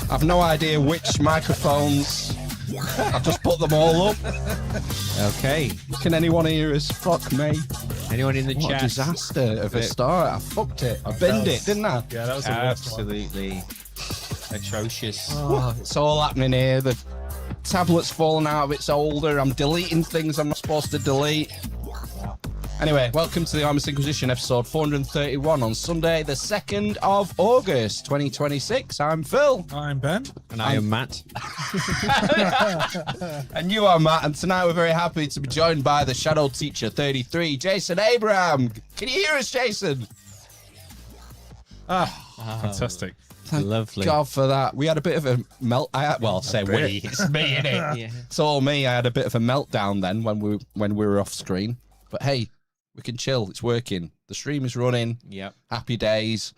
I've no idea which microphones. I've just put them all up. Okay. Can anyone hear us? Fuck me. Anyone in the What chat? a disaster of a start. I fucked it. I binned it, didn't I? Yeah, that was the worst one. Absolutely atrocious. Oh, it's all happening here. The tablet's fallen out of its holder. I'm deleting things I'm not supposed to delete. Anyway, welcome to the Amish Inquisition, episode 431 on Sunday, the 2nd of August, 2026. I'm Phil. I'm Ben. And I am Matt. And you are Matt. And tonight we're very happy to be joined by the Shadow Teacher 33, Jason Abraham. Can you hear us, Jason? Fantastic. Thank Lovely. God for that. We had a bit of a melt. Well, say we. It's me, innit? Yeah. It's all me. I had a bit of a meltdown then when we were off screen. But hey, we can chill. It's working. The stream is running. Yep. Happy days.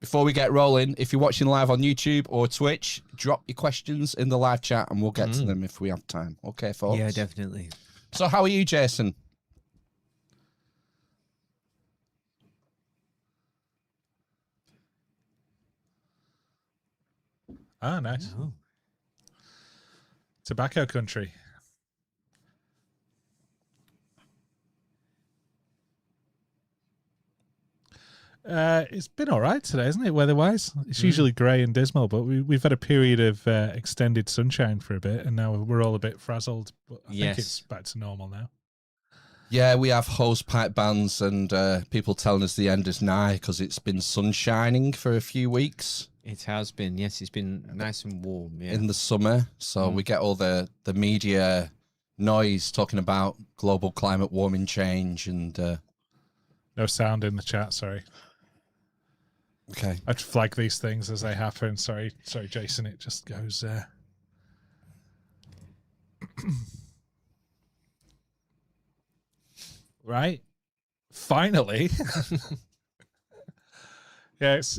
Before we get rolling, if you're watching live on YouTube or Twitch, drop your questions in the live chat and we'll get to them if we have time. Okay, folks? Yeah, definitely. So how are you, Jason? Ah, nice. Oh. Tobacco country. It's been all right today, isn't it, weather-wise? It's usually grey and dismal, but we've had a period of extended sunshine for a bit, and now we're all a bit frazzled. But I think it's back to normal now. Yeah, we have hosepipe bans and people telling us the end is nigh because it's been sun shining for a few weeks. It has been, yes. It's been nice and warm, yeah. In the summer. So we get all the media noise talking about global climate warming change and... No sound in the chat, sorry. Okay. I'd flag these things as they happen. Sorry, Jason. It just goes. Right. Finally. Yeah. It's.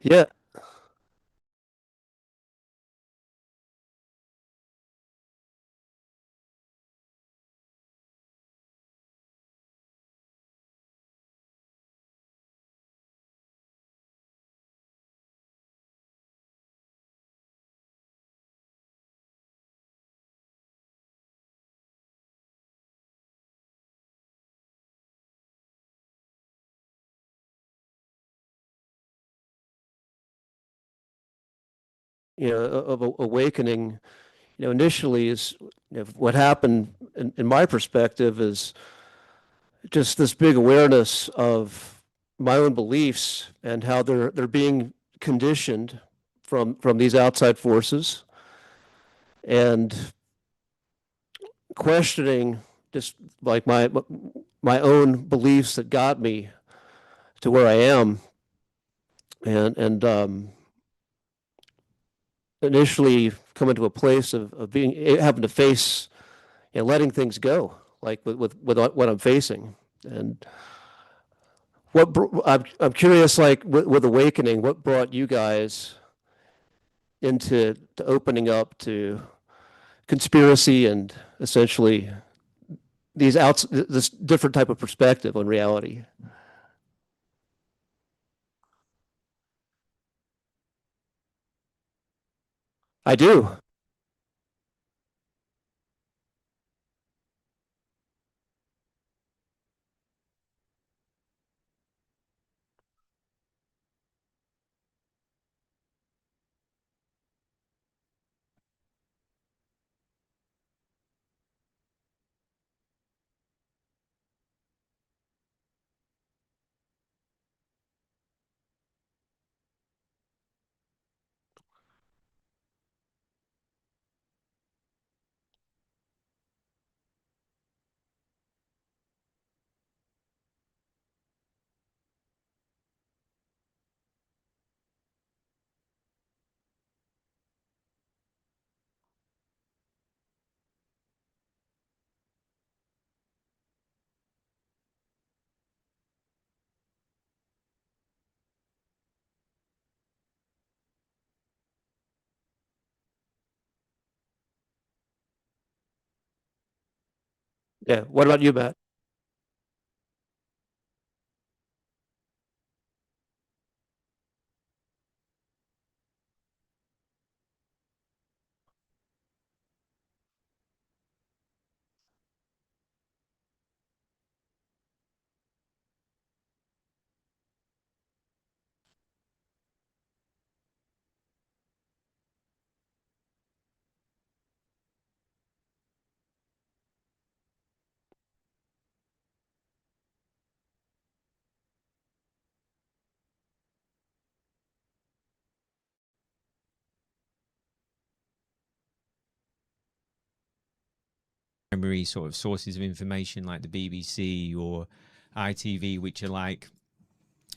Yeah. Of awakening, initially is what happened in my perspective is just this big awareness of my own beliefs and how they're being conditioned from these outside forces. and questioning just like my own beliefs that got me to where I am, and initially coming to a place of being having to face and letting things go, like with what I'm facing. And I'm curious, like with awakening, what brought you guys into to opening up to conspiracy and essentially this different type of perspective on reality? I do. Yeah. What about you, Matt? Primary sort of sources of information like the BBC or ITV, which are like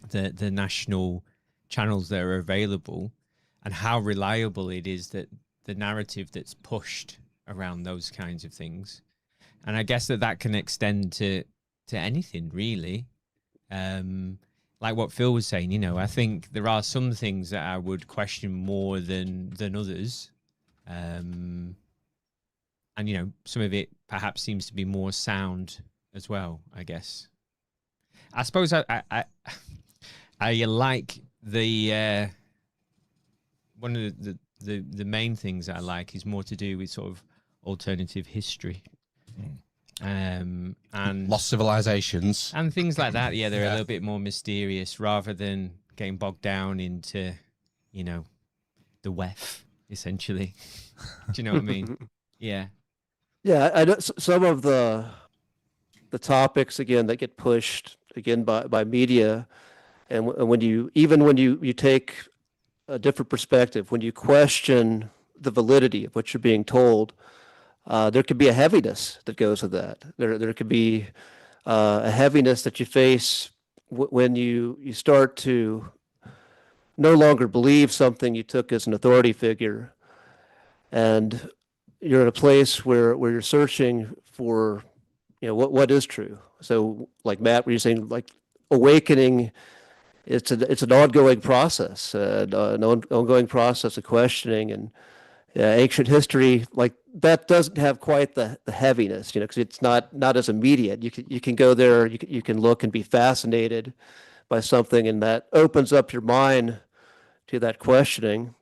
the national channels that are available, and how reliable it is that the narrative that's pushed around those kinds of things. And I guess that can extend to anything really. Like what Phil was saying, I think there are some things that I would question more than others. And some of it perhaps seems to be more sound as well, I guess. I suppose I like the one of the main things I like is more to do with sort of alternative history. And Lost civilizations and things like that. Yeah, they're a little bit more mysterious rather than getting bogged down into, the WEF essentially. Do you know what I mean? Yeah. Yeah, I know some of the topics again that get pushed again by media, and when you take a different perspective, when you question the validity of what you're being told, there could be a heaviness that goes with that. There could be a heaviness that you face when you start to no longer believe something you took as an authority figure, and you're in a place where you're searching for what is true. So like Matt, were you saying like awakening? It's an ongoing process, an ongoing process of questioning, and ancient history like that doesn't have quite the heaviness, because it's not as immediate. You can go there, you can look and be fascinated by something, and that opens up your mind to that questioning,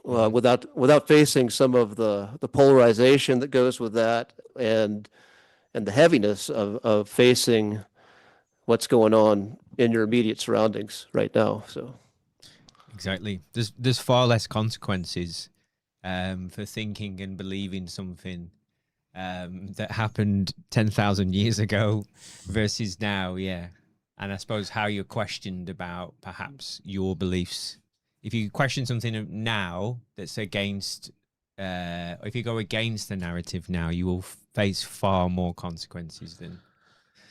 without facing some of the polarization that goes with that, and the heaviness of facing what's going on in your immediate surroundings right now. So Exactly. There's far less consequences for thinking and believing something that happened 10,000 years ago versus now. Yeah. And I suppose how you're questioned about perhaps your beliefs. If you question something now that's against if you go against the narrative now, you will face far more consequences than.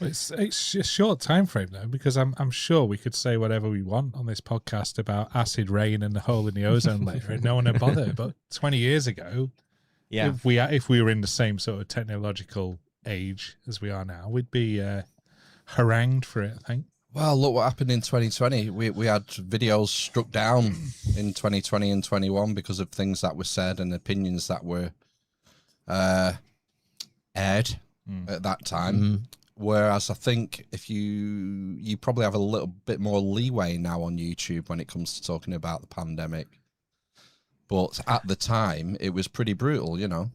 Well, it's a short time frame though, because I'm sure we could say whatever we want on this podcast about acid rain and the hole in the ozone layer, and no one would bother. But 20 years ago, Yeah, if we were in the same sort of technological age as we are now, we'd be harangued for it, I think. Well, look what happened in 2020. We had videos struck down in 2020 and 21 because of things that were said and opinions that were aired at that time. Mm-hmm. Whereas I think if you probably have a little bit more leeway now on YouTube when it comes to talking about the pandemic. But at the time, it was pretty brutal, you know.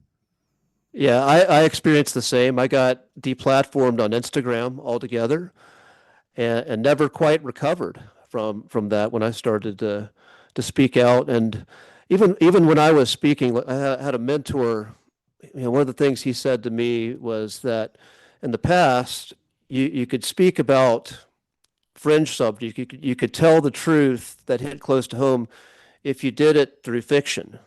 Yeah, I experienced the same. I got deplatformed on Instagram altogether, and never quite recovered from that when I started to speak out. And even when I was speaking, I had a mentor. You know, one of the things he said to me was that in the past, you could speak about fringe subjects. You could tell the truth that hit close to home if you did it through fiction,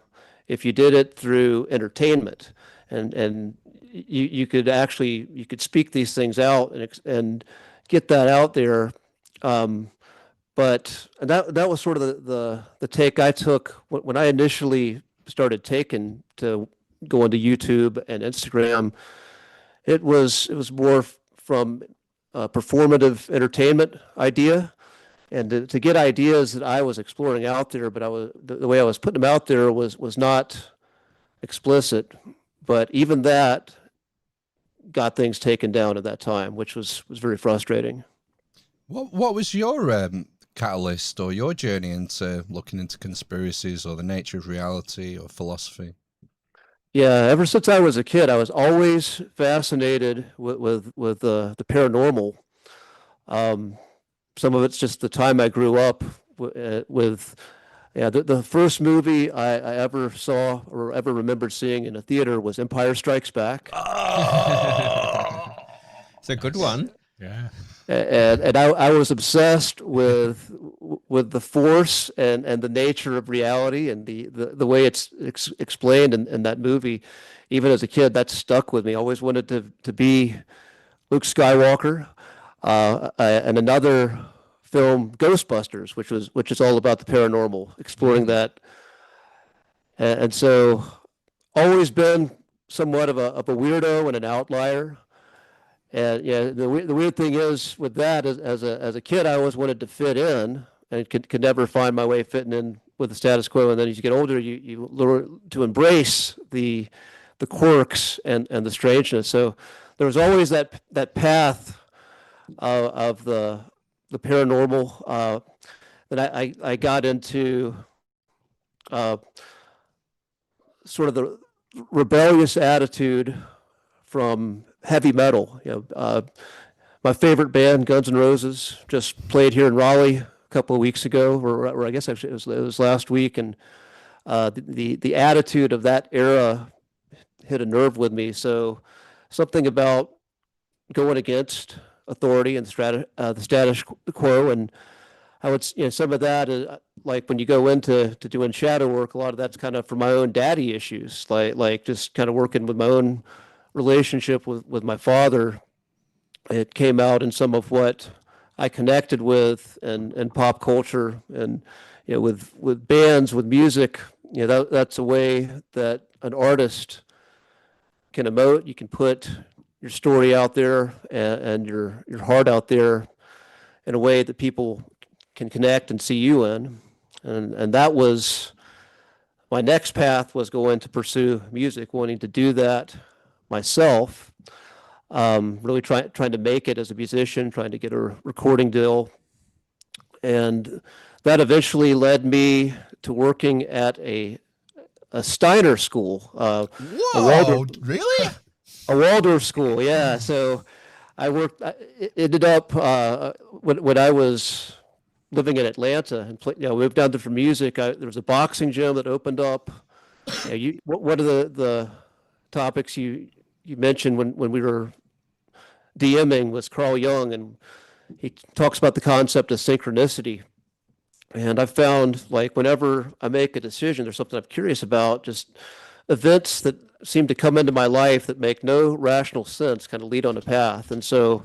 if you did it through entertainment, and you could speak these things out and get that out there. But that was sort of the take I took when I initially started taking to going to YouTube and Instagram. It was more from a performative entertainment idea, and to get ideas that I was exploring out there, but the way I was putting them out there was not explicit. But even that got things taken down at that time, which was very frustrating. What was your catalyst or your journey into looking into conspiracies or the nature of reality or philosophy? Yeah, ever since I was a kid, I was always fascinated with the paranormal. Some of it's just the time I grew up with. Yeah, the first movie I ever saw or ever remembered seeing in a theater was Empire Strikes Back. It's a good one. Yeah. And I was obsessed with the force and the nature of reality and the way it's explained in that movie. Even as a kid, that stuck with me. I always wanted to be Luke Skywalker. And another film, Ghostbusters, which is all about the paranormal, exploring that. And so always been somewhat of a weirdo and an outlier. And yeah, the weird thing is with that, as a kid, I always wanted to fit in and could never find my way fitting in with the status quo. And then as you get older, you learn to embrace the quirks and the strangeness. So there was always that path of the paranormal that I got into sort of the rebellious attitude from heavy metal. My favorite band, Guns N' Roses, just played here in Raleigh a couple of weeks ago, or I guess actually it was last week, and the attitude of that era hit a nerve with me. So something about going against authority and the status quo, and I would, some of that, like when you go into doing shadow work, a lot of that's kind of for my own daddy issues, like just kind of working with my own relationship with my father. It came out in some of what I connected with and pop culture, and with bands, with music. That's a way that an artist can emote. You can put your story out there and your heart out there in a way that people can connect and see you in. And that was my next path, was going to pursue music, wanting to do that myself. Really trying to make it as a musician, trying to get a recording deal. And that eventually led me to working at a Steiner school. Whoa, really? A Waldorf school, yeah. So I ended up, when I was living in Atlanta and moved down there for music, there was a boxing gym that opened up. One of the topics you mentioned when we were DMing was Carl Jung, and he talks about the concept of synchronicity. And I've found, like, whenever I make a decision, there's something I'm curious about, just events that seem to come into my life that make no rational sense kind of lead on a path. And so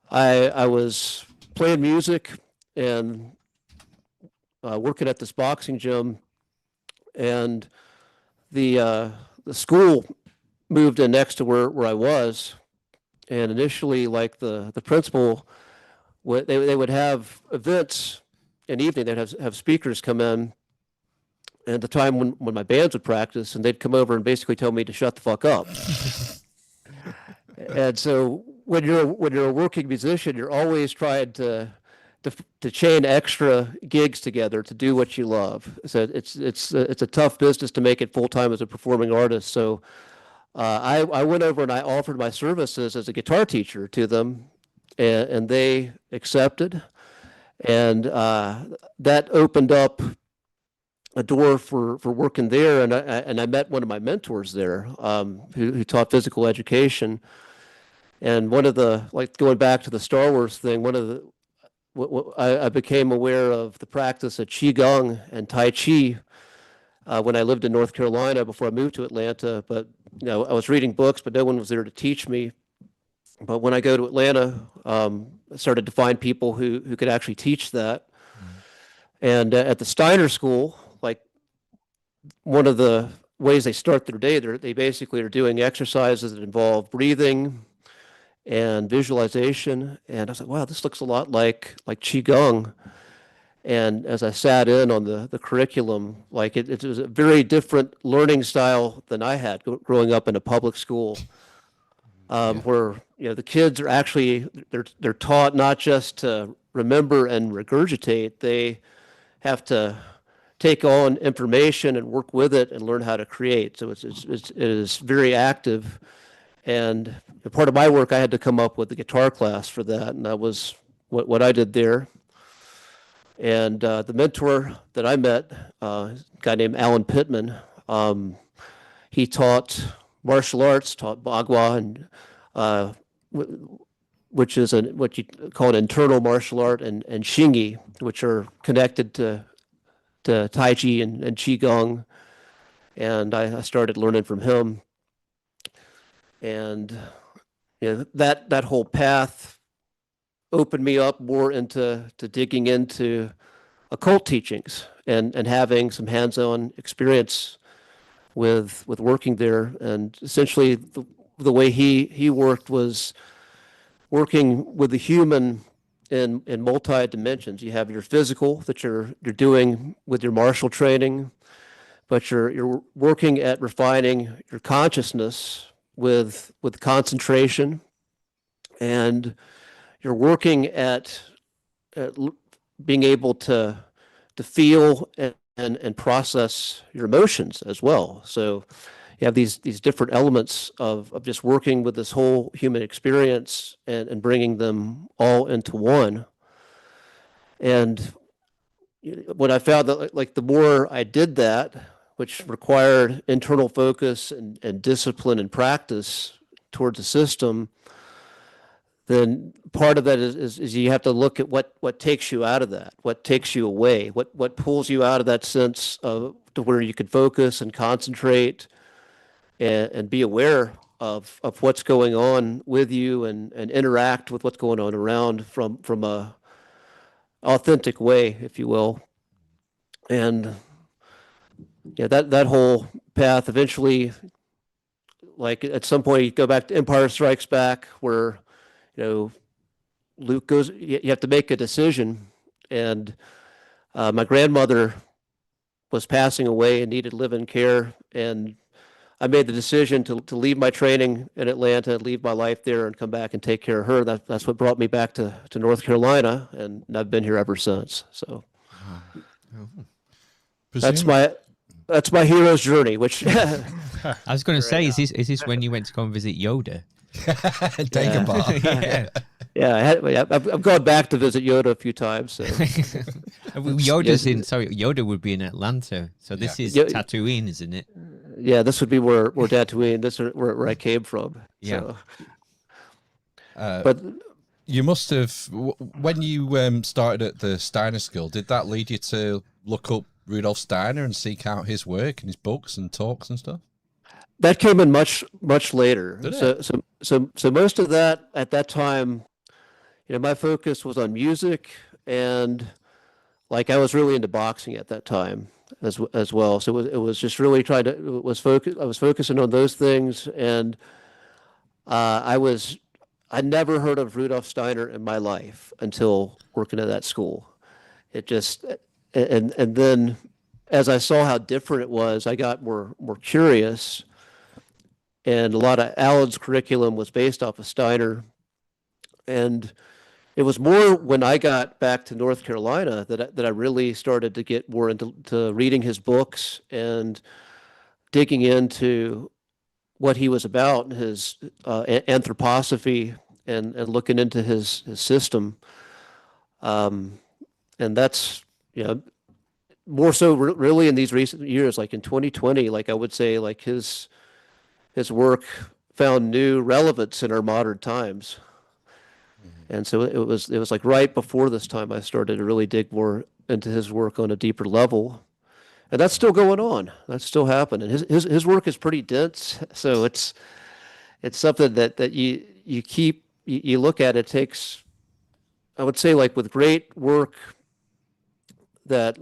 I was playing music and working at this boxing gym, and the school moved in next to where I was. And initially, like the principal, they would have events in the evening. They'd have speakers come in at the time when my bands would practice, and they'd come over and basically tell me to shut the fuck up. And so when you're a working musician, you're always trying to chain extra gigs together to do what you love. So it's a tough business to make it full time as a performing artist. So I went over and I offered my services as a guitar teacher to them, and they accepted, and that opened up a door for working there. And I met one of my mentors there, who taught physical education. And one of the, like, going back to the Star Wars thing, one of the I became aware of the practice of Qigong and Tai Chi when I lived in North Carolina before I moved to Atlanta. But I was reading books, but no one was there to teach me. But when I go to Atlanta, I started to find people who could actually teach that. And at the Steiner School, like, one of the ways they start their day, they basically are doing exercises that involve breathing and visualization. And I was like, wow, this looks a lot like Qigong. And as I sat in on the curriculum, like, it was a very different learning style than I had growing up in a public school, where the kids are actually they're taught not just to remember and regurgitate. They have to take on information and work with it and learn how to create. So it is very active. And part of my work, I had to come up with a guitar class for that, and that was what I did there. And the mentor that I met, a guy named Alan Pittman, he taught martial arts, taught Bagua, and which is what you call an internal martial art, and Xingyi, which are connected to Tai Chi and Qigong. And I started learning from him. And that whole path opened me up more into digging into occult teachings and having some hands-on experience with working there. And essentially the way he worked was working with the human in multi dimensions. You have your physical that you're doing with your martial training, but you're working at refining your consciousness with concentration, and you're working at being able to feel and process your emotions as well. So you have these different elements of just working with this whole human experience and bringing them all into one. And what I found that, like, the more I did that, which required internal focus and discipline and practice towards the system, then part of that is you have to look at what takes you out of that, what takes you away, what pulls you out of that sense of to where you can focus and concentrate and be aware of what's going on with you and interact with what's going on around from a authentic way, if you will. And that whole path eventually, like, at some point you go back to Empire Strikes Back, where Luke goes, you have to make a decision. And my grandmother was passing away and needed live-in care, and I made the decision to leave my training in Atlanta, leave my life there, and come back and take care of her. That's what brought me back to North Carolina, and I've been here ever since. So that's my hero's journey. Which I was going to say, is this when you went to go and visit Yoda? Dagobah. Yeah. I've gone back to visit Yoda a few times. So. Yoda would be in Atlanta. So this is Tatooine, isn't it? Yeah, this would be where Tatooine. This is where I came from. Yeah. So. But you must have, when you started at the Steiner School, did that lead you to look up Rudolf Steiner and seek out his work and his books and talks and stuff? That came in much later. Did So it? so most of that at that time, my focus was on music, and like I was really into boxing at that time as well. So it was just really trying to it was focus. I was focusing on those things, and I never heard of Rudolf Steiner in my life until working at that school. It just and then as I saw how different it was, I got more curious, and a lot of Alan's curriculum was based off of Steiner, and it was more when I got back to North Carolina that I really started to get more into reading his books and digging into what he was about, his anthroposophy, and looking into his system. And that's, more so really in these recent years, like in 2020, like I would say, like his work found new relevance in our modern times. And so it was like right before this time I started to really dig more into his work on a deeper level. And that's still going on. That's still happening. His work is pretty dense, so it's something that you look at. It takes, I would say, like with great work that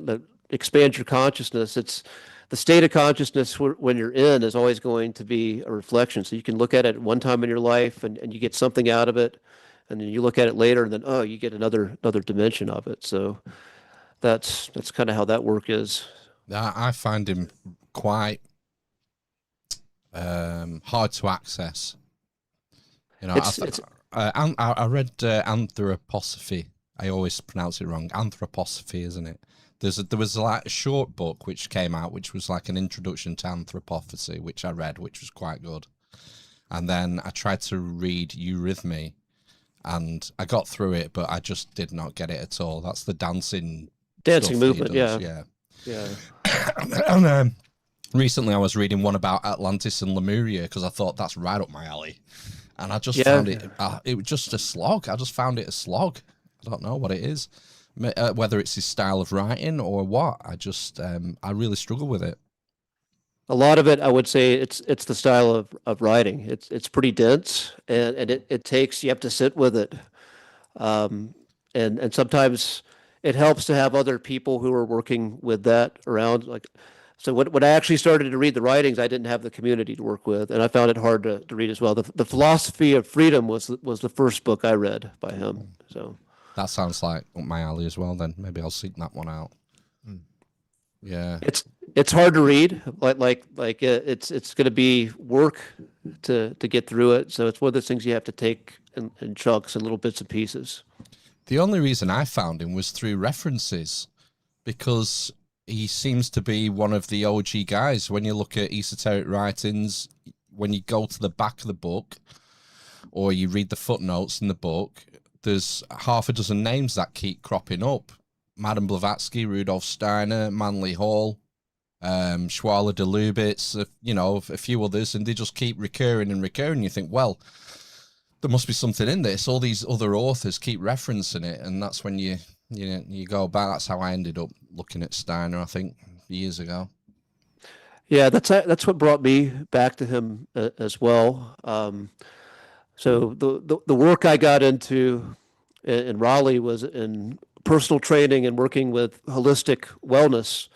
expands your consciousness. It's the state of consciousness when you're in is always going to be a reflection. So you can look at it one time in your life and you get something out of it, and then you look at it later and then you get another dimension of it. So that's kind of how that work is. I find him quite hard to access. I read Anthroposophy. I always pronounce it wrong. Anthroposophy, isn't it? There was like a short book which came out, which was like an introduction to anthroposophy, which I read, which was quite good. And then I tried to read Eurythmy, and I got through it, but I just did not get it at all. That's the dancing movement, yeah. And recently I was reading one about Atlantis and Lemuria because I thought that's right up my alley, and I just found it was just a slog. I just found it a slog. I don't know what it is, whether it's his style of writing or what. I really struggle with it. A lot of it, I would say, it's the style of writing. It's pretty dense, and it takes, you have to sit with it, and sometimes it helps to have other people who are working with that around. Like, so when I actually started to read the writings, I didn't have the community to work with, and I found it hard to read as well. The Philosophy of Freedom was the first book I read by him. So that sounds like up my alley as well. Then maybe I'll seek that one out. Yeah, it's hard to read. It's going to be work to get through it. So it's one of those things you have to take in chunks and little bits and pieces. The only reason I found him was through references, because he seems to be one of the OG guys. When you look at esoteric writings, when you go to the back of the book or you read the footnotes in the book, there's half a dozen names that keep cropping up. Madame Blavatsky, Rudolf Steiner, Manly Hall, Schwaller de Lubitz, a few others, and they just keep recurring and recurring. You think, well, there must be something in this. All these other authors keep referencing it, and that's when you go back. That's how I ended up looking at Steiner, I think, years ago. Yeah, that's what brought me back to him as well. So the work I got into in Raleigh was in personal training and working with holistic wellness.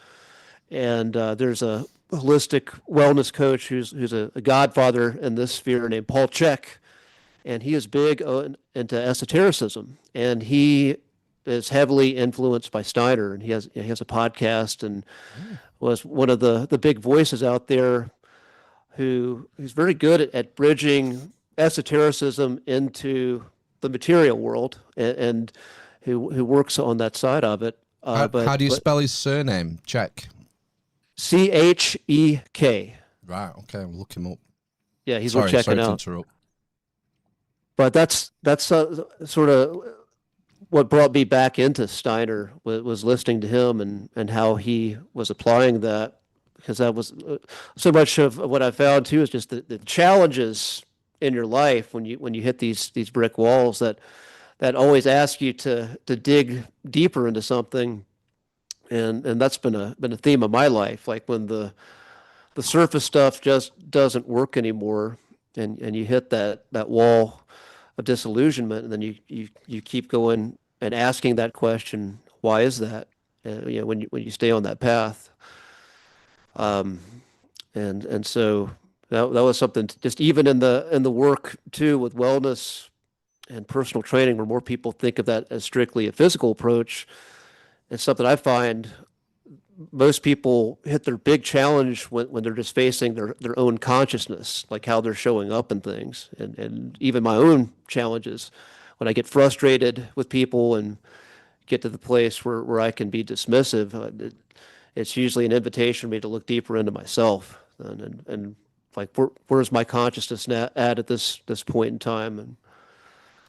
And there's a holistic wellness coach who's a godfather in this sphere named Paul Chek. And he is big into esotericism, and he is heavily influenced by Steiner. And he has a podcast and was one of the big voices out there who's very good at bridging esotericism into the material world, and who works on that side of it. How do you spell his surname? Chek. Chek. Right. Okay. We'll look him up. Yeah, he's worth checking out. To interrupt. But that's sort of what brought me back into Steiner was listening to him and how he was applying that, because that was so much of what I found too is just the challenges in your life when you hit these brick walls that always ask you to dig deeper into something. and that's been a theme of my life. Like when the surface stuff just doesn't work anymore, and you hit that wall of disillusionment, and then you keep going and asking that question, why is that? When you stay on that path, um, and so that was something just even in the work too with wellness and personal training, where more people think of that as strictly a physical approach. It's something I find most people hit their big challenge when they're just facing their own consciousness, like how they're showing up in things. And even my own challenges, when I get frustrated with people and get to the place where I can be dismissive, it's usually an invitation for me to look deeper into myself and like, where's my consciousness at this point in time? And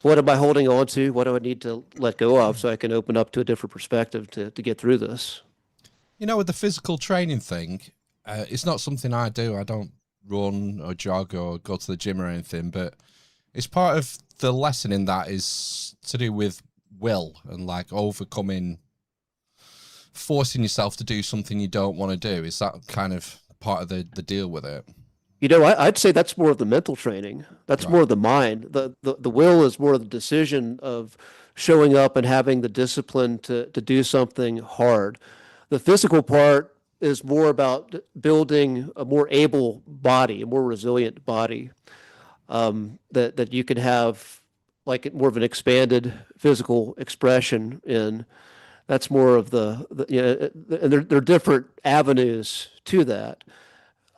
what am I holding on to? What do I need to let go of so I can open up to a different perspective to get through this? You know, with the physical training thing, it's not something I do. I don't run or jog or go to the gym or anything, but it's part of the lesson in that is to do with will and like overcoming, forcing yourself to do something you don't want to do. Is that kind of part of the deal with it? You know, I'd say that's more of the mental training. That's right. More of the mind. The will is more of the decision of showing up and having the discipline to do something hard. The physical part is more about building a more able body, a more resilient body, that you can have like more of an expanded physical expression in. That's more of and there are different avenues to that.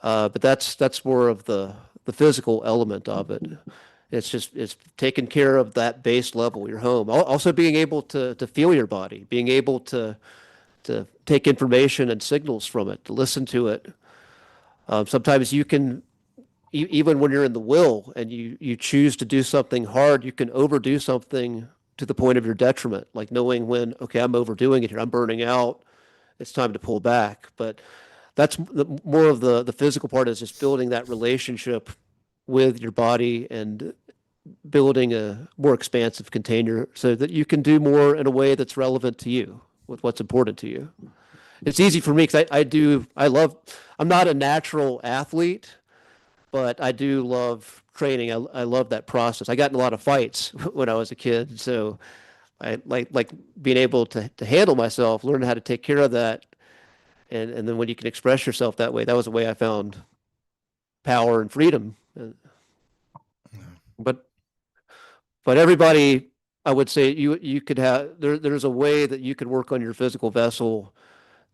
But that's more of the physical element of it. It's taking care of that base level, your home. Also being able to feel your body, being able to take information and signals from it, to listen to it. Sometimes you can, even when you're in the will and you choose to do something hard, you can overdo something to the point of your detriment, like knowing when, okay, I'm overdoing it here, I'm burning out, it's time to pull back. But that's more of the physical part, is just building that relationship with your body and building a more expansive container so that you can do more in a way that's relevant to you, with what's important to you. It's easy for me because I'm not a natural athlete, but I do love training. I love that process. I got in a lot of fights when I was a kid, so I like being able to handle myself, learn how to take care of that. And then when you can express yourself that way, that was the way I found power and freedom. But everybody, I would say you could have, there's a way that you could work on your physical vessel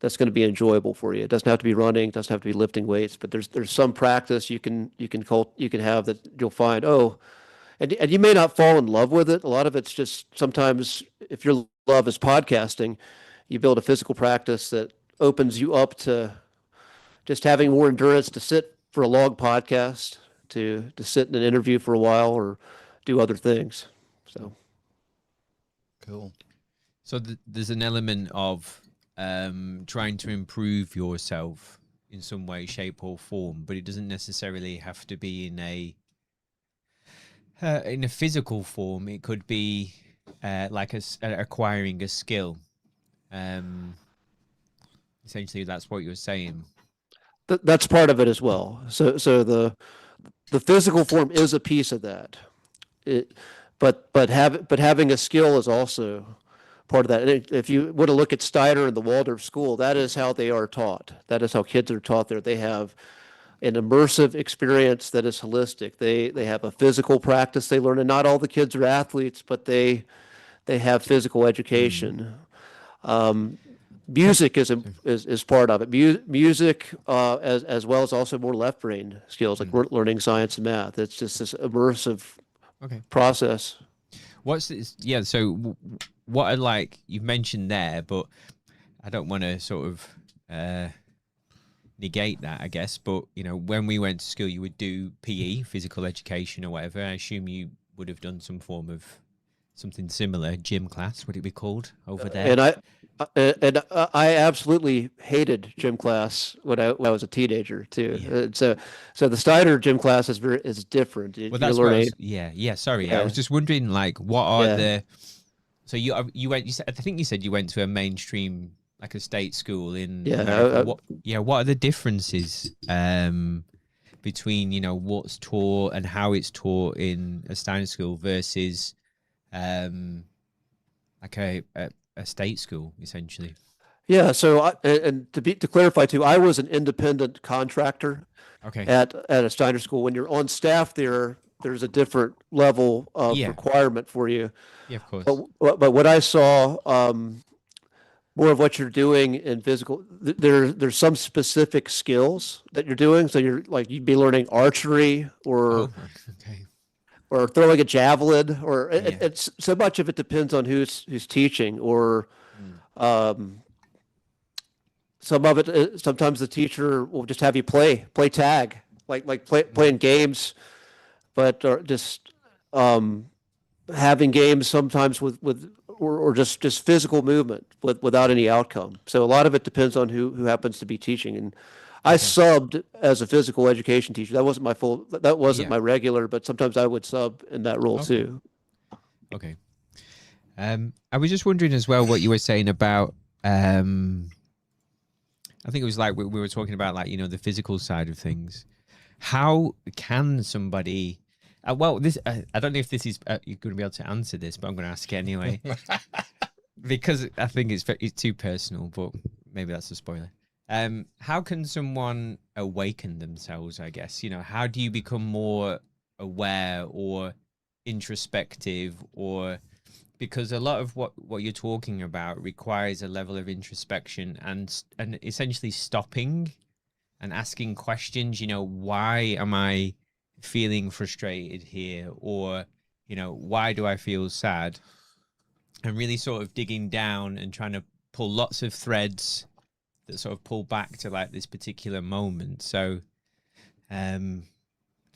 that's going to be enjoyable for you. It doesn't have to be running, it doesn't have to be lifting weights, but there's some practice you can have that you'll find, and you may not fall in love with it. A lot of it's just, sometimes if your love is podcasting, you build a physical practice that opens you up to just having more endurance to sit for a long podcast, to sit in an interview for a while, or do other things. So cool. So there's an element of trying to improve yourself in some way, shape, or form, but it doesn't necessarily have to be in a physical form. It could be like acquiring a skill. Essentially, that's what you're saying. That's part of it as well. So the physical form is a piece of that. But having a skill is also part of that. And if you want to look at Steiner and the Waldorf school, that is how they are taught. That is how kids are taught there. They have an immersive experience that is holistic. They have a physical practice they learn, and not all the kids are athletes, but they have physical education. Music is part of it. Music, as well as also more left brain skills, like learning science and math. It's just this immersive process. What's this? Yeah. So what I like, you've mentioned there, but I don't want to sort of negate that, I guess. But when we went to school, you would do PE, physical education, or whatever. I assume you would have done some form of something similar, gym class, would it be called over there? And I absolutely hated gym class when I was a teenager too. Yeah. So the Steiner gym class is different. Well, that's what sorry. Yeah. I was just wondering, like, what are the? So you went. I think you said you went to a mainstream like a state school in Yeah, America. What are the differences between, you know, what's taught and how it's taught in a Steiner school versus like a state school, essentially? yeah. So, and to clarify too, I was an independent contractor Okay. at a Steiner school. When you're on staff there, there's a different level of Yeah. requirement for you. Yeah, of course. But what I saw, more of what you're doing in physical, there's some specific skills that you're doing. So you're like you'd be learning archery Oh, okay. or throwing a javelin, or Yeah. it's so much of it depends on who's teaching, or some of it. Sometimes the teacher will just have you play tag, playing games, but just having games sometimes with or just physical movement without any outcome. So a lot of it depends on who happens to be teaching. And I subbed as a physical education teacher. That wasn't my regular, but sometimes I would sub in that role too. Okay. I was just wondering as well what you were saying about I think it was like we were talking about, like, you know, the physical side of things. How can somebody well, this I don't know if this is you're going to be able to answer this, but I'm going to ask it anyway. Because I think it's too personal, but maybe that's a spoiler. How can someone awaken themselves, I guess? You know, how do you become more aware or introspective? Or because a lot of what you're talking about requires a level of introspection and essentially stopping and asking questions. You know, why am I feeling frustrated here? Or, you know, why do I feel sad? And really sort of digging down and trying to pull lots of threads that sort of pull back to like this particular moment. So, I don't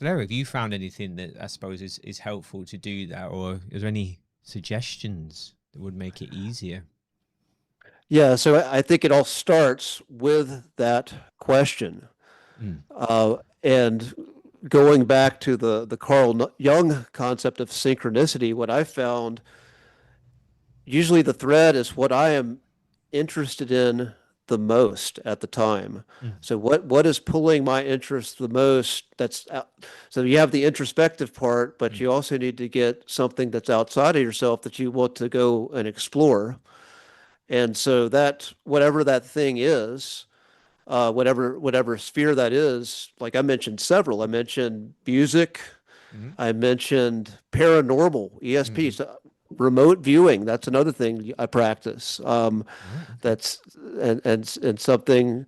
know, have you found anything that I suppose is helpful to do that, or is there any suggestions that would make it easier? Yeah, so I think it all starts with that question. And going back to the Carl Jung concept of synchronicity, what I found, usually the thread is what I am interested in the most at the time. So what is pulling my interest the most? So you have the introspective part, but you also need to get something that's outside of yourself that you want to go and explore. And so that whatever that thing is, whatever sphere that is, like I mentioned several. I mentioned music. I mentioned paranormal, ESP, so remote viewing. That's another thing I practice. That's and something,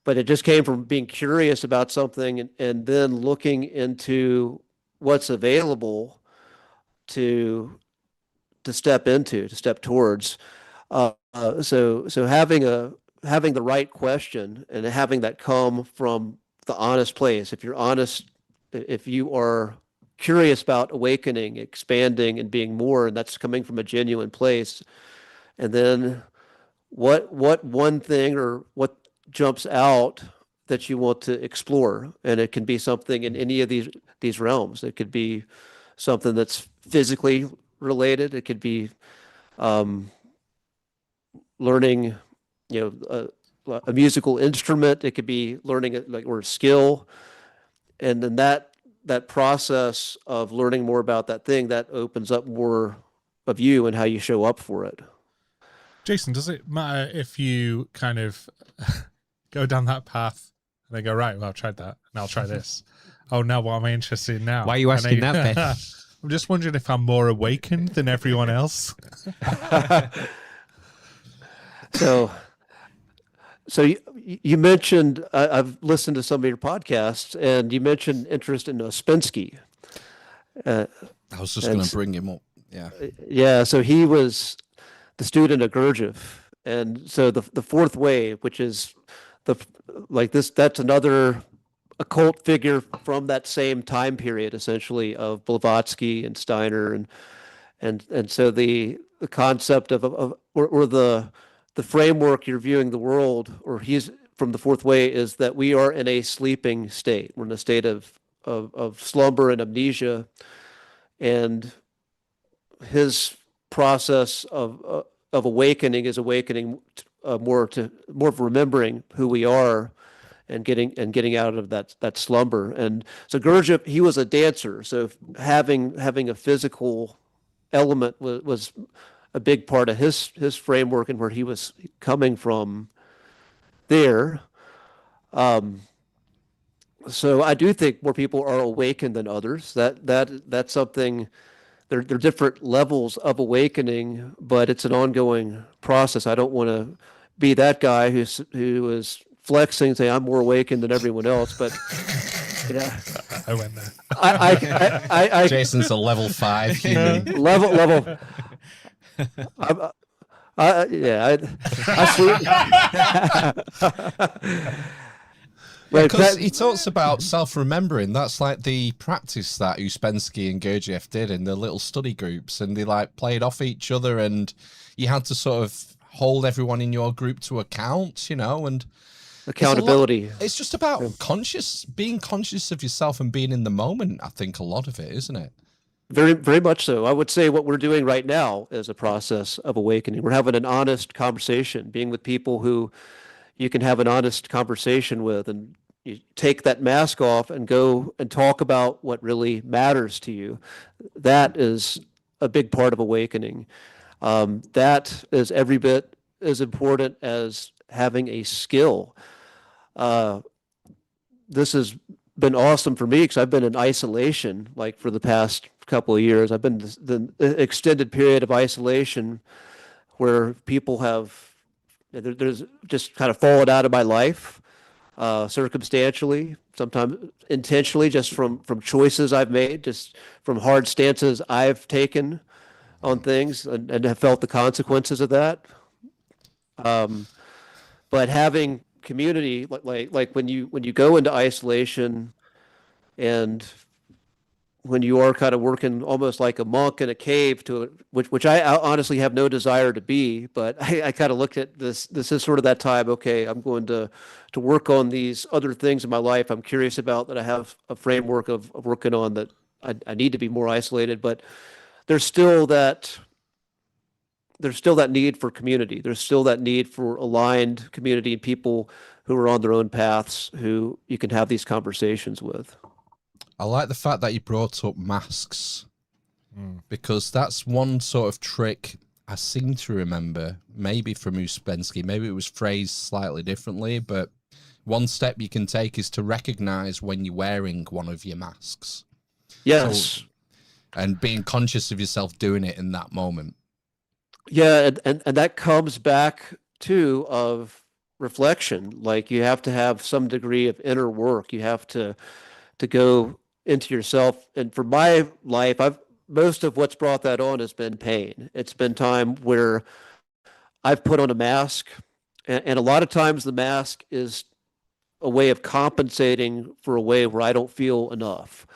but it just came from being curious about something and then looking into what's available to step into, to step towards. So having the right question and having that come from the honest place. If you're honest, if you are curious about awakening, expanding, and being more, and that's coming from a genuine place, and then what one thing or what jumps out that you want to explore, and it can be something in any of these realms. It could be something that's physically related. It could be learning, a musical instrument. It could be learning or a skill, and then that process of learning more about that thing that opens up more of you and how you show up for it. Jason, does it matter if you kind of go down that path and then go, right, well, I've tried that and I'll try this. Oh, now what am I interested in now? Why are you asking that, Ben? I'm just wondering if I'm more awakened than everyone else. So you mentioned, I've listened to some of your podcasts, and you mentioned interest in Ouspensky. I was just going to bring him up. Yeah. Yeah. So he was the student of Gurdjieff, and so the fourth way, which is that's another occult figure from that same time period, essentially, of Blavatsky and Steiner, and so the concept of or the framework you're viewing the world, or he's from the fourth way, is that we are in a sleeping state. We're in a state of slumber and amnesia, and his process of awakening is awakening more of remembering who we are and getting out of that slumber. And so Gurdjieff, he was a dancer, so having a physical element was a big part of his framework and where he was coming from there. So I do think more people are awakened than others. That's something. They're different levels of awakening, but it's an ongoing process. I don't want to be that guy who is flexing, saying I'm more awakened than everyone else. But yeah, I went there. Jason's a level 5 human. level. Yeah, I sleep. Because he talks about self-remembering. That's like the practice that Uspensky and Gurdjieff did in the little study groups, and they like played off each other, and you had to sort of hold everyone in your group to account, you know, and accountability. It's just about being conscious of yourself and being in the moment. I think a lot of it, isn't it? Very, very much so. I would say what we're doing right now is a process of awakening. We're having an honest conversation, being with people who you can have an honest conversation with, and you take that mask off and go and talk about what really matters to you. That is a big part of awakening. That is every bit as important as having a skill. This has been awesome for me because I've been in isolation like for the past couple of years. I've been the extended period of isolation where people there's just kind of fallen out of my life, circumstantially, sometimes intentionally, just from choices I've made, just from hard stances I've taken on things, and have felt the consequences of that. But having community, like when you go into isolation, and when you are kind of working almost like a monk in a cave, which I honestly have no desire to be, but I kind of looked at this is sort of that time. Okay, I'm going to work on these other things in my life I'm curious about, that I have a framework of working on, that I need to be more isolated. But there's still that need for community. There's still that need for aligned community and people who are on their own paths, who you can have these conversations with. I like the fact that you brought up masks, because that's one sort of trick I seem to remember, maybe from Uspensky. Maybe it was phrased slightly differently, but one step you can take is to recognize when you're wearing one of your masks. Yes. And being conscious of yourself doing it in that moment. Yeah, and that comes back to of reflection. Like, you have to have some degree of inner work. You have to go into yourself. And for my life, most of what's brought that on has been pain. It's been time where I've put on a mask, and a lot of times the mask is a way of compensating for a way where I don't feel enough.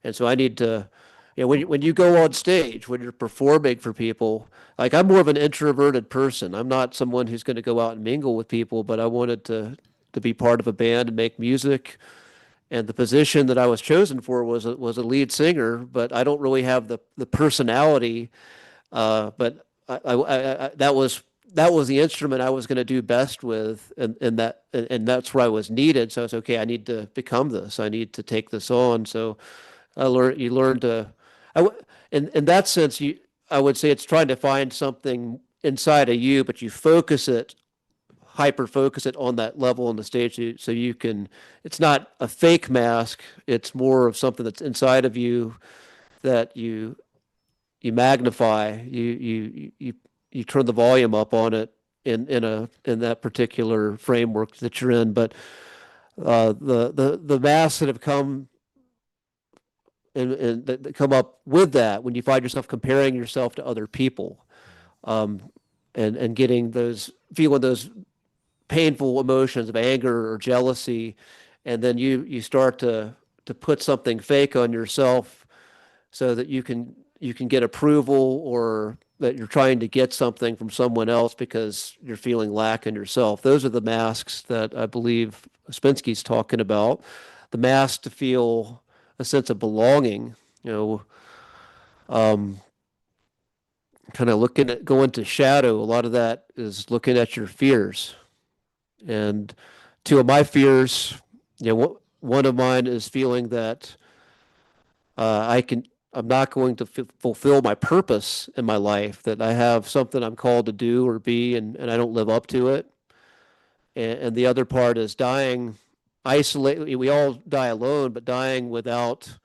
And so I need to, when you go on stage, when you're performing for people, like, I'm more of an introverted person. I'm not someone who's going to go out and mingle with people, but I wanted to be part of a band and make music. And the position that I was chosen for was a lead singer, but I don't really have the personality. But that was the instrument I was going to do best with, and that's where I was needed. So it's okay. I need to become this. I need to take this on. So you learn to, in that sense, I would say it's trying to find something inside of you, but you hyper focus it on that level on the stage, so you can, it's not a fake mask, it's more of something that's inside of you that you magnify, you turn the volume up on it in that particular framework that you're in. But the masks that have come and that come up with that, when you find yourself comparing yourself to other people, and feeling those painful emotions of anger or jealousy, and then you start to put something fake on yourself so that you can get approval, or that you're trying to get something from someone else because you're feeling lack in yourself. Those are the masks that I believe Ouspensky's talking about. The mask to feel a sense of belonging, kind of looking at going to shadow, a lot of that is looking at your fears. And two of my fears, one of mine is feeling that I'm not going to fulfill my purpose in my life, that I have something I'm called to do or be, and I don't live up to it. And the other part is dying, isolate. We all die alone, but dying without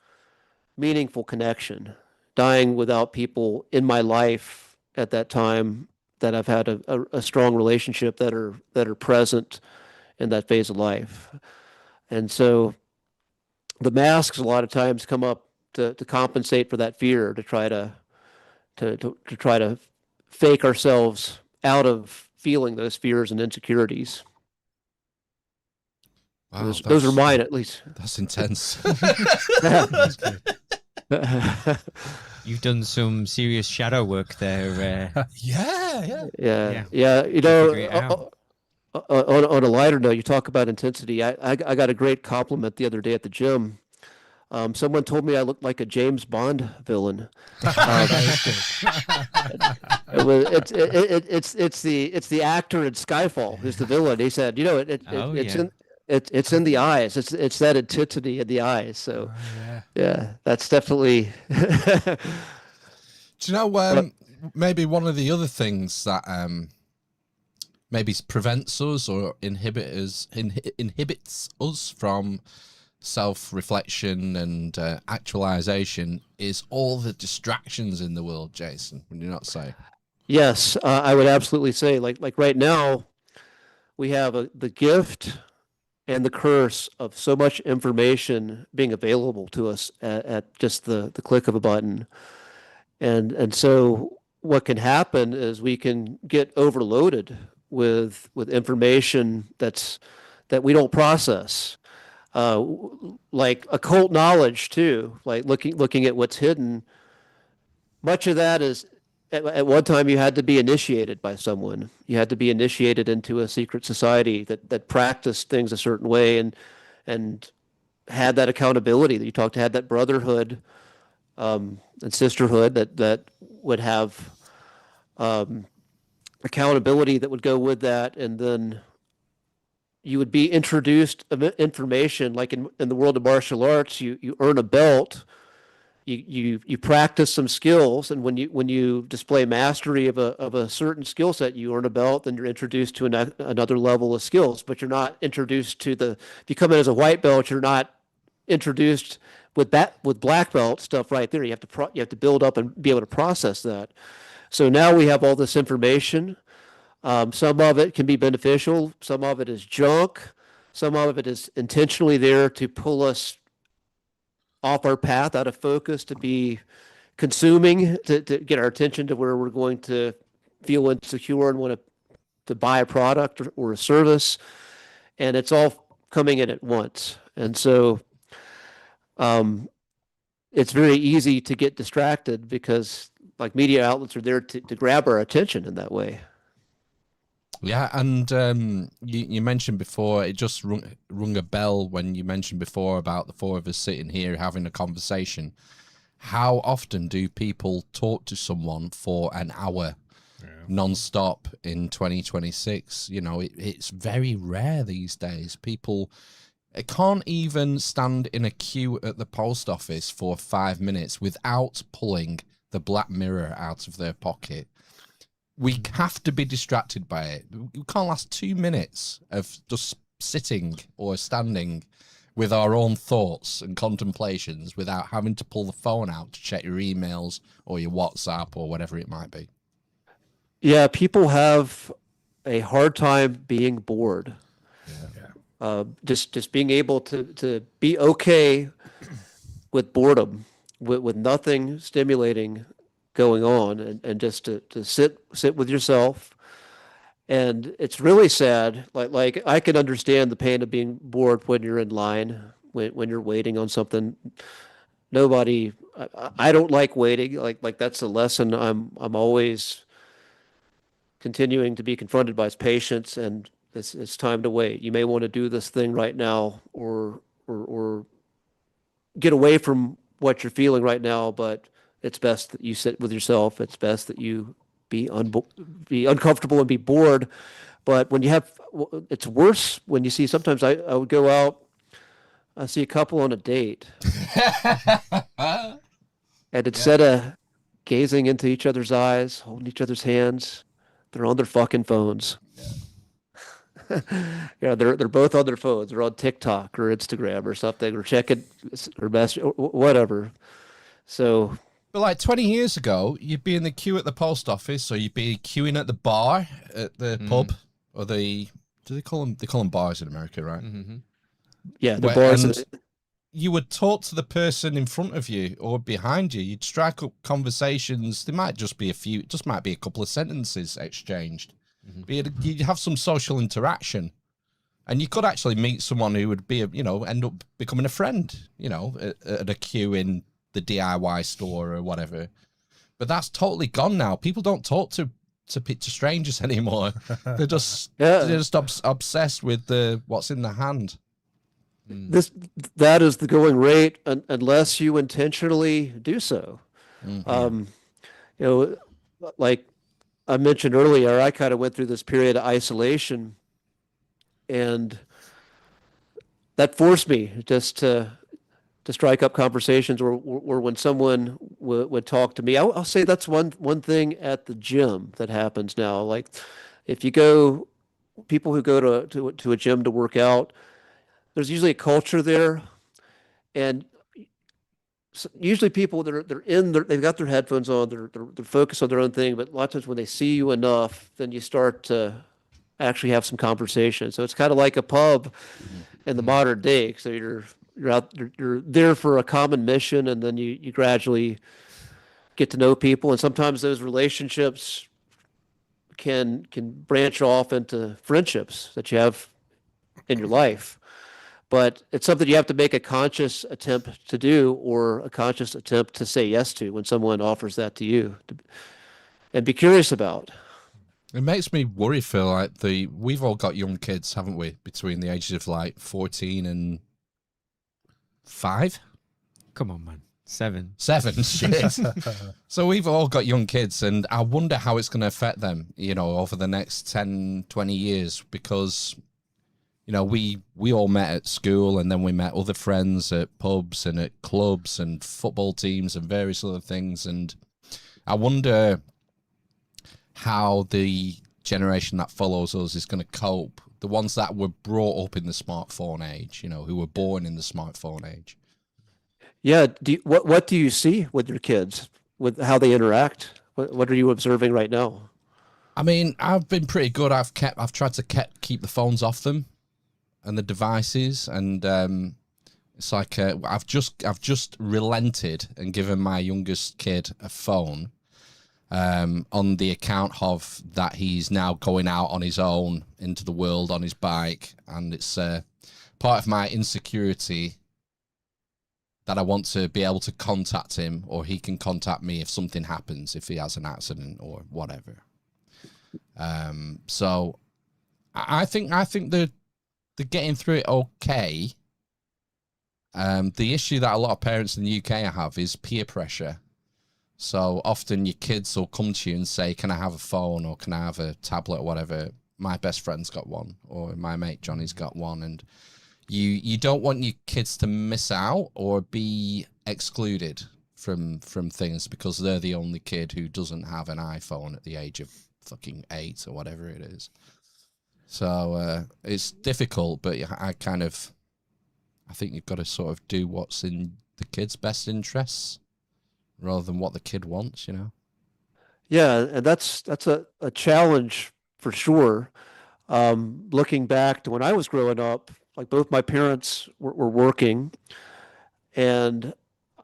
meaningful connection, dying without people in my life at that time that I've had a strong relationship that are present in that phase of life. And so the masks a lot of times come up to compensate for that fear, to try to fake ourselves out of feeling those fears and insecurities. Wow, those are mine, at least. That's intense. You've done some serious shadow work there. Yeah. You know, on a lighter note, you talk about intensity. I got a great compliment the other day at the gym. Someone told me I looked like a James Bond villain. It's the actor in Skyfall who's the villain. He said, it's in the eyes. It's that intensity in the eyes. So yeah, that's definitely. Do you know maybe one of the other things that maybe prevents us or inhibits us from self-reflection and actualization is all the distractions in the world, Jason? Would you not say? Yes, I would absolutely say, like right now, we have the gift and the curse of so much information being available to us at just the click of a button. And so what can happen is we can get overloaded with information that we don't process. Like occult knowledge too, like looking at what's hidden. Much of that is at one time you had to be initiated by someone. You had to be initiated into a secret society that practiced things a certain way and had that accountability that you talked to, had that brotherhood and sisterhood that would have accountability that would go with that, and then you would be introduced information like in the world of martial arts. You earn a belt, you practice some skills, and when you display mastery of a certain skill set, you earn a belt, then you're introduced to another level of skills. But you're not introduced to if you come in as a white belt, you're not introduced with black belt stuff right there. You have to build up and be able to process that. So now we have all this information. Some of it can be beneficial. Some of it is junk. Some of it is intentionally there to pull us off our path, out of focus, to be consuming, to get our attention to where we're going to feel insecure and want to buy a product or a service. And it's all coming in at once. And so it's very easy to get distracted because like media outlets are there to grab our attention in that way. Yeah, and you mentioned before, it just rung a bell when you mentioned before about the four of us sitting here having a conversation. How often do people talk to someone for an hour non-stop in 2026? You know, it's very rare these days. People can't even stand in a queue at the post office for 5 minutes without pulling the Black Mirror out of their pocket. We have to be distracted by it. We can't last 2 minutes of just sitting or standing with our own thoughts and contemplations without having to pull the phone out to check your emails or your WhatsApp or whatever it might be. Yeah, people have a hard time being bored. Just being able to be okay with boredom, with nothing stimulating going on, and just to sit with yourself. And it's really sad. Like I can understand the pain of being bored when you're in line, when you're waiting on something. I don't like waiting. Like that's a lesson I'm always continuing to be confronted by, is patience, and it's time to wait. You may want to do this thing right now, or get away from what you're feeling right now, but it's best that you sit with yourself. It's best that you be uncomfortable and be bored. But when you have, it's worse when you see, sometimes I would go out, I see a couple on a date, and instead of gazing into each other's eyes, holding each other's hands, they're on their fucking phones. Yeah, they're both on their phones. They're on TikTok or Instagram or something, or checking or message or whatever. So, but like 20 years ago, you'd be in the queue at the post office, or you'd be queuing at the bar at the pub, or the, do they call them? They call them bars in America, right? Mm-hmm. Yeah, the bars. And you would talk to the person in front of you or behind you. You'd strike up conversations. There might just be just might be a couple of sentences exchanged. But you'd have some social interaction, and you could actually meet someone who would be, end up becoming a friend, at a queue in the DIY store or whatever. But that's totally gone now. People don't talk to strangers anymore. They're just obsessed with what's in their hand. That is the going rate, unless you intentionally do so. Like I mentioned earlier, I kind of went through this period of isolation, and that forced me just to strike up conversations, or when someone would talk to me. I'll say that's one thing at the gym that happens now. Like if you go, people who go to a gym to work out, there's usually a culture there, and usually people they've got their headphones on, they're focused on their own thing. But a lot of times when they see you enough, then you start to actually have some conversation. So it's kind of like a pub in the modern day. So you're there for a common mission, and then you gradually get to know people, and sometimes those relationships can branch off into friendships that you have in your life. But it's something you have to make a conscious attempt to do, or a conscious attempt to say yes to when someone offers that to you, and be curious about. It makes me worry, Phil. Like we've all got young kids, haven't we? Between the ages of like 14 and 5. Come on, man. 7. Shit. So we've all got young kids, and I wonder how it's going to affect them, over the next 10, 20 years, because we all met at school, and then we met other friends at pubs and at clubs and football teams and various other things. And I wonder how the generation that follows us is going to cope. The ones that were brought up in the smartphone age, who were born in the smartphone age. Yeah. What do you see with your kids, with how they interact? What are you observing right now? I mean, I've been pretty good. I've tried to keep the phones off them and the devices, and it's like I've just relented and given my youngest kid a phone on the account of that he's now going out on his own into the world on his bike, and it's part of my insecurity that I want to be able to contact him, or he can contact me if something happens, if he has an accident or whatever. So I think they're getting through it okay. The issue that a lot of parents in the UK have is peer pressure. So often your kids will come to you and say, can I have a phone, or can I have a tablet, or whatever? My best friend's got one, or my mate Johnny's got one. And you don't want your kids to miss out or be excluded from things because they're the only kid who doesn't have an iPhone at the age of fucking 8 or whatever it is. So it's difficult, but I think you've got to sort of do what's in the kid's best interests rather than what the kid wants, Yeah, and that's a challenge for sure. Looking back to when I was growing up, like both my parents were working, and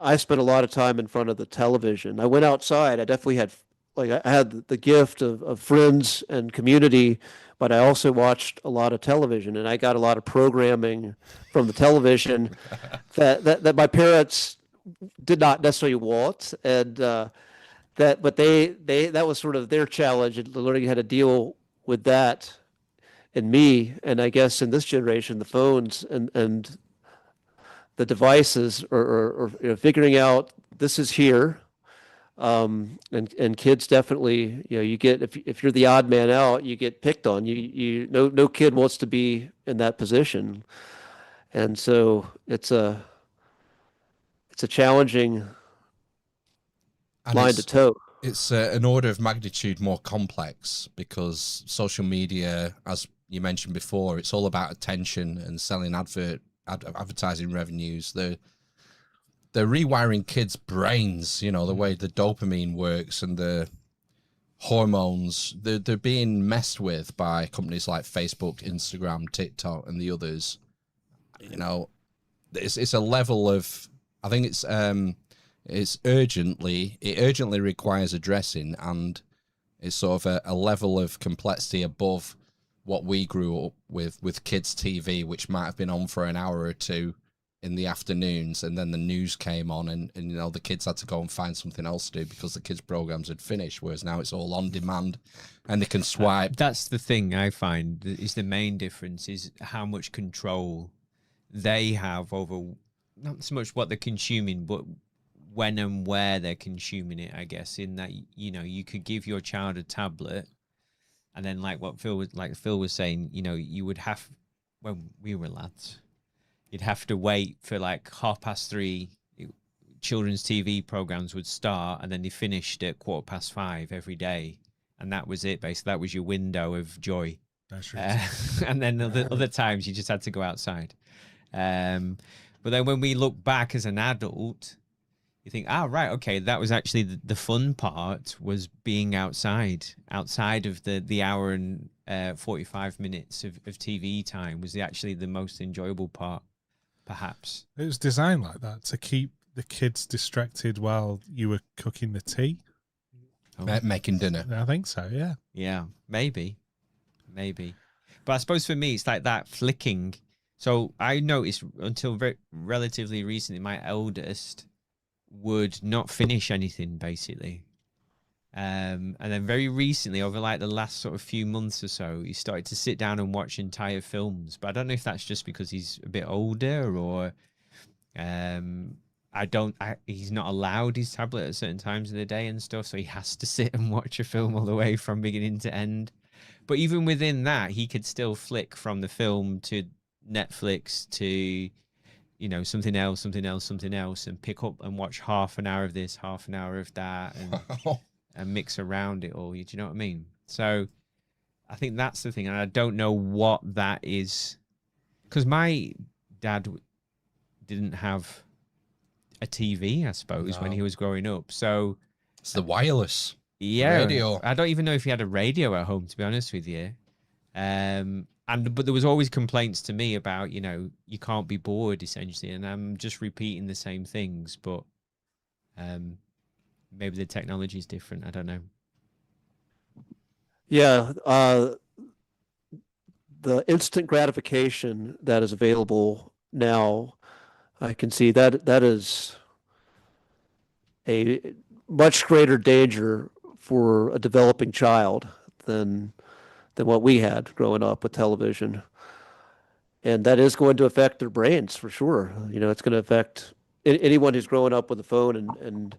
I spent a lot of time in front of the television. I went outside. I definitely had, I had the gift of friends and community, but I also watched a lot of television, and I got a lot of programming from the television that my parents did not necessarily want, and that was sort of their challenge, learning how to deal with that in me. And I guess in this generation, the phones and the devices, or figuring out this is here, And kids definitely, you get, if you're the odd man out, you get picked on. No kid wants to be in that position. And so it's a challenging And line to toe. it's an order of magnitude more complex because social media, as you mentioned before, it's all about attention and selling advertising revenues. They're rewiring kids' brains, the way the dopamine works and the hormones. They're being messed with by companies like Facebook, Instagram, TikTok, and the others. It's a level of, I think it urgently requires addressing, and it's sort of a level of complexity above what we grew up with kids TV, which might have been on for an hour or two in the afternoons, and then the news came on, and the kids had to go and find something else to do because the kids programs had finished, whereas now it's all on demand and they can swipe. That's the thing I find is the main difference is how much control they have over not so much what they're consuming, but when and where they're consuming it, I guess, in that, you could give your child a tablet, and then like Phil was saying, you would have, when we were lads, you'd have to wait for like 3:30, children's TV programs would start, and then they finished at 5:15 every day. And that was it, basically. That was your window of joy. That's right. And then other times you just had to go outside. But then when we look back as an adult, you think, right, okay, that was actually the fun part, was being outside of the hour and 45 minutes of TV time was actually the most enjoyable part, perhaps. It was designed like that to keep the kids distracted while you were cooking the tea. Making dinner. I think so, yeah. Yeah, maybe. But I suppose for me, it's like that flicking. So I noticed until relatively recently, my eldest would not finish anything, basically. And then very recently, over like the last sort of few months or so, he started to sit down and watch entire films. But I don't know if that's just because he's a bit older, or he's not allowed his tablet at certain times of the day and stuff, so he has to sit and watch a film all the way from beginning to end. But even within that, he could still flick from the film to Netflix to something else, and pick up and watch half an hour of this, half an hour of that, and mix around it all. Do you know what I mean? So I think that's the thing, and I don't know what that is, because my dad didn't have a TV, I suppose, when he was growing up. So it's the wireless radio. I don't even know if he had a radio at home, to be honest with you. But there was always complaints to me about, you can't be bored, essentially, and I'm just repeating the same things, but maybe the technology is different. I don't know. Yeah, the instant gratification that is available now, I can see that is a much greater danger for a developing child than what we had growing up with television. And that is going to affect their brains for sure. It's going to affect anyone who's growing up with a phone, and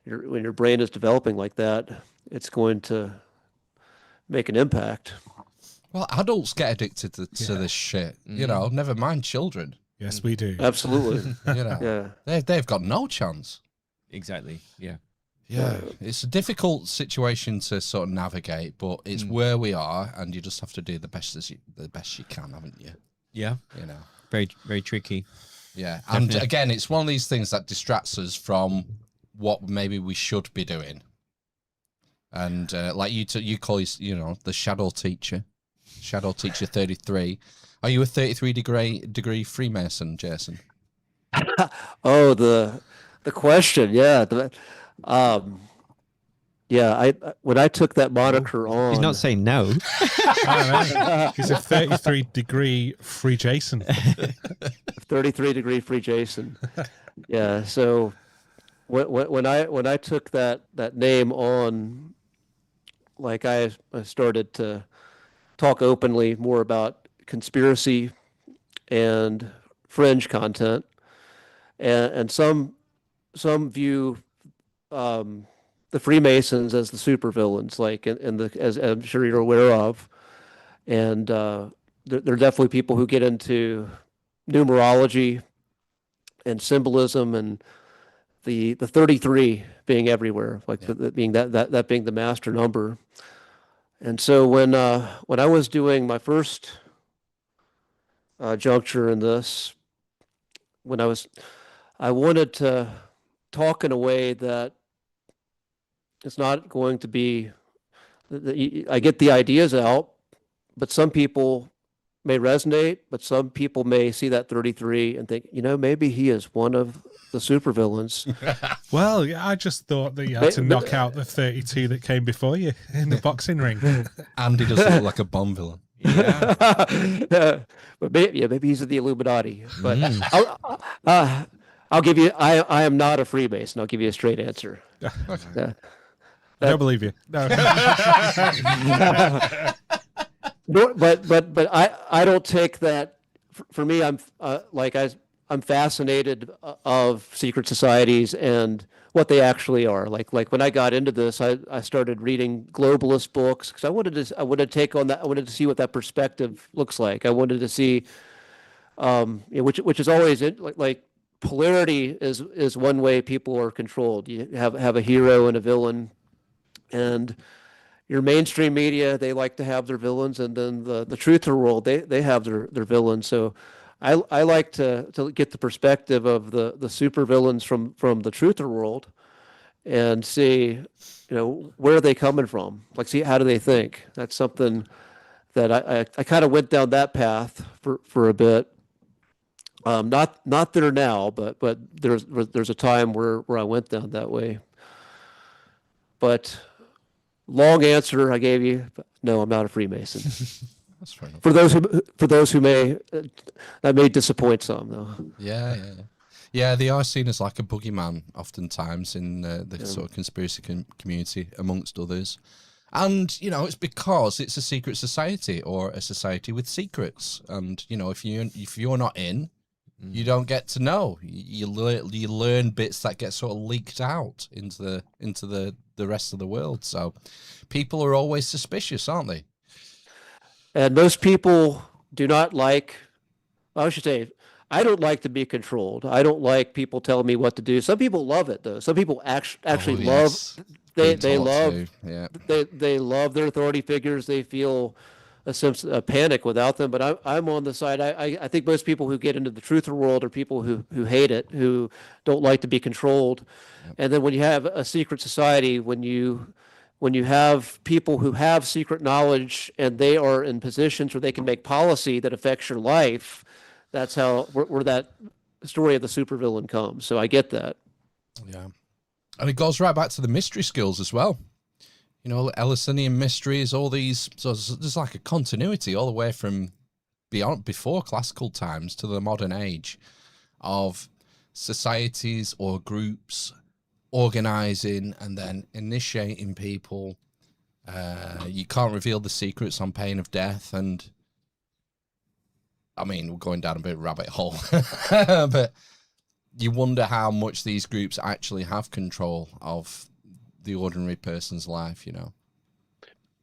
when your brain is developing like that, it's going to make an impact. Well, adults get addicted to this shit, never mind children. Yes, we do. Absolutely. Yeah. They've got no chance. Exactly. Yeah. Yeah, it's a difficult situation to sort of navigate, but it's where we are, and you just have to do the best you can, haven't you? Yeah. Very, very tricky. Yeah, Definitely. And again, it's one of these things that distracts us from what maybe we should be doing. And like you call the shadow teacher 33. Are you a 33 degree Freemason, Jason? Oh, the question, yeah. I when I took that moniker on, He's not saying no. He's a 33 degree free Jason. 33 degree free Jason. Yeah. So when I took that name on, like I started to talk openly more about conspiracy and fringe content, and some view the Freemasons as the supervillains, like in the as I'm sure you're aware of, and there are definitely people who get into numerology and symbolism and the 33 being everywhere, like being that being the master number. And so when I was doing my first juncture in this, when I wanted to talk in a way that it's not going to be, I get the ideas out, but some people may resonate, but some people may see that 33 and think, maybe he is one of the supervillains. Well, yeah, I just thought that you had to knock out the 32 that came before you in the boxing ring. Andy does look like a Bond villain. Yeah. But maybe he's in the Illuminati. But I'll give you, I am not a Freemason. I'll give you a straight answer. Okay. I don't believe you. No. But I don't take that. For me, I'm fascinated of secret societies and what they actually are. Like when I got into this, I started reading globalist books because I wanted to take on that. I wanted to see what that perspective looks like. I wanted to see, which is always like polarity is one way people are controlled. You have a hero and a villain, and your mainstream media, they like to have their villains, and then the truther world, they have their villains. So I like to get the perspective of the supervillains from the truther world and see, where are they coming from? Like, see, how do they think? That's something that I kind of went down that path for a bit. Not there now, but there's a time where I went down that way. But long answer I gave you. No, I'm not a Freemason. That's fair enough. For those who may that may disappoint some though. Yeah. They are seen as like a boogeyman oftentimes in the sort of conspiracy community, amongst others. And it's because it's a secret society or a society with secrets. And if you're not in, you don't get to know. You learn bits that get sort of leaked out into the rest of the world. So people are always suspicious, aren't they? And most people do not like, I should say, I don't like to be controlled. I don't like people telling me what to do. Some people love it though. Some people actually love, they love, they love their authority figures. They feel a sense of panic without them. But I'm on the side. I think most people who get into the truther world are people who hate it, who don't like to be controlled. Yep. And then when you have a secret society, when you have people who have secret knowledge and they are in positions where they can make policy that affects your life, that's how where that story of the supervillain comes. So I get that. Yeah. And it goes right back to the mystery skills as well. Eleusinian mysteries, all these. So there's like a continuity all the way from before classical times to the modern age of societies or groups organizing and then initiating people. You can't reveal the secrets on pain of death. And I mean, we're going down a bit of a rabbit hole, but you wonder how much these groups actually have control of the ordinary person's life,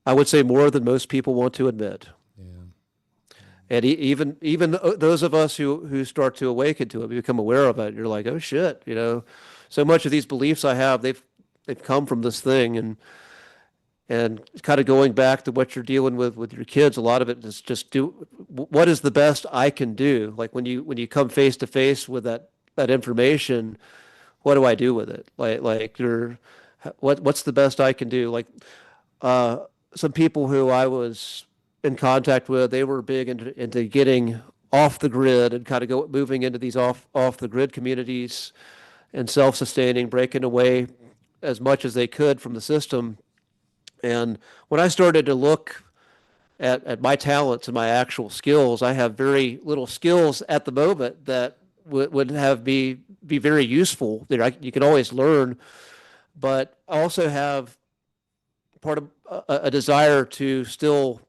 I would say more than most people want to admit. Yeah. And even those of us who start to awaken to it, we become aware of it. You're like, oh shit, so much of these beliefs I have, they've come from this thing, and kind of going back to what you're dealing with your kids, a lot of it is just what is the best I can do? Like when you come face to face with that information, what do I do with it? Like what's the best I can do? Like some people who I was in contact with, they were big into getting off the grid and kind of moving into these off the grid communities and self-sustaining, breaking away as much as they could from the system. And when I started to look at my talents and my actual skills, I have very little skills at the moment that would have be very useful. You can always learn, but I also have part of a desire to still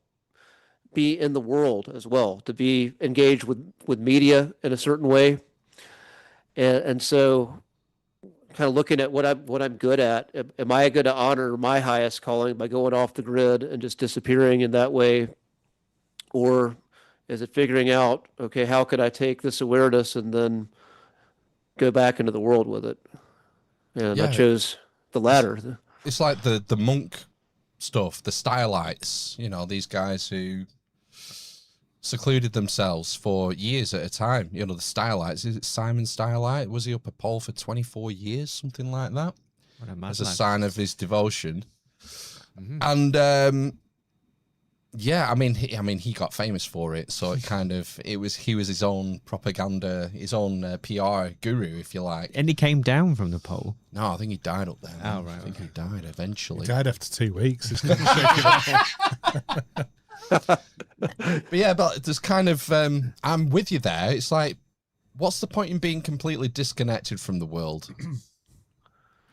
be in the world as well, to be engaged with media in a certain way. And so kind of looking at what I'm good at. Am I going to honor my highest calling by going off the grid and just disappearing in that way? Or is it figuring out, okay, how could I take this awareness and then go back into the world with it? And I chose the latter. It's like the monk stuff, the stylites, you know, these guys who secluded themselves for years at a time. You know, the stylites. Is it Simon Stylite? Was he up a pole for 24 years, something like that? As a sign of his devotion. And yeah, I mean, he got famous for it. So it kind of, he was his own propaganda, his own PR guru, if you like. And he came down from the pole. No, I think he died up there. Oh, right. I think he died eventually. He died after 2 weeks. But yeah, but there's kind of, I'm with you there. It's like, what's the point in being completely disconnected from the world?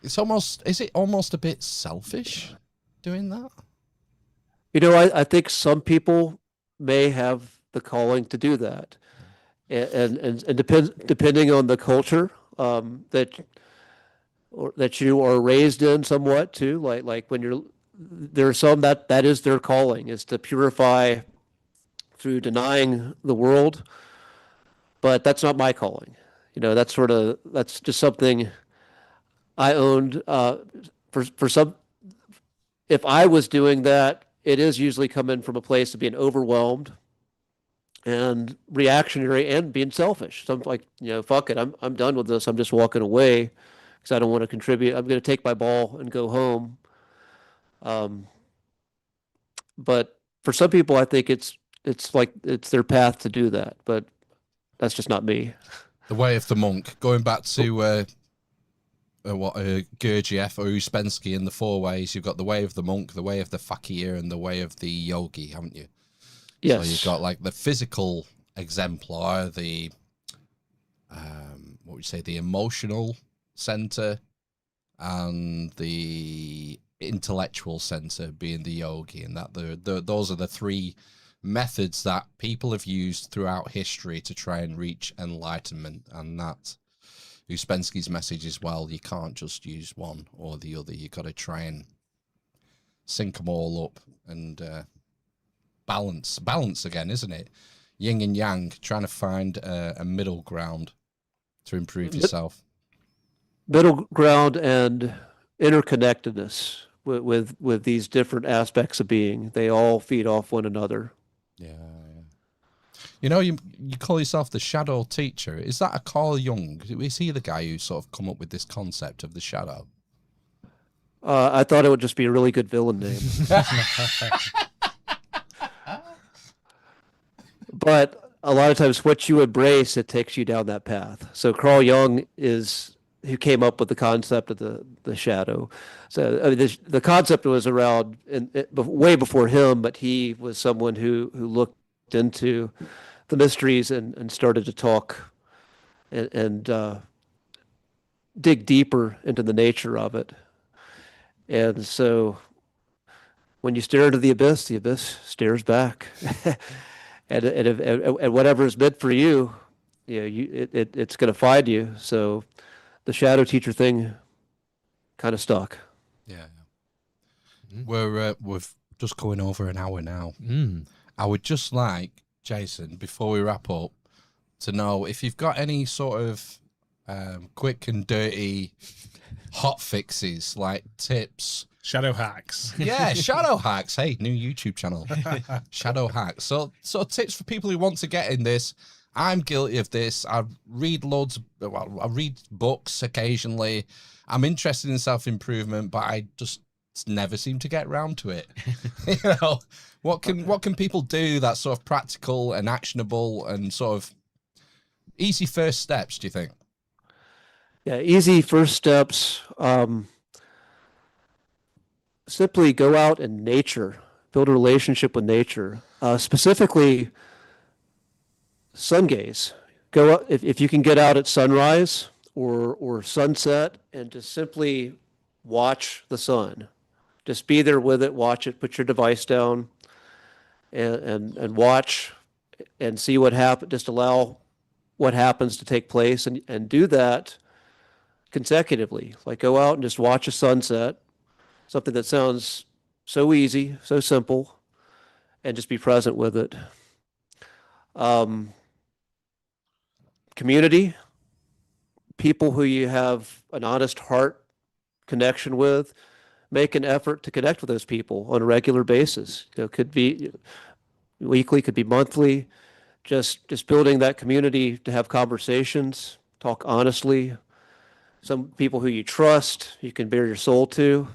Is it almost a bit selfish doing that? You know, I think some people may have the calling to do that, and depending on the culture that you are raised in, somewhat too. Like when there are some that is their calling, is to purify through denying the world, but that's not my calling. You know, that's just something I owned. For some, if I was doing that, it is usually coming from a place of being overwhelmed and reactionary and being selfish. So I'm like, you know, fuck it, I'm done with this. I'm just walking away because I don't want to contribute. I'm going to take my ball and go home. But for some people, I think it's like it's their path to do that. But that's just not me. The way of the monk. Going back to Gurdjieff or Uspensky in the four ways. You've got the way of the monk, the way of the fakir, and the way of the yogi, haven't you? Yes. So you've got like the physical exemplar, the what would you say, the emotional center, and the intellectual center being the yogi, and that those are the three methods that people have used throughout history to try and reach enlightenment. And that Uspensky's message as well, you can't just use one or the other. You got to try and sync them all up and balance again, isn't it? Yin and yang, trying to find a middle ground to improve yourself. Middle ground and interconnectedness with these different aspects of being. They all feed off one another. Yeah. You know, you call yourself the shadow teacher. Is that a Carl Jung? Is he the guy who sort of come up with this concept of the shadow? I thought it would just be a really good villain name. But a lot of times what you embrace, it takes you down that path. So Carl Jung is who came up with the concept of the shadow. So I mean, the concept was around way before him, but he was someone who looked into the mysteries and started to talk and dig deeper into the nature of it. And so when you stare into the abyss stares back. and whatever is meant for you, it's going to find you. So the shadow teacher thing kind of stuck. Yeah. We've just going over an hour now. I would just like, Jason, before we wrap up, to know if you've got any sort of quick and dirty hot fixes, like tips. Shadow hacks. Yeah, shadow hacks. Hey, new YouTube channel. Shadow hacks. So tips for people who want to get in this. I'm guilty of this. I read I read books occasionally. I'm interested in self-improvement, but I just never seem to get around to it. You know, what can people do that's sort of practical and actionable and sort of easy first steps, do you think? Yeah, easy first steps. Simply go out in nature, build a relationship with nature. Specifically, sun gaze. Go out, if you can get out at sunrise or sunset and just simply watch the sun. Just be there with it, watch it, put your device down and watch and see what happens. Just allow what happens to take place and do that consecutively. Like go out and just watch a sunset, something that sounds so easy, so simple, and just be present with it. Um, Community, people who you have an honest heart connection with, make an effort to connect with those people on a regular basis. Could be weekly, could be monthly. Just building that community to have conversations, talk honestly. Some people who you trust, you can bare your soul to.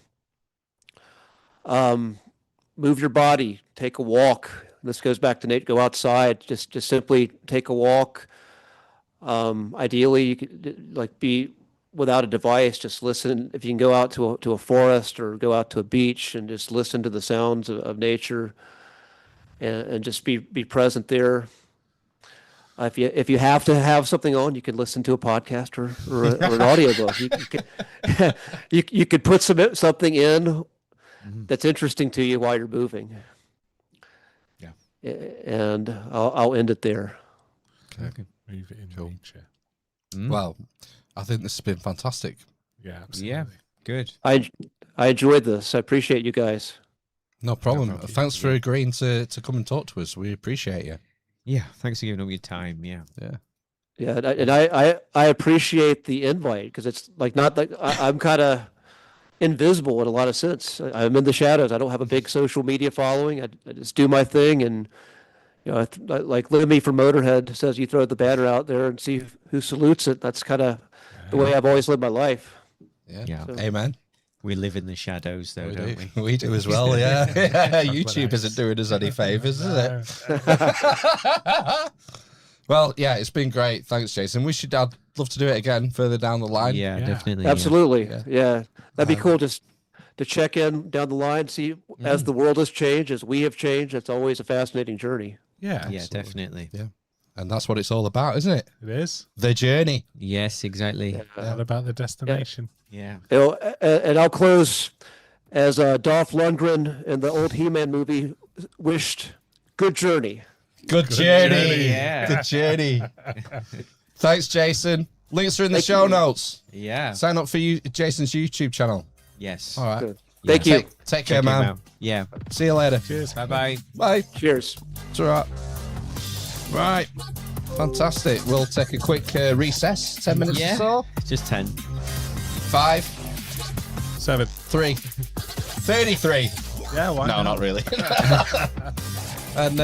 Move your body, take a walk. This goes back to Nate. Go outside. Just simply take a walk. Ideally, you could like be without a device. Just listen. If you can go out to a forest or go out to a beach and just listen to the sounds of nature, and just be present there. If you have to have something on, you could listen to a podcast or an audiobook. You could put something in that's interesting to you while you're moving. Yeah. And I'll end it there. Okay. Move it in nature. Well, I think this has been fantastic. Yeah, absolutely. Yeah, good. I enjoyed this. I appreciate you guys. No problem. No problem. Thanks for agreeing to come and talk to us. We appreciate you. Yeah, thanks for giving up your time. Yeah. Yeah, and I appreciate the invite because it's like not like I'm kind of invisible in a lot of sense. I'm in the shadows. I don't have a big social media following. I just do my thing, and like Lemmy from Motorhead says, you throw the banner out there and see who salutes it. That's kind of the way I've always lived my life. Yeah. So, Amen. We live in the shadows, though, don't we? We do as well, yeah. YouTube isn't doing us any favors, is it? Well, yeah, it's been great. Thanks, Jason. I'd love to do it again further down the line. Yeah, definitely. absolutely. Yeah. Yeah. That'd be cool just to check in down the line, see as the world has changed, as we have changed. It's always a fascinating journey. Yeah, Yeah, absolutely. definitely. Yeah. And that's what it's all about, isn't it? It is. The journey. Yes, exactly. Not about the destination. Yeah. And I'll close as Dolph Lundgren in the old He-Man movie wished, good journey. Good journey. Yeah. Good journey. Thanks, Jason. Links are in the show notes. Yeah. Sign up for Jason's YouTube channel. Yes. All right. Good. Thank Yeah. you. Take care, man. Yeah. See you later. Cheers. Bye-bye. Bye. Cheers. It's all right. Right. Fantastic. We'll take a quick recess. 10 minutes Yeah. or so. Just 10. 5, 7. 3, 33. Yeah, why No, not really. And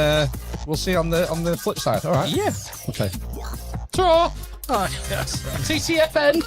we'll see you on the flip side. All right. Yeah. Okay. Ta-ra. Oh, yes. TTFN.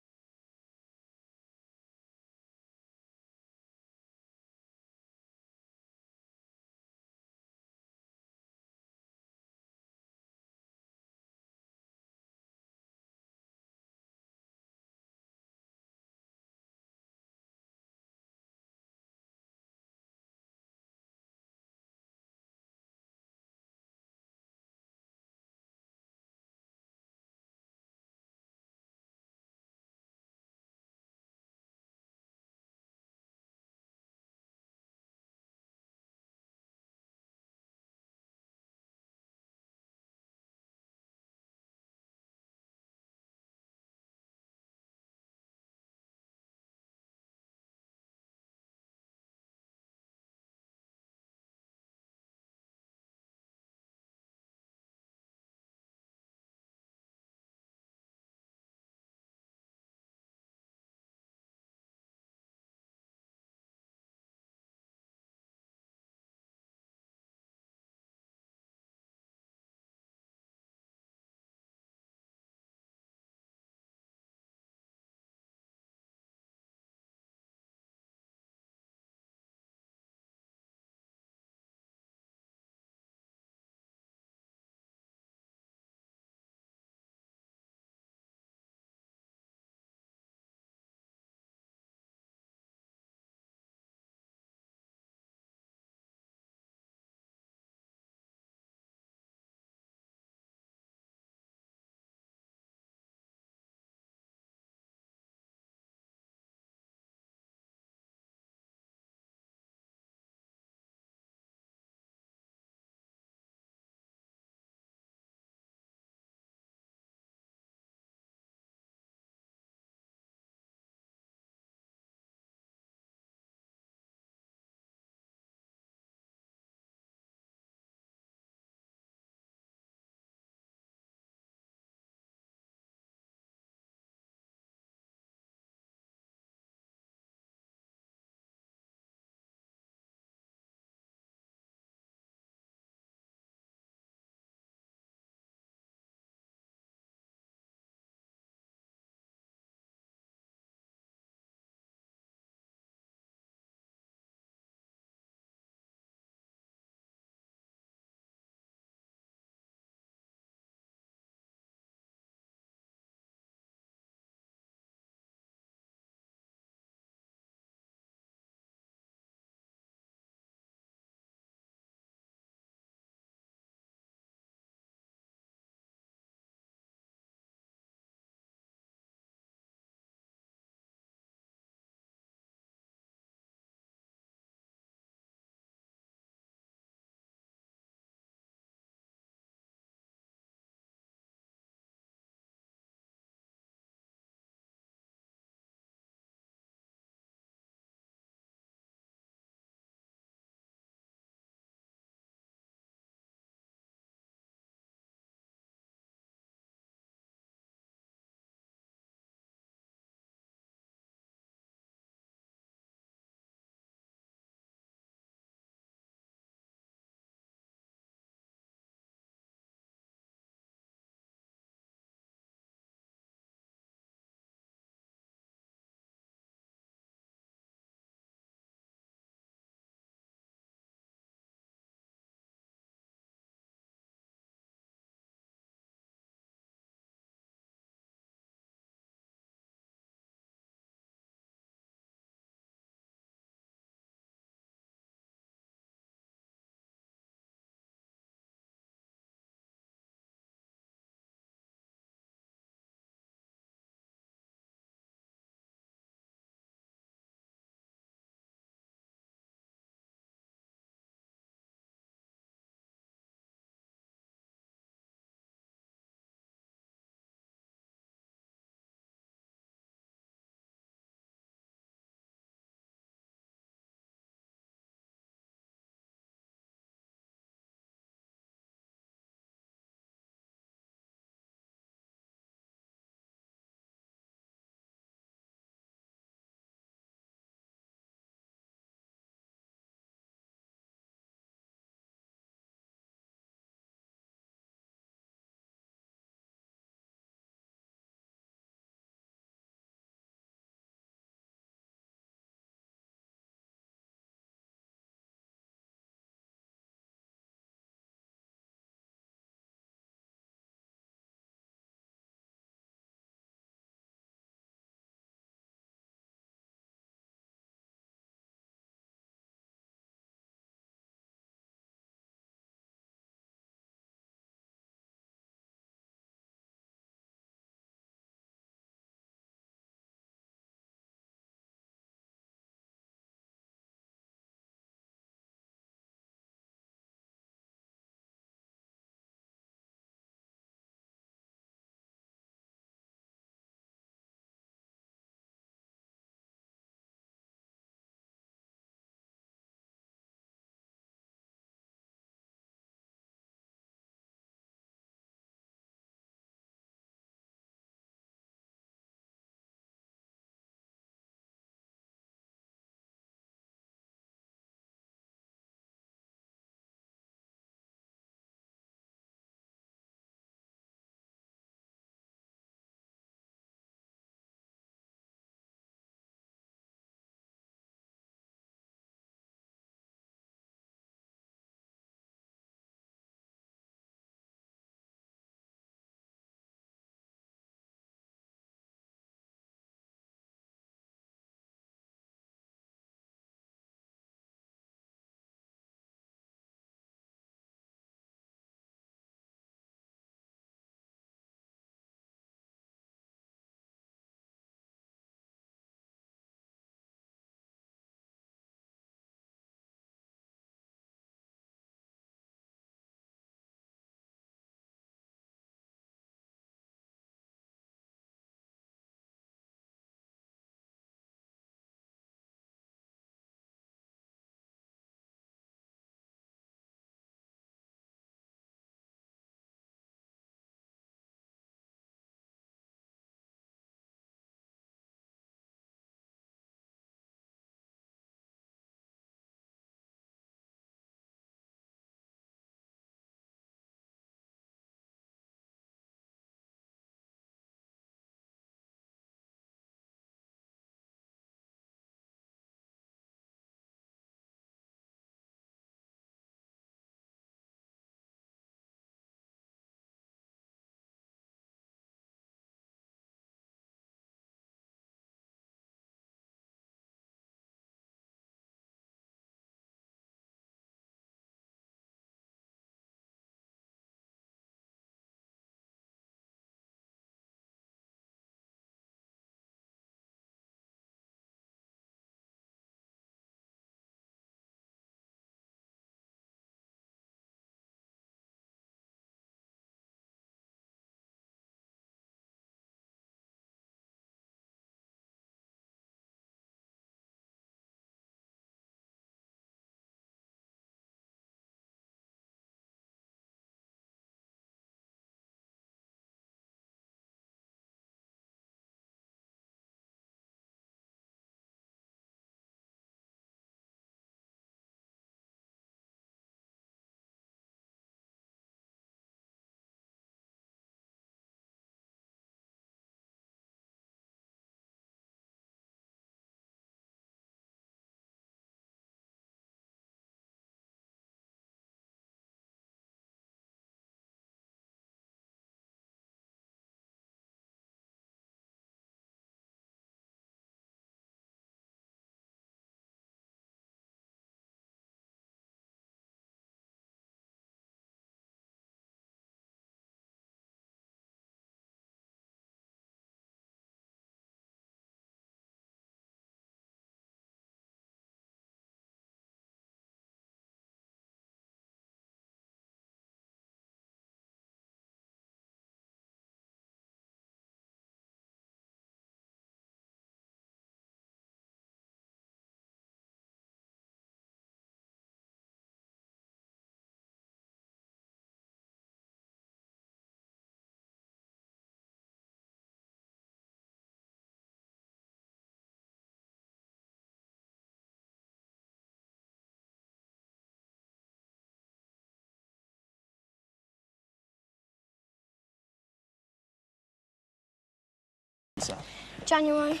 January.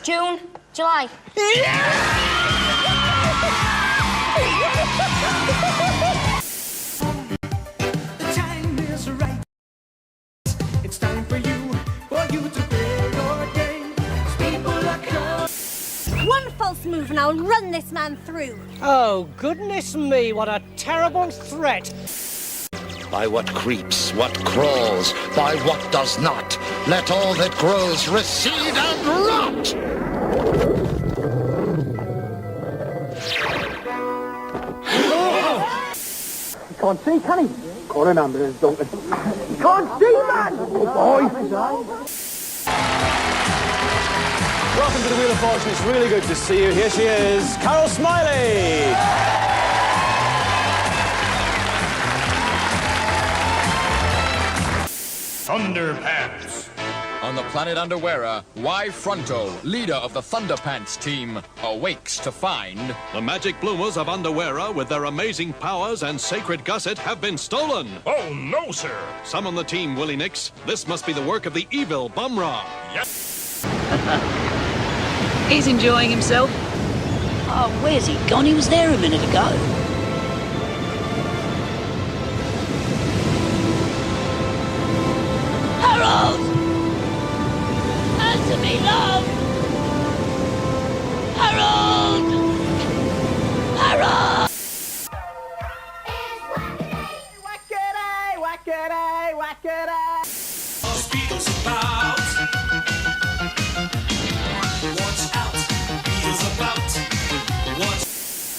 June. July. The time is right. It's time for you to play your game. People are coming. One false move and I'll run this man through. Oh, goodness me, what a terrible threat. By what creeps, what crawls, by what does not, let all that grows recede and rot! He can't see, can he? Call an ambulance, Duncan. He can't see, man! Oh, boy! Welcome to the Wheel of Fortune. It's really good to see you. Here she is, Carol Smiley. Thunderpants. On the planet Underwearer, Y Fronto, leader of the Thunderpants team, awakes to find... The magic bloomers of Underwearer, with their amazing powers and sacred gusset, have been stolen. Oh, no, sir. Summon the team, Willie Nix. This must be the work of the evil Bumrah. Yes. He's enjoying himself. Oh, where's he gone? He was there a minute ago. Harold! Answer me, love! Harold! Harold! Wackety, wackety, wackety. Beatles about. Watch out, Beatles about. Watch.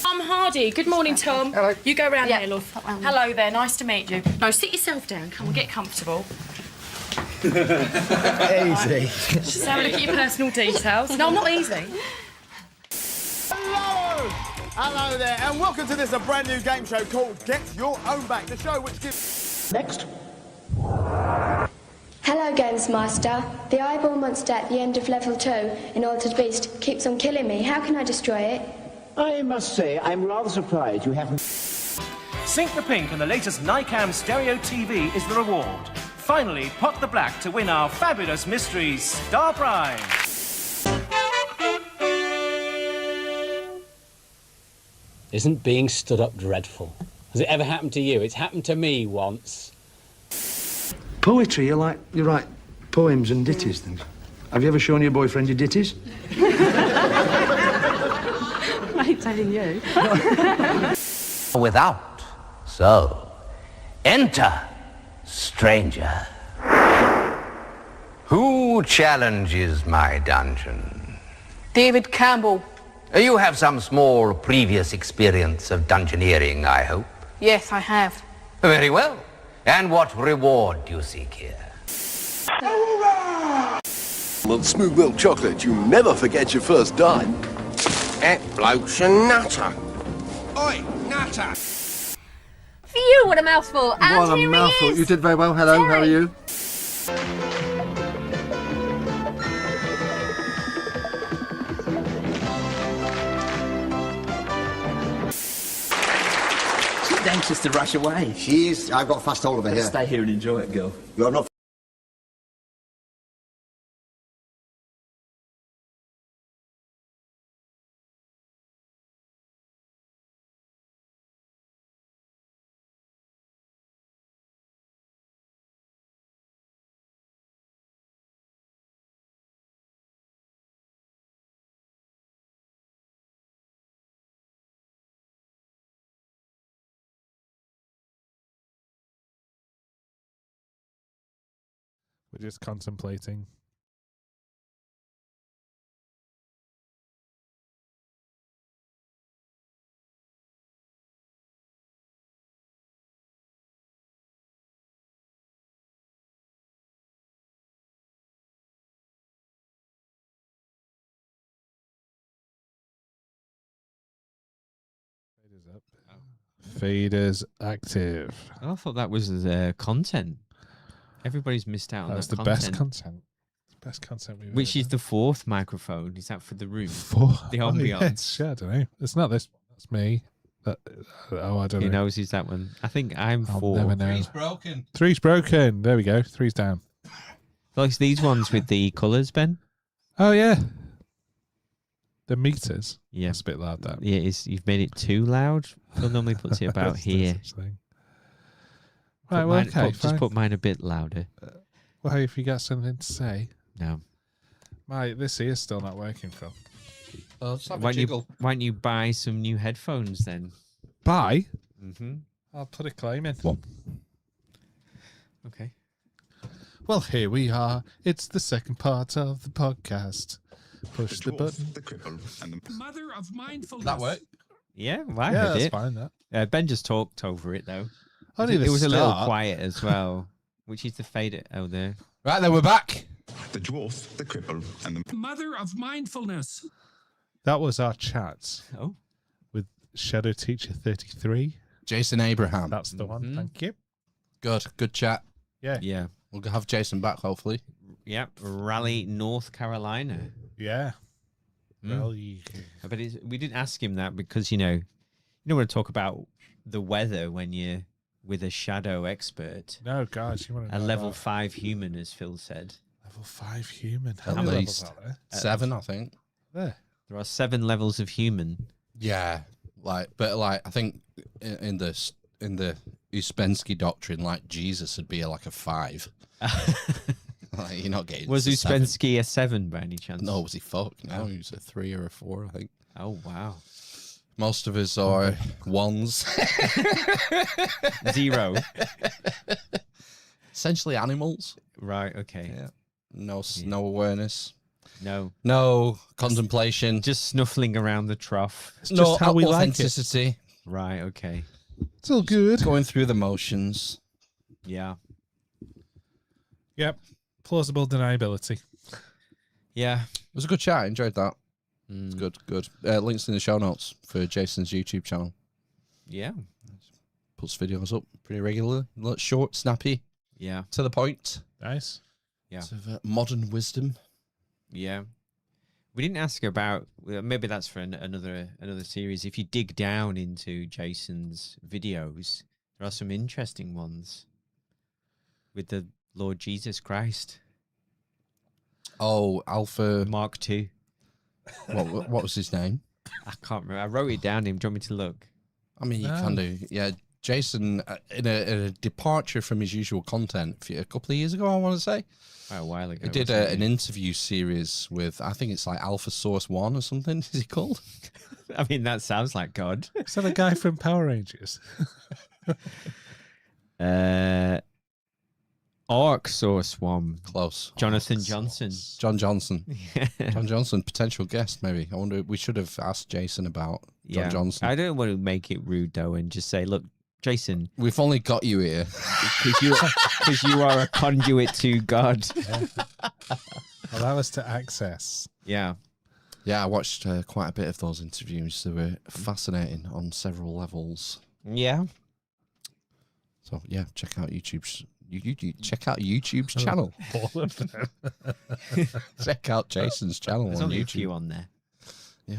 Tom Hardy. Good morning, Tom. Hello. You go round there, love. Hello there. Nice to meet you. No, sit yourself down. Come on, get comfortable. Easy. Just have a look at your personal details. No, not easy. Hello! Hello there, and welcome to this a brand new game show called Get Your Own Back, the show which gives... Next. Hello, Games Master. The eyeball monster at the end of level 2 in Altered Beast keeps on killing me. How can I destroy it? I must say, I'm rather surprised you haven't... Sync the Pink and the latest Nikam Stereo TV is the reward. Finally, pot the black to win our fabulous Mysteries Star Prize. Isn't being stood up dreadful? Has it ever happened to you? It's happened to me once. Poetry, you write poems and ditties then. Have you ever shown your boyfriend your ditties? I ain't telling you. Without, so, enter, stranger. Who challenges my dungeon? David Campbell. You have some small previous experience of dungeoneering, I hope. Yes, I have. Very well. And what reward do you seek here? On Smooth Milk Chocolate, you never forget your first dime. Bloke's a nutter. Oi, nutter! Phew, what a mouthful. And What a here mouthful. he is. You did very well. Hello, how are you? She's anxious to rush away. She is. I've got fast hold of her here. Stay here and enjoy it, girl. You're not. We're just contemplating. Faders up. Faders active. I thought that was content. Everybody's missed out on That's that the content. best content. Best content we've Which ever is the fourth microphone? Is that for the room? Fourth? The Oh, ambiance. yeah, I don't know. It's not this one. That's me. I don't Who know. knows? Is that one? I think I'm I'll four. never know. Three's broken. Three's broken. There we go. Three's down. Like these ones with the colours, Ben. Oh yeah. The meters. Yeah, it's a bit loud. That yeah, you've made it too loud. Phil normally puts it about here. Right, well, okay, just put mine a bit louder. Well, if you got something to say, no. This ear's still not working, Phil. Oh, let's have Why a jiggle. don't you buy some new headphones then? Buy? Mm-hmm. I'll put a claim in. What? Okay. Well, here we are. It's the second part of the podcast. Push the button. The cripple and the mother of mindfulness. That work? Yeah, well, I Yeah, heard that's it. fine. That. Ben just talked over it though. Only it the was a little start. quiet as well, which is the fade it. Oh, there. Right, then we're back. The dwarf, the cripple, and the mother of mindfulness. That was our chat. Oh. With Shadow Teacher 33. Jason Abraham. That's the one. Thank you. Good chat. Yeah. Yeah. We'll have Jason back, hopefully. Yep. Raleigh, North Carolina. Yeah. Raleigh. But we didn't ask him that because, you don't want to talk about the weather when you're with a shadow expert. No, guys, you want to A know level about 5 human, as Phil said. level 5 human. How At many levels least are there? 7, I think. There. There are 7 levels of human. Yeah, I think in the Uspensky doctrine, like Jesus would be like a 5. Like, you're not getting. Was to 7. Uspensky a 7 by any chance? No, was he fuck? No, he was a 3 or a 4, I think. Oh wow. Most of us are 1s. 0. Essentially animals. Right. Okay. Yeah. No awareness. No contemplation. Just snuffling around the trough. It's just how we like it. authenticity. Right. Okay. It's all good. Going through the motions. Yeah. Yep. Plausible deniability. Yeah. It was a good chat. I enjoyed that. It's good. Links in the show notes for Jason's YouTube channel. Yeah. Puts videos up pretty regularly. Short, snappy. Yeah. To the point. Nice. Yeah. Sort of, modern wisdom. Yeah. We didn't ask about, maybe that's for another series. If you dig down into Jason's videos, there are some interesting ones with the Lord Jesus Christ. Oh, Alpha Mark II. What was his name? I can't remember. I wrote it down. Do you want me to look? I mean, you can do. Yeah, Jason, in a departure from his usual content a couple of years ago, I want to say. A while ago. He did an interview series with, I think it's like Alpha Source 1 or something, is he called? I mean, that sounds like God. Is that a guy from Power Rangers? Arc Source 1. Close. Jonathan Johnson. John Johnson. John Johnson, potential guest, maybe. I wonder, we should have asked Jason about John Johnson. I don't want to make it rude, though, and just say, look, Jason. We've only got you here. Because you are a conduit to God. Yeah. Allow us to access. Yeah. Yeah, I watched quite a bit of those interviews. They were fascinating on several levels. Yeah. So, yeah, check out YouTube's channel. All of them. Check out Jason's channel There's on only YouTube. a few on there. Yeah.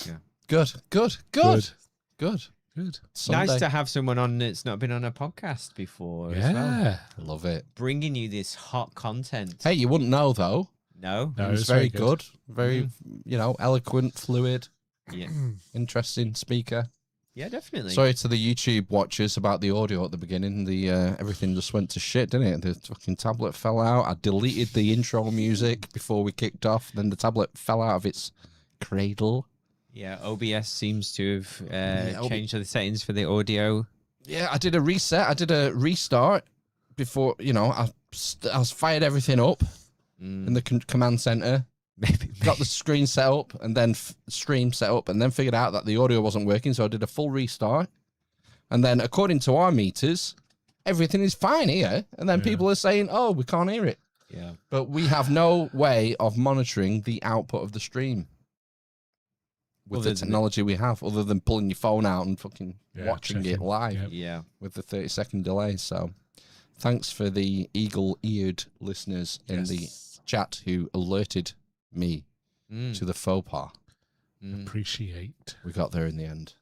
Yeah. Good. Sunday. Nice to have someone on that's not been on a podcast before. Yeah. As well. Love it. Bringing you this hot content. Hey, you wouldn't know, though. No. It was very good. Very, Mm. eloquent, fluid. Yeah. Interesting speaker. Yeah, definitely. Sorry to the YouTube watchers about the audio at the beginning. The everything just went to shit, didn't it? The fucking tablet fell out. I deleted the intro music before we kicked off. Then the tablet fell out of its cradle. Yeah, OBS seems to have changed the settings for the audio. Yeah, I did a reset. I did a restart before, I was fired everything up in the command center. Got the screen set up and then stream set up and then figured out that the audio wasn't working. So I did a full restart. And then according to our meters, everything is fine here. And then people are saying, oh, we can't hear it. Yeah. But we have no way of monitoring the output of the stream with the technology we have, other than pulling your phone out and fucking watching it live with the 30-second delay. So thanks for the eagle-eared listeners in the chat who alerted me to the faux pas. Appreciate. We got there in the end.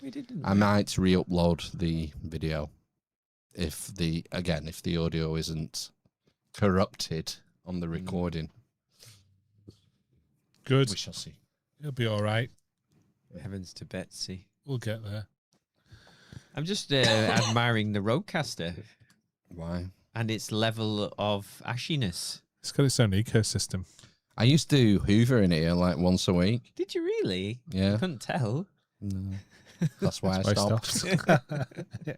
We didn't. I might re-upload the video if the audio isn't corrupted on the recording. Good. We shall see. It'll be all right. Heavens to Betsy. We'll get there. I'm just admiring the Roadcaster. Why? And its level of ashiness. It's got its own ecosystem. I used to hoover in here like once a week. Did you really? Yeah. I couldn't tell. No. That's why I stopped. Yeah.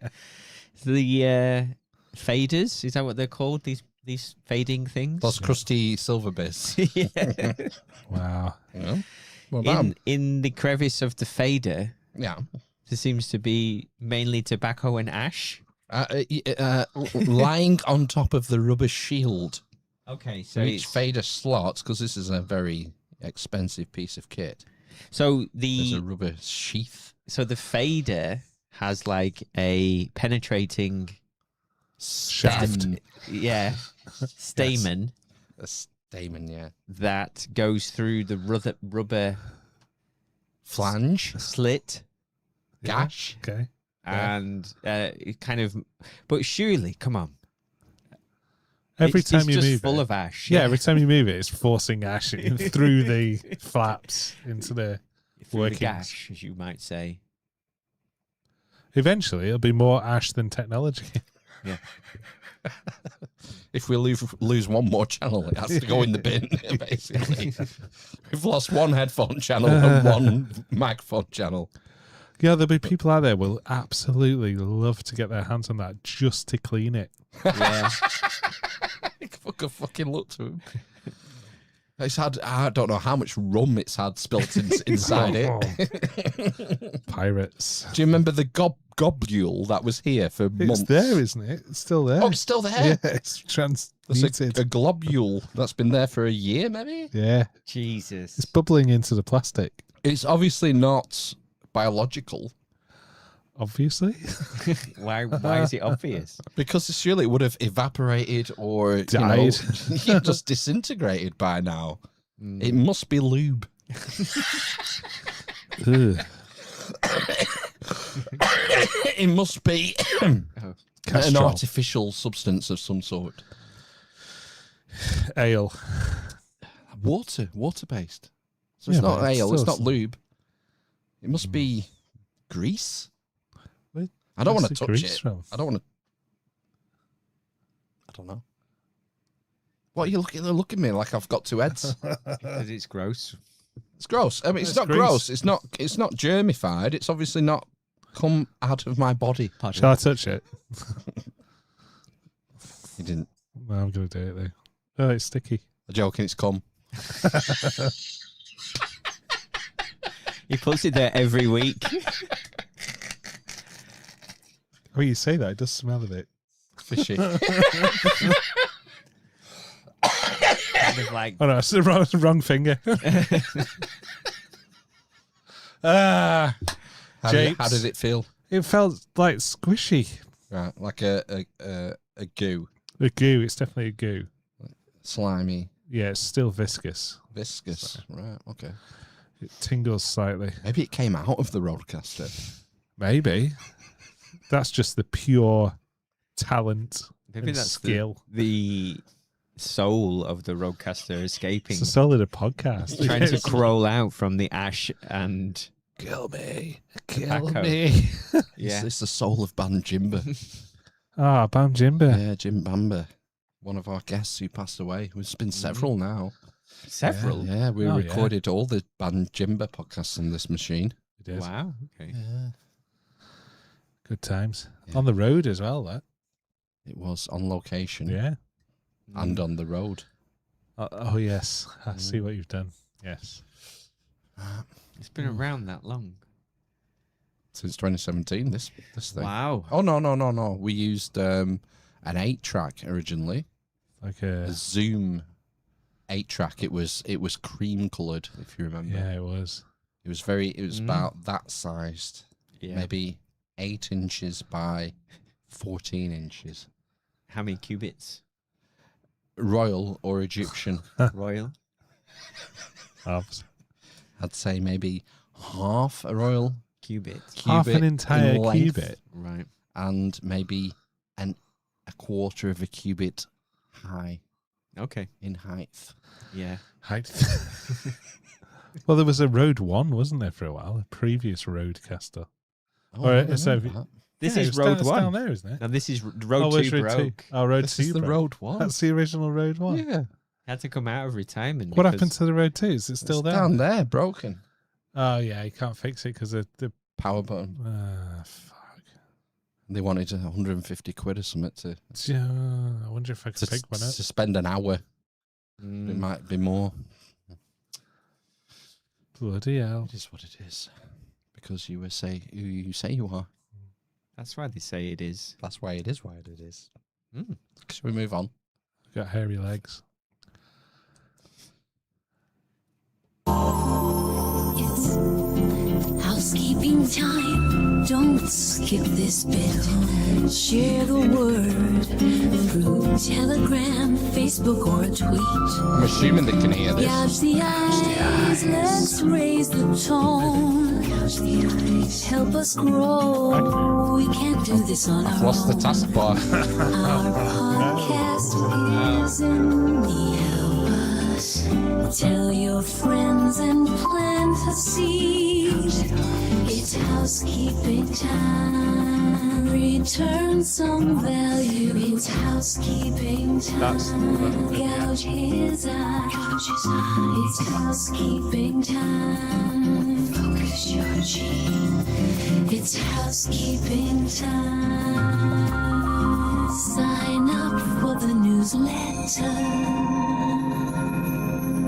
The faders, is that what they're called? These fading things? Those crusty silver bits. Yeah. Wow. Yeah. What about 'em? In the crevice of the fader, Yeah. there seems to be mainly tobacco and ash. Lying on top of the rubber shield. Okay, so So each it's- fader slot, because this is a very expensive piece of kit. So There's a rubber sheath. So the fader has like a penetrating Shaft. Yeah. Stamen. A stamen, yeah. That goes through the rubber flange slit. Gash. Okay. And it kind of, but surely, come on. Every It's time you just move full it, of ash. Yeah, every time you move it, it's forcing ash in through the flaps into the Through the workings. gash, as you might say. Eventually, it'll be more ash than technology. Yeah. If we lose one more channel, it has to go in the bin, basically. We've lost one headphone channel and one microphone channel. Yeah, there'll be people out there will absolutely love to get their hands on that just to clean it. Yeah. Fucking look to him. It's had, I don't know how much rum it's had spilt inside it. Pirates. Do you remember the globule that was here for months? It's there, isn't it? It's still there. Oh, it's still there? Yeah, it's That's transmuted. a globule that's been there for a year, maybe? Yeah. Jesus. It's bubbling into the plastic. It's obviously not biological. Obviously. Why is it obvious? Because surely it would have evaporated or Died. Just disintegrated by now. It must be lube. It must be an Castrol. artificial substance of some sort. Ale. Water-based. So it's Yeah, not but it's ale, it's still not lube. It must be grease. Where- I don't where's want the to touch grease it. from? I don't want to. I don't know. What are you looking? Look at me like I've got two heads. Because it's gross. It's gross. I mean, it's It's not grease. gross. It's not germified. It's obviously not come out of my body. Shall I touch it? You didn't. No, I'm going to do it though. Oh, it's sticky. I'm joking. It's come. He puts it there every week. Oh, you say that. It does smell a bit fishy. Kind of like, Oh no, it's the wrong finger. How Japes. did it feel? It felt like squishy. Right, like a goo, A goo. It's definitely a goo. slimy, Yeah, it's still viscous. viscous. Right, okay. It tingles slightly. Maybe it came out of the Roadcaster. Maybe. That's just the pure talent maybe and that's skill. the soul of the Roadcaster escaping. It's a solid a podcast. Trying to crawl out from the ash and Kill me. tobacco. Kill me. Yeah. It's the soul of Band Jimba. Ah, Bam Jimba. Yeah, Jim Bamba. One of our guests who passed away. There's been several now. Several? Yeah, we Oh, yeah. recorded all the Band Jimba podcasts on this machine. We did. Wow. Okay. Yeah. Good times. Yeah. On the road as well, that. It was on location Yeah. and on the road. Oh, yes. I see what you've done. Yes. It's been around that long. Since 2017, this thing. Wow. Oh, no. We used an 8-track originally. Like A a. Zoom 8-track. It was cream coloured, if you remember. Yeah, it was. It was about that sized. Yeah. Maybe 8 inches by 14 inches. How many cubits? Royal or Egyptian? Royal? Halves. I'd say maybe half a royal Cubit. Half an cubit entire in length, cubit. Right. and maybe a quarter of a cubit high. Okay. In height. Yeah. Height. Well, there was a Road 1, wasn't there, for a while? A previous Roadcaster. Oh, I don't know that. This Yeah, is it's Road down, 1. It's down there, isn't it? No, this is Road 2 where's broke. Oh, Road This 2 is the broke. Road 1. That's the original Road 1. Yeah. Had to come out of retirement. What because- happened to the Road 2? Is it still It's there? down there, broken. Oh, yeah, you can't fix it because of the Power button. fuck. They wanted 150 quid or something to Yeah, I wonder if I could pick one up. to spend an hour. It might be more. Bloody hell. It is what it is. Because you say who you say you are. That's why they say it is. That's why it is it is. Shall we move on? Got hairy legs. It's housekeeping time. Don't skip this bit. Share the word through Telegram, Facebook, or a tweet. I'm assuming they can hear this. Gouge the eyes, let's raise the tone. Help us grow. We can't do this on I've our lost the own. taskbar. Our podcast is in need. Tell your friends and plant a seed. It's housekeeping time. Return some value. It's housekeeping time. Gouge his eyes. It's housekeeping time. Focus your gene. It's housekeeping time. Sign up for the newsletter.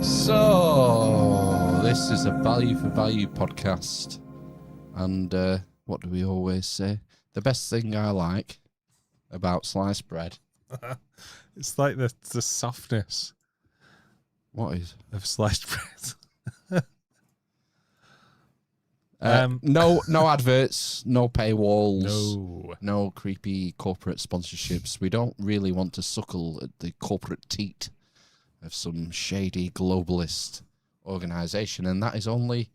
So, this is a value for value podcast. And what do we always say? The best thing I like about sliced bread. It's like the softness. What is? Of sliced bread. No adverts, no paywalls, no creepy corporate sponsorships. We don't really want to suckle at the corporate teat of some shady globalist organization, and that is only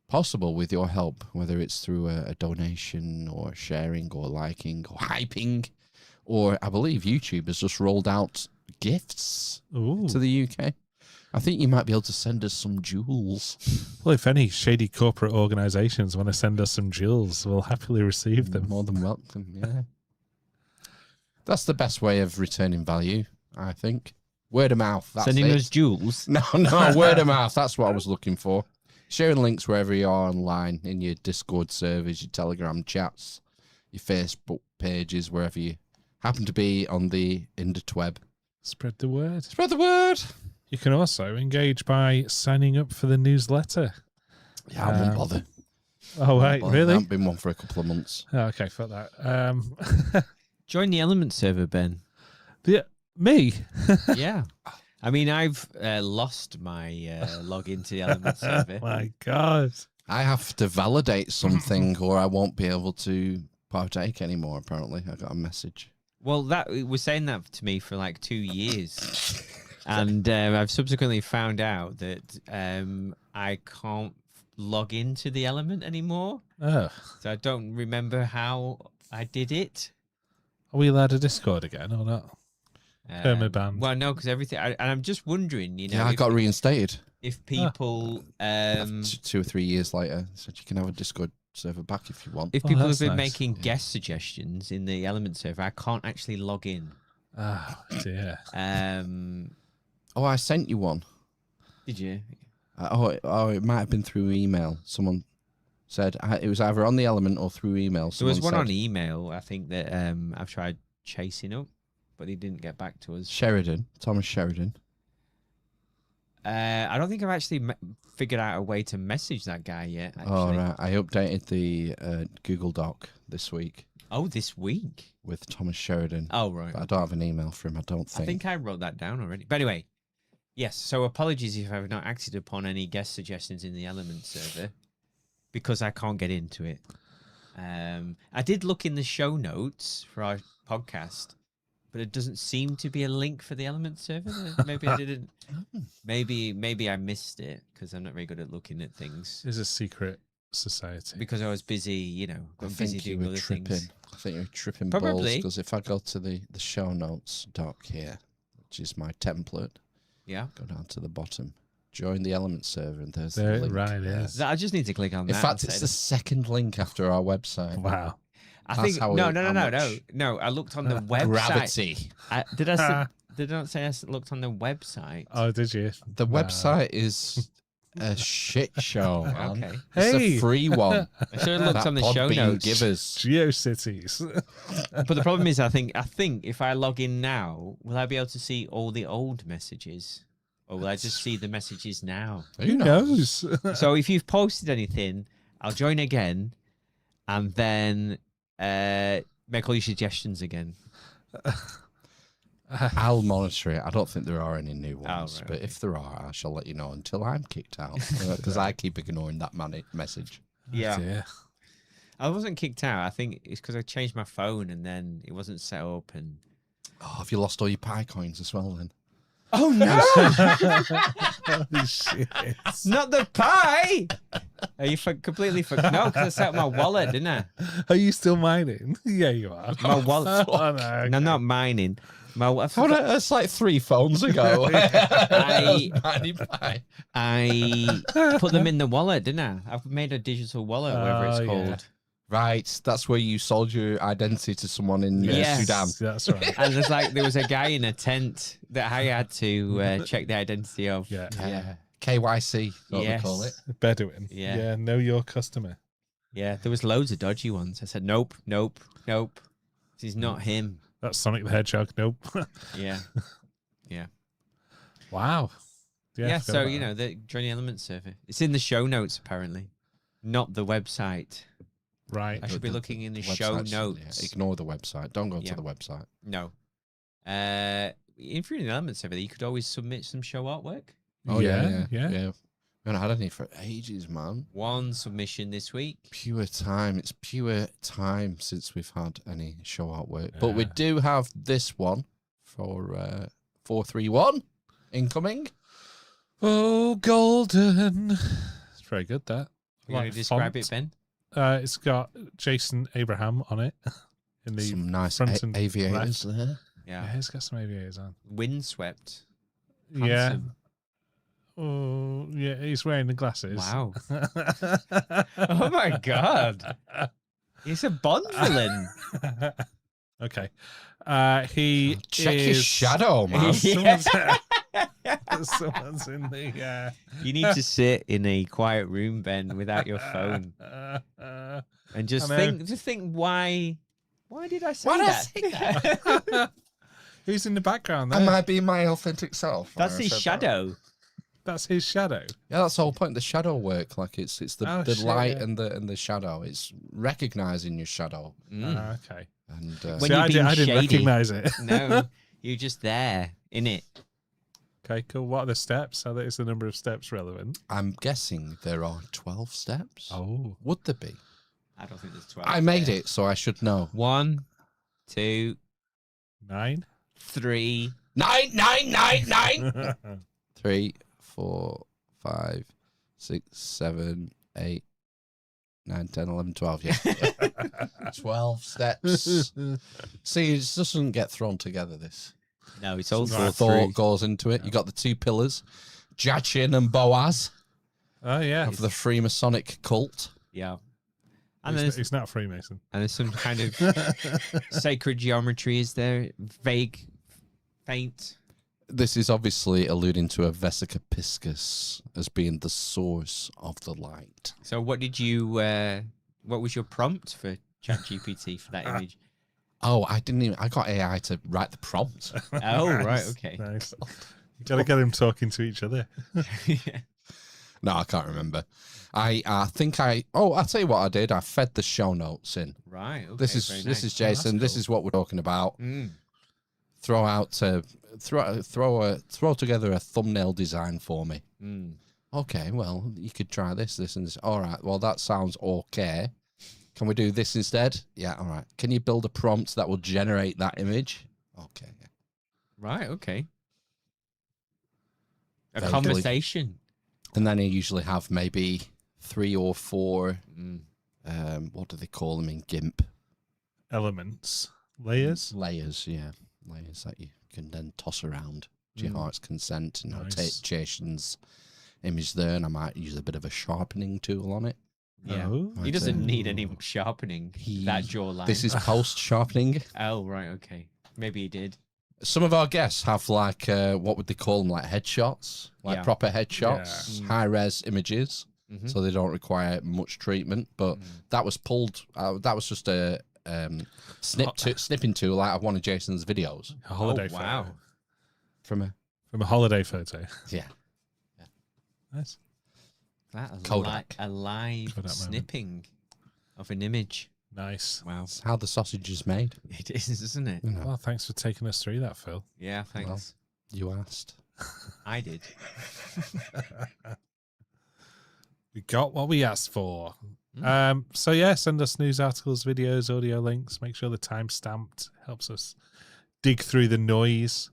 possible with your help, whether it's through a donation or sharing or liking or hyping, or I believe YouTube has just rolled out gifts to the UK. I think you might be able to send us some jewels. Well, if any shady corporate organizations want to send us some jewels, we'll happily receive them. More than welcome, yeah. That's the best way of returning value, I think. Word of mouth. That's Sending it. us jewels? No, word of mouth. That's what I was looking for. Sharing links wherever you are online, in your Discord servers, your Telegram chats, your Facebook pages, wherever you happen to be on the interweb. Spread the word. Spread the word. You can also engage by signing up for the newsletter. Yeah, I won't bother. Oh, wait, really? I haven't been one for a couple of months. Oh, okay, fuck that. Join the Element server, Ben. Me? Yeah. I mean, I've lost my login to the Element server. My God. I have to validate something or I won't be able to partake anymore, apparently. I got a message. Well, it was saying that to me for like 2 years. And I've subsequently found out that I can't log into the Element anymore. Oh. So I don't remember how I did it. Are we allowed a Discord again or not? Permabanned. Well, no, because everything... and I'm just wondering, Yeah, I got reinstated. If people... 2 or 3 years later, said you can have a Discord server back if you want. If people have been making guest suggestions in the Element server, I can't actually log in. Oh, dear. Oh, I sent you one. Did you? It might have been through email. Someone said it was either on the Element or through email. There was one on email, I think, that I've tried chasing up, but he didn't get back to us. Thomas Sheridan. I don't think I've actually figured out a way to message that guy yet. Actually. Oh, right. I updated the Google Doc this week. Oh, this week? With Thomas Sheridan. Oh, right. But I don't have an email for him, I don't think. I think I wrote that down already. But anyway, yes. So apologies if I've not acted upon any guest suggestions in the Element server because I can't get into it. I did look in the show notes for our podcast, but it doesn't seem to be a link for the Element server. Maybe I didn't. Maybe I missed it because I'm not very good at looking at things. There's a secret society. Because I was busy, you know, I I'm busy think you doing were other tripping. things. I think you were tripping Probably. balls because if I go to the show notes doc here, which is my template, Yeah. go down to the bottom, join the Element server, and there's There the it link. right is. I just need to click on In that. fact, and it's say the second link after our website. Wow. I That's think how no. much I looked on the website. Gravity. Did I not say I looked on the website? Oh, did you? The website is a shit show, man. Okay. It's Hey. a free one. I should have looked That on the show Podbean notes. Givers. GeoCities. But the problem is, I think if I log in now, will I be able to see all the old messages, or will I just see the messages now? Who knows? So if you've posted anything, I'll join again, and then make all your suggestions again. I'll monitor it. I don't think there are any new ones, right, but okay. if there are, I shall let you know until I'm kicked out because I keep ignoring that message. Yeah. Yeah. I wasn't kicked out. I think it's because I changed my phone and then it wasn't set up. And Oh, have you lost all your Pi coins as well then? oh no, Holy shit. not the pie! Are you completely no? Because I set up my wallet, didn't I? Are you still mining? Yeah, you are. My wallet. Oh, no, okay. No, not mining. That's like 3 phones ago. I put them in the wallet, didn't I? I've made a digital wallet, whatever it's Oh, called. yeah. Right, that's where you sold your identity to someone in Yes. Sudan. That's right. And there was a guy in a tent that I had to check the identity of. Yeah. Yeah. KYC, is what Yes. they call it. Bedouin. Yeah. Yeah, know your customer. Yeah, there was loads of dodgy ones. I said, nope. This is not him. That's Sonic the Hedgehog. Nope. Yeah. Yeah. Wow. Yeah, I forgot so, about you know, the Johnny Element server. It's in the show notes, apparently. Not the website. that. Right. I should be looking in the show website's- notes. yeah, ignore the website. Don't go Yeah. to the website. No. If you're in the Element server, you could always submit some show artwork. Oh, Yeah. We haven't had any for ages, man. One submission this week. Pure time. It's pure time since we've had any show artwork. But we do have this one for 431 incoming. Oh, golden. It's very good, that. You want to describe it, Ben? It's got Jason Abraham on it. In the Some nice front and aviators left. there. Yeah. It's got some aviators on. Windswept. Yeah. Handsome. Oh, yeah, he's wearing the glasses. Wow. Oh my God. He's a Bond villain. Okay. He Check is... your shadow, man. Someone's, someone's in the... You need to sit in a quiet room, Ben, without your phone. And just think why did I say that? Who's in the background I there? might be my authentic self. That's when I his said shadow. that. That's his shadow. Yeah, that's the whole point. The shadow work, like it's the, Oh, the shit, light yeah. and the shadow. It's recognizing your shadow. Okay. And When See, you're I being didn't shady. recognize it. No, you're just there, in it. Okay, cool. What are the steps? Is the number of steps relevant? I'm guessing there are 12 steps. Oh. Would there be? I don't think there's 12. I made it, so I should know. 1, 2, 9? 3. 9. 3, 4, 5, 6, 7, 8, 9, 10, 11, 12. Yeah. 12 steps. See, it doesn't get thrown together, this. No, it's all Some thought thought goes into it. You got the 2 pillars, Jachin and Boaz Oh, yeah. of the Freemasonic cult. Yeah. And He's not a Freemason. And there's some kind of sacred geometry, is there? Vague, faint. This is obviously alluding to a Vesica Piscis as being the source of the light. So what did you, what was your prompt for ChatGPT for that image? Oh, I got AI to write the prompt. Oh, right, okay. Nice. You gotta get him talking to each other. No, I can't remember. I'll tell you what I did. I fed the show notes in. Right, okay. This very is nice. Jason. This is what we're talking about. Throw together a thumbnail design for me. Okay, well, you could try this, and this. All right, well, that sounds okay. Can we do this instead? Yeah, all right. Can you build a prompt that will generate that image? Okay. Yeah. Right, okay. A Vaguely. conversation. And then I usually have maybe 3 or 4. What do they call them in GIMP? Elements, layers, yeah, layers that you can then toss around to your heart's content, and I'll take Jason's image there, and I might use a bit of a sharpening tool on it. Yeah, he doesn't need any sharpening. That jawline. This is post sharpening. Oh right, okay. Maybe he did. Some of our guests have like what would they call them? Like headshots, like proper headshots, high res images, so they don't require much treatment. But that was pulled. That was just a snipping tool out of one of Jason's videos. A holiday photo. From a holiday photo. Yeah. Nice. That Kodak. A live snipping of an image. Nice. Wow. That's how the sausage is made. It is, isn't it? You know. Well, thanks for taking us through that, Phil. Yeah, thanks. Well, you asked. I did. We got what we asked for. So yeah, send us news articles, videos, audio links. Make sure the time stamped helps us dig through the noise.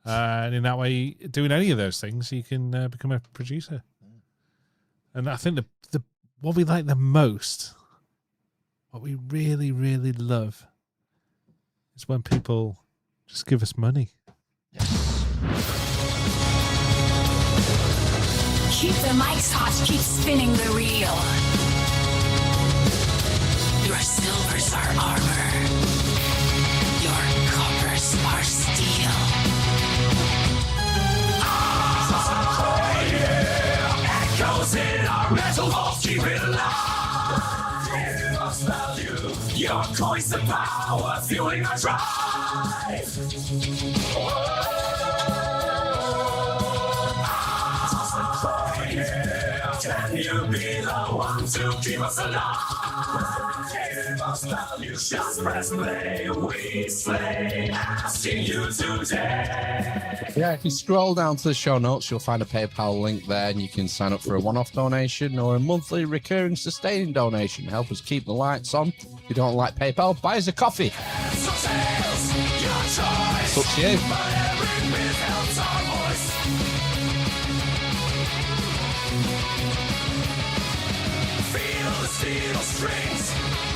And in that way, doing any of those things, you can become a producer. And I think the what we like the most, what we really, really love, is when people just give us money. Keep the mics hot, keep spinning the reel. Your silvers are armor. Your coppers are steel. Echoes in our metal vaults, keep it alive. Give us value, your coins and power, fueling our drive. Can you be the one to keep us alive? Give us value, just press play, we slay, asking you today. Yeah, if you scroll down to the show notes, you'll find a PayPal link there, and you can sign up for a one-off donation or a monthly recurring sustaining donation. Help us keep the lights on. If you don't like PayPal, buy us a coffee. It's up to you. Steel strings,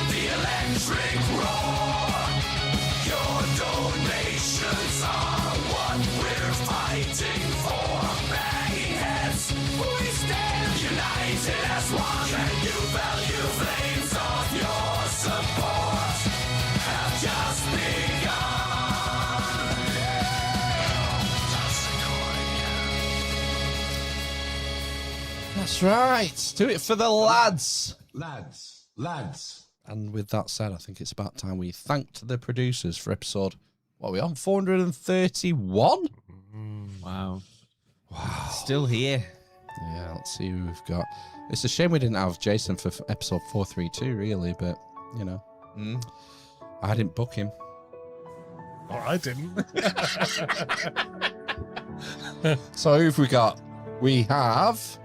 the electric roar. Your donations are what we're fighting for. Banging heads, we stand united as one. Can you value flames of your support have just begun? That's right. Do it for the lads. Lads. And with that said, I think it's about time we thanked the producers for episode, what are we on, 431? Wow. Still here. Yeah, let's see who we've got. It's a shame we didn't have Jason for episode 432, really, but, you know. I didn't book him. Oh, I didn't. So who've we got? We have...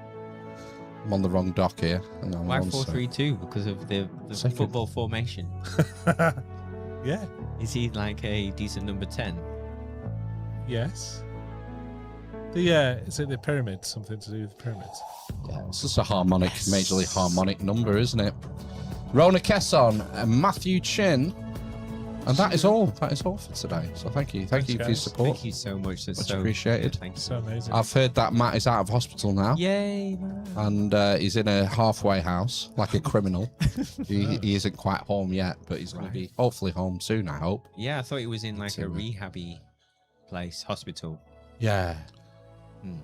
I'm on the wrong dock here. Why 4-3-2? Because of the football formation. Yeah. Is he like a decent number 10? Yes. Is it the pyramid? Something to do with the pyramids? Yeah, it's just a harmonic, majorly harmonic number, isn't it? Rona Kesson and Matthew Chin. And that is all. That is all for today. So thank you. Thank you for your support. Thank you so much. That's much so appreciated. Thank you. So amazing. I've heard that Matt is out of hospital now. Yay, man. And he's in a halfway house, like a criminal. He isn't quite home yet, but he's going to be hopefully home soon, I hope. Yeah, I thought he was in like a rehabby place, hospital. Yeah.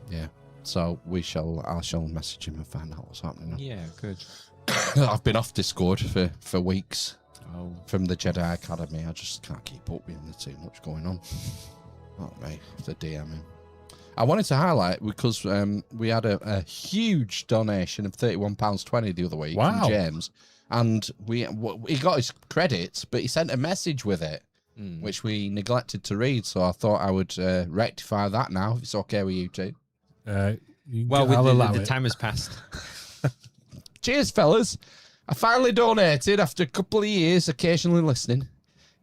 Yeah. So I shall message him and find out what's happening. Yeah, good. I've been off Discord for weeks. Oh. From the Jedi Academy. I just can't keep up with there's too much going on. Not me, the DMing. I wanted to highlight because we had a huge donation of £31.20 the other week from James, and he got his credits, but he sent a message with it, which we neglected to read. So I thought I would rectify that now, if it's okay with you two. The time has passed. Cheers, fellas. I finally donated after a couple of years occasionally listening.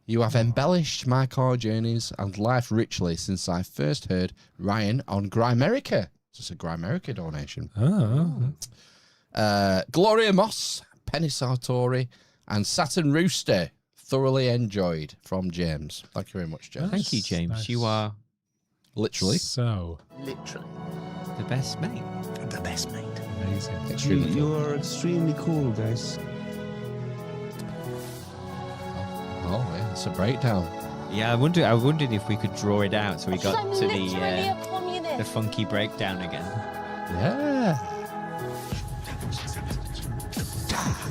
You have embellished my car journeys and life richly since I first heard Ryan on Grimerica. It's a Grimerica donation. Oh. Gloria Moss, Penny Sartori, and Saturn Rooster. Thoroughly enjoyed from James. Thank you very much, James. Thank you, James. Nice. You are literally the best mate. The best mate. Amazing. Extremely You are extremely cool, guys. Oh, yeah, it's a breakdown. Yeah, I wondered if we could draw it out so we got to the funky breakdown again. Yeah.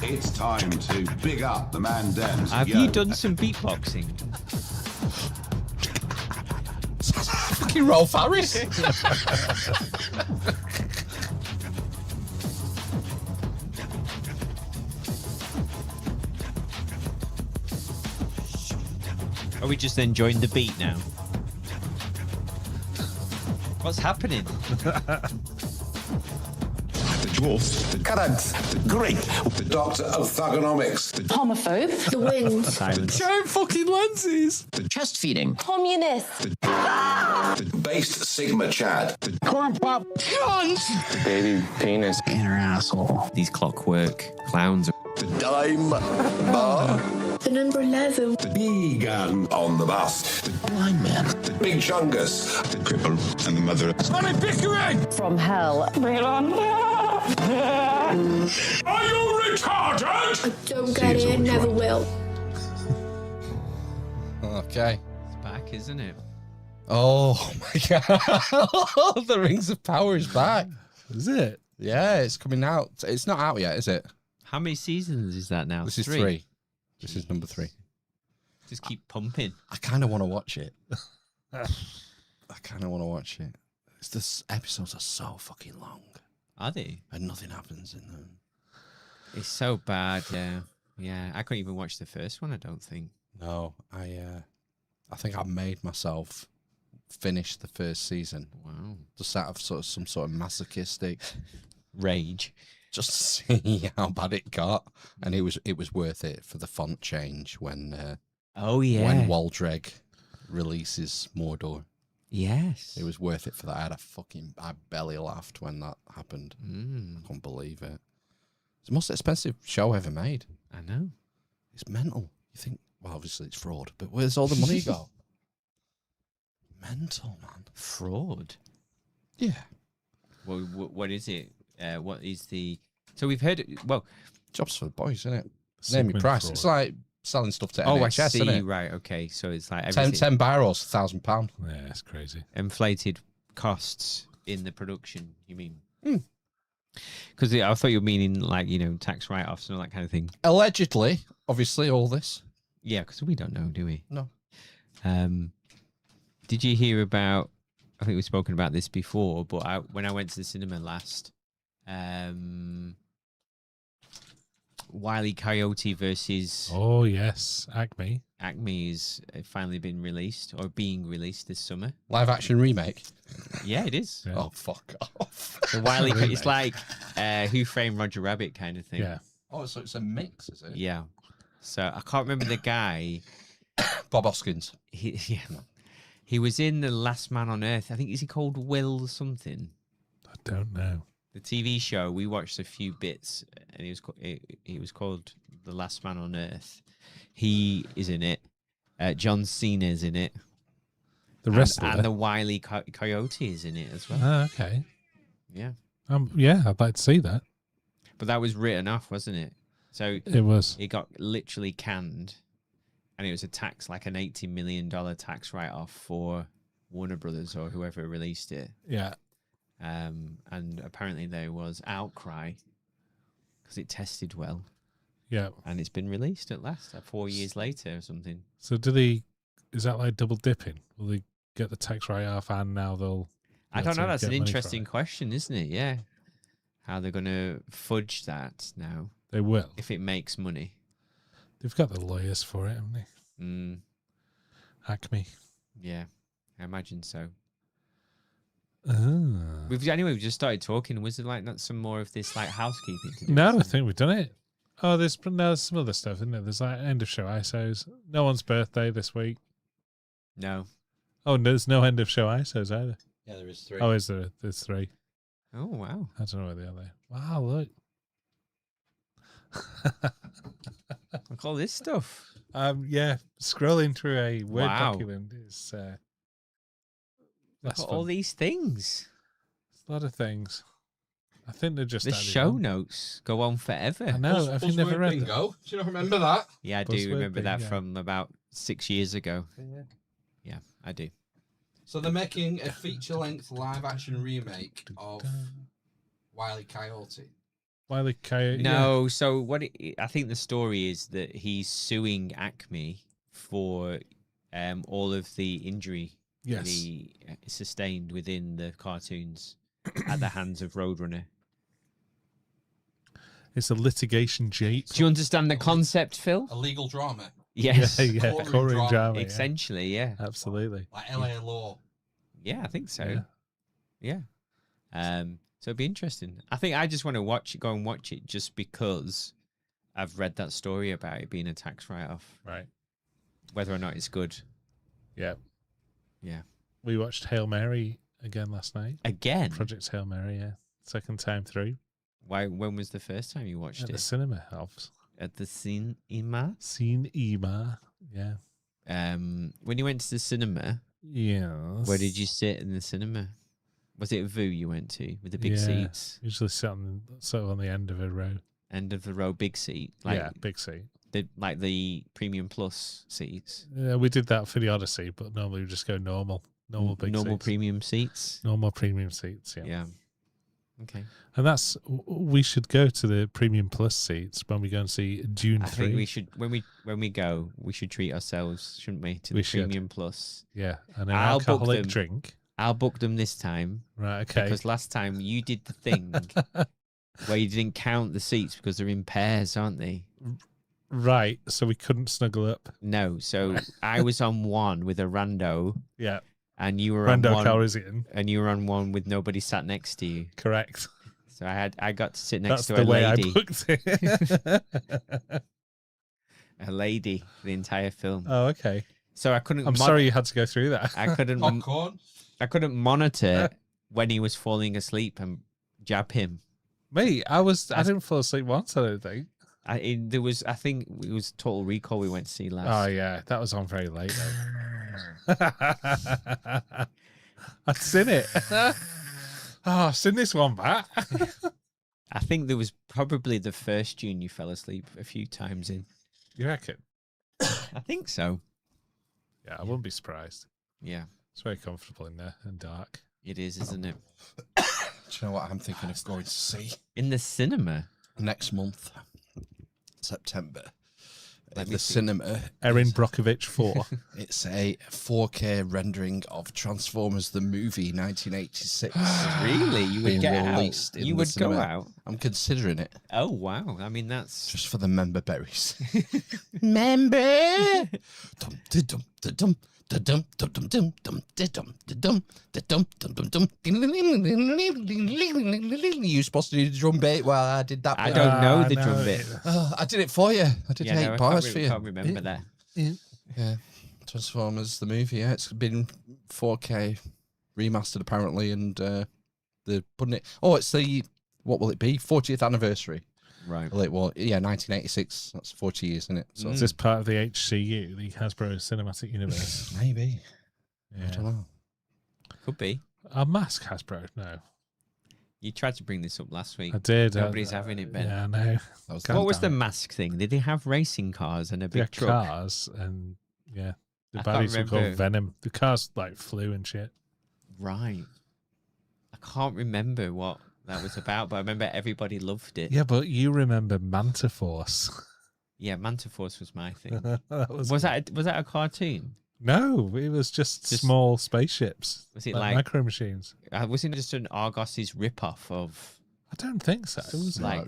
It's time to big up the man Dems. Have you done some beatboxing? Fucking Rolf Harris. Are we just enjoying the beat now? What's happening? The dwarf, the current, the great, the doctor of thugonomics, the Homophobe. The wind. Silence. giant fucking lenses, the Chest feeding. Communist. the based Sigma Chad, the Corn pop. The baby penis. Inner asshole. These clockwork clowns. the dime bar, The number 11. the vegan on the bus, the Blind man. the big chungus, the cripple and the mother. Honey Pickering! From hell. Bring it on. Are you retarded? I don't get it, never will. Okay. It's back, isn't it? Oh my god. The Rings of Power is back. Is it? Yeah, it's coming out. It's not out yet, is it? How many seasons is that now? This is 3. This is number 3. Just keep pumping. I kind of want to watch it. I kind of want to watch it. This episodes are so fucking long. Are they? And nothing happens in them. It's so bad, yeah. Yeah, I couldn't even watch the first one, I don't think. No, I think I made myself finish the first season. Wow. Just out of some sort of masochistic rage. Just to see how bad it got. And it was worth it for the font change when when Waldreg releases Mordor. Yes. It was worth it for that. I belly laughed when that happened. I couldn't believe it. It's the most expensive show ever made. I know. It's mental. You think, well, obviously it's fraud, but where's all the money go? Mental, man. Fraud? Yeah. Well, what is it? What is the... So we've heard it... Well... Jobs for the boys, isn't it? Name your price. Fraud. It's like selling stuff to NHS, NHS, I see. isn't it? Right, okay. So it's like 10 barrels, £1,000. Yeah, it's crazy. Inflated costs in the production, you mean? Because I thought you were meaning like, tax write-offs and all that kind of thing. Allegedly, obviously, all this. Yeah, because we don't know, do we? No. Did you hear about... I think we've spoken about this before, but when I went to the cinema last... Wile E. Coyote versus... Oh, yes. Acme. Acme is finally been released, or being released this summer. Live action remake? Yeah, it is. Yeah. Oh, fuck off. So Wile E. It's like Who Framed Roger Rabbit kind of thing. Yeah. Oh, so it's a mix, is it? Yeah. So I can't remember the guy. Bob Hoskins. He was in The Last Man on Earth. I think, is he called Will something? I don't know. The TV show, we watched a few bits, and he was called The Last Man on Earth. He is in it. John Cena's in it. The rest and the Wile E. Coyote is in it as well. Oh, okay. Yeah. Yeah, I'd like to see that. But that was written off, wasn't it? So it was. It got literally canned, and it was a tax, like an $80 million tax write-off for Warner Brothers or whoever released it. Yeah. And apparently there was outcry because it tested well. Yeah. And it's been released at last, 4 years later or something. So is that like double dipping? Will they get the tax write-off and now they'll... I don't know. That's an interesting question, isn't it? Yeah. How they're going to fudge that now. They will. If it makes money. They've got the lawyers for it, haven't they? Acme. Yeah, I imagine so. Ah. We've just started talking. Was there like not some more of this like housekeeping to do? No, I think we've done it. Oh, there's some other stuff, isn't there? There's like end of show ISOs. No one's birthday this week. No. Oh, there's no end of show ISOs either. Yeah, there is 3. Oh, is there? There's 3. Oh, wow. I don't know where they are there. Wow, look. Look all this stuff. Yeah, scrolling through a Word Wow. document is Look less at all fun. these things. A lot of things. I think they're just The added show on. notes go on forever. I know. I've never Buzzword read them. bingo. Do you not remember that? Yeah, I do Buzzword remember that bingo. from about 6 years ago. Yeah. Yeah, I do. So they're making a feature-length live-action remake of Wile E. Coyote. Wile E. Coyote. No, so I think the story is that he's suing Acme for all of the injury that Yes. he sustained within the cartoons at the hands of Roadrunner. It's a litigation jape. Do you understand the concept, Phil? A legal drama. Yes. Yeah, courtroom drama. Essentially, yeah. Absolutely. Like LA Law. Yeah, I think so. Yeah. So it'd be interesting. I think I just want to go and watch it just because I've read that story about it being a tax write-off. Right. Whether or not it's good. Yeah. Yeah. We watched Hail Mary again last night. Again? Project Hail Mary, yeah. Second time through. When was the first time you watched At it? the cinema, Alves. At the cinema? Cinema, yeah. When you went to the cinema, yes. where did you sit in the cinema? Was it Vue you went to with the big seats? Usually sit on the end of a row. End of the row, big seat. Yeah, big seat. Like the Premium Plus seats. Yeah, we did that for the Odyssey, but normally we just go normal big Normal seats. premium seats. Normal premium seats, yeah. Yeah. Okay. And we should go to the Premium Plus seats when we go and see Dune 3. I think we should when we go, we should treat ourselves, shouldn't we? To We the should. Premium Plus. Yeah, and an I'll book alcoholic them. drink. I'll book them this time. Right, okay. Because last time you did the thing where you didn't count the seats because they're in pairs, aren't they? Right, so we couldn't snuggle up. No, so I was on one with a rando. Yeah. And you were Rando on one. Calrissian. And you were on one with nobody sat next to you. Correct. So I got to sit next That's to the a way lady. I booked it. A lady the entire film. Oh, okay. So I couldn't. I'm sorry you had to go through that. I couldn't. Popcorn. I couldn't monitor when he was falling asleep and jab him. Mate, I didn't fall asleep once, I don't think. I think it was Total Recall we went to see last. Oh yeah, that was on very late though. I've seen it. I've seen this one back. I think there was probably the first June you fell asleep a few times in. You reckon? I think so. Yeah, I wouldn't be surprised. Yeah. It's very comfortable in there and dark. It is, isn't it? Do you know what I'm thinking of going to see? In the cinema? Next month, September. Let At me the see. cinema. Erin Brockovich 4. It's a 4K rendering of Transformers the movie 1986. Really? You would being get out? released in You the would go cinema. out? I'm considering it. Oh, wow. I mean, that's... Just for the member berries. Member! You supposed to do the drum bit? Well, I did that bit. I don't know the drum bit. Oh, I did it for you. I did 8 bars for you. I can't remember that. Yeah. Transformers, the movie, yeah. It's been 4K remastered apparently, and they're putting it... Oh, it's the... What will it be? 40th anniversary. Right. Well, 1986. That's 40 years, isn't it? So Is this part of the HCU, the Hasbro Cinematic Universe? Maybe. Yeah. I don't know. Could be. Our mask Hasbro? No. You tried to bring this up last week. I did. Nobody's having it, Ben. Yeah, I know. What was the mask thing? Did they have racing cars and a big truck? Cars and, yeah. The I can't baddies were called remember. Venom. The cars, flew and shit. Right. I can't remember what that was about, but I remember everybody loved it. Yeah, but you remember Manta Force. Yeah, Manta Force was my thing. That was that a cartoon? No, it was just small spaceships. Was it like micro machines? Wasn't it just an Argos's rip-off of... I don't think so. It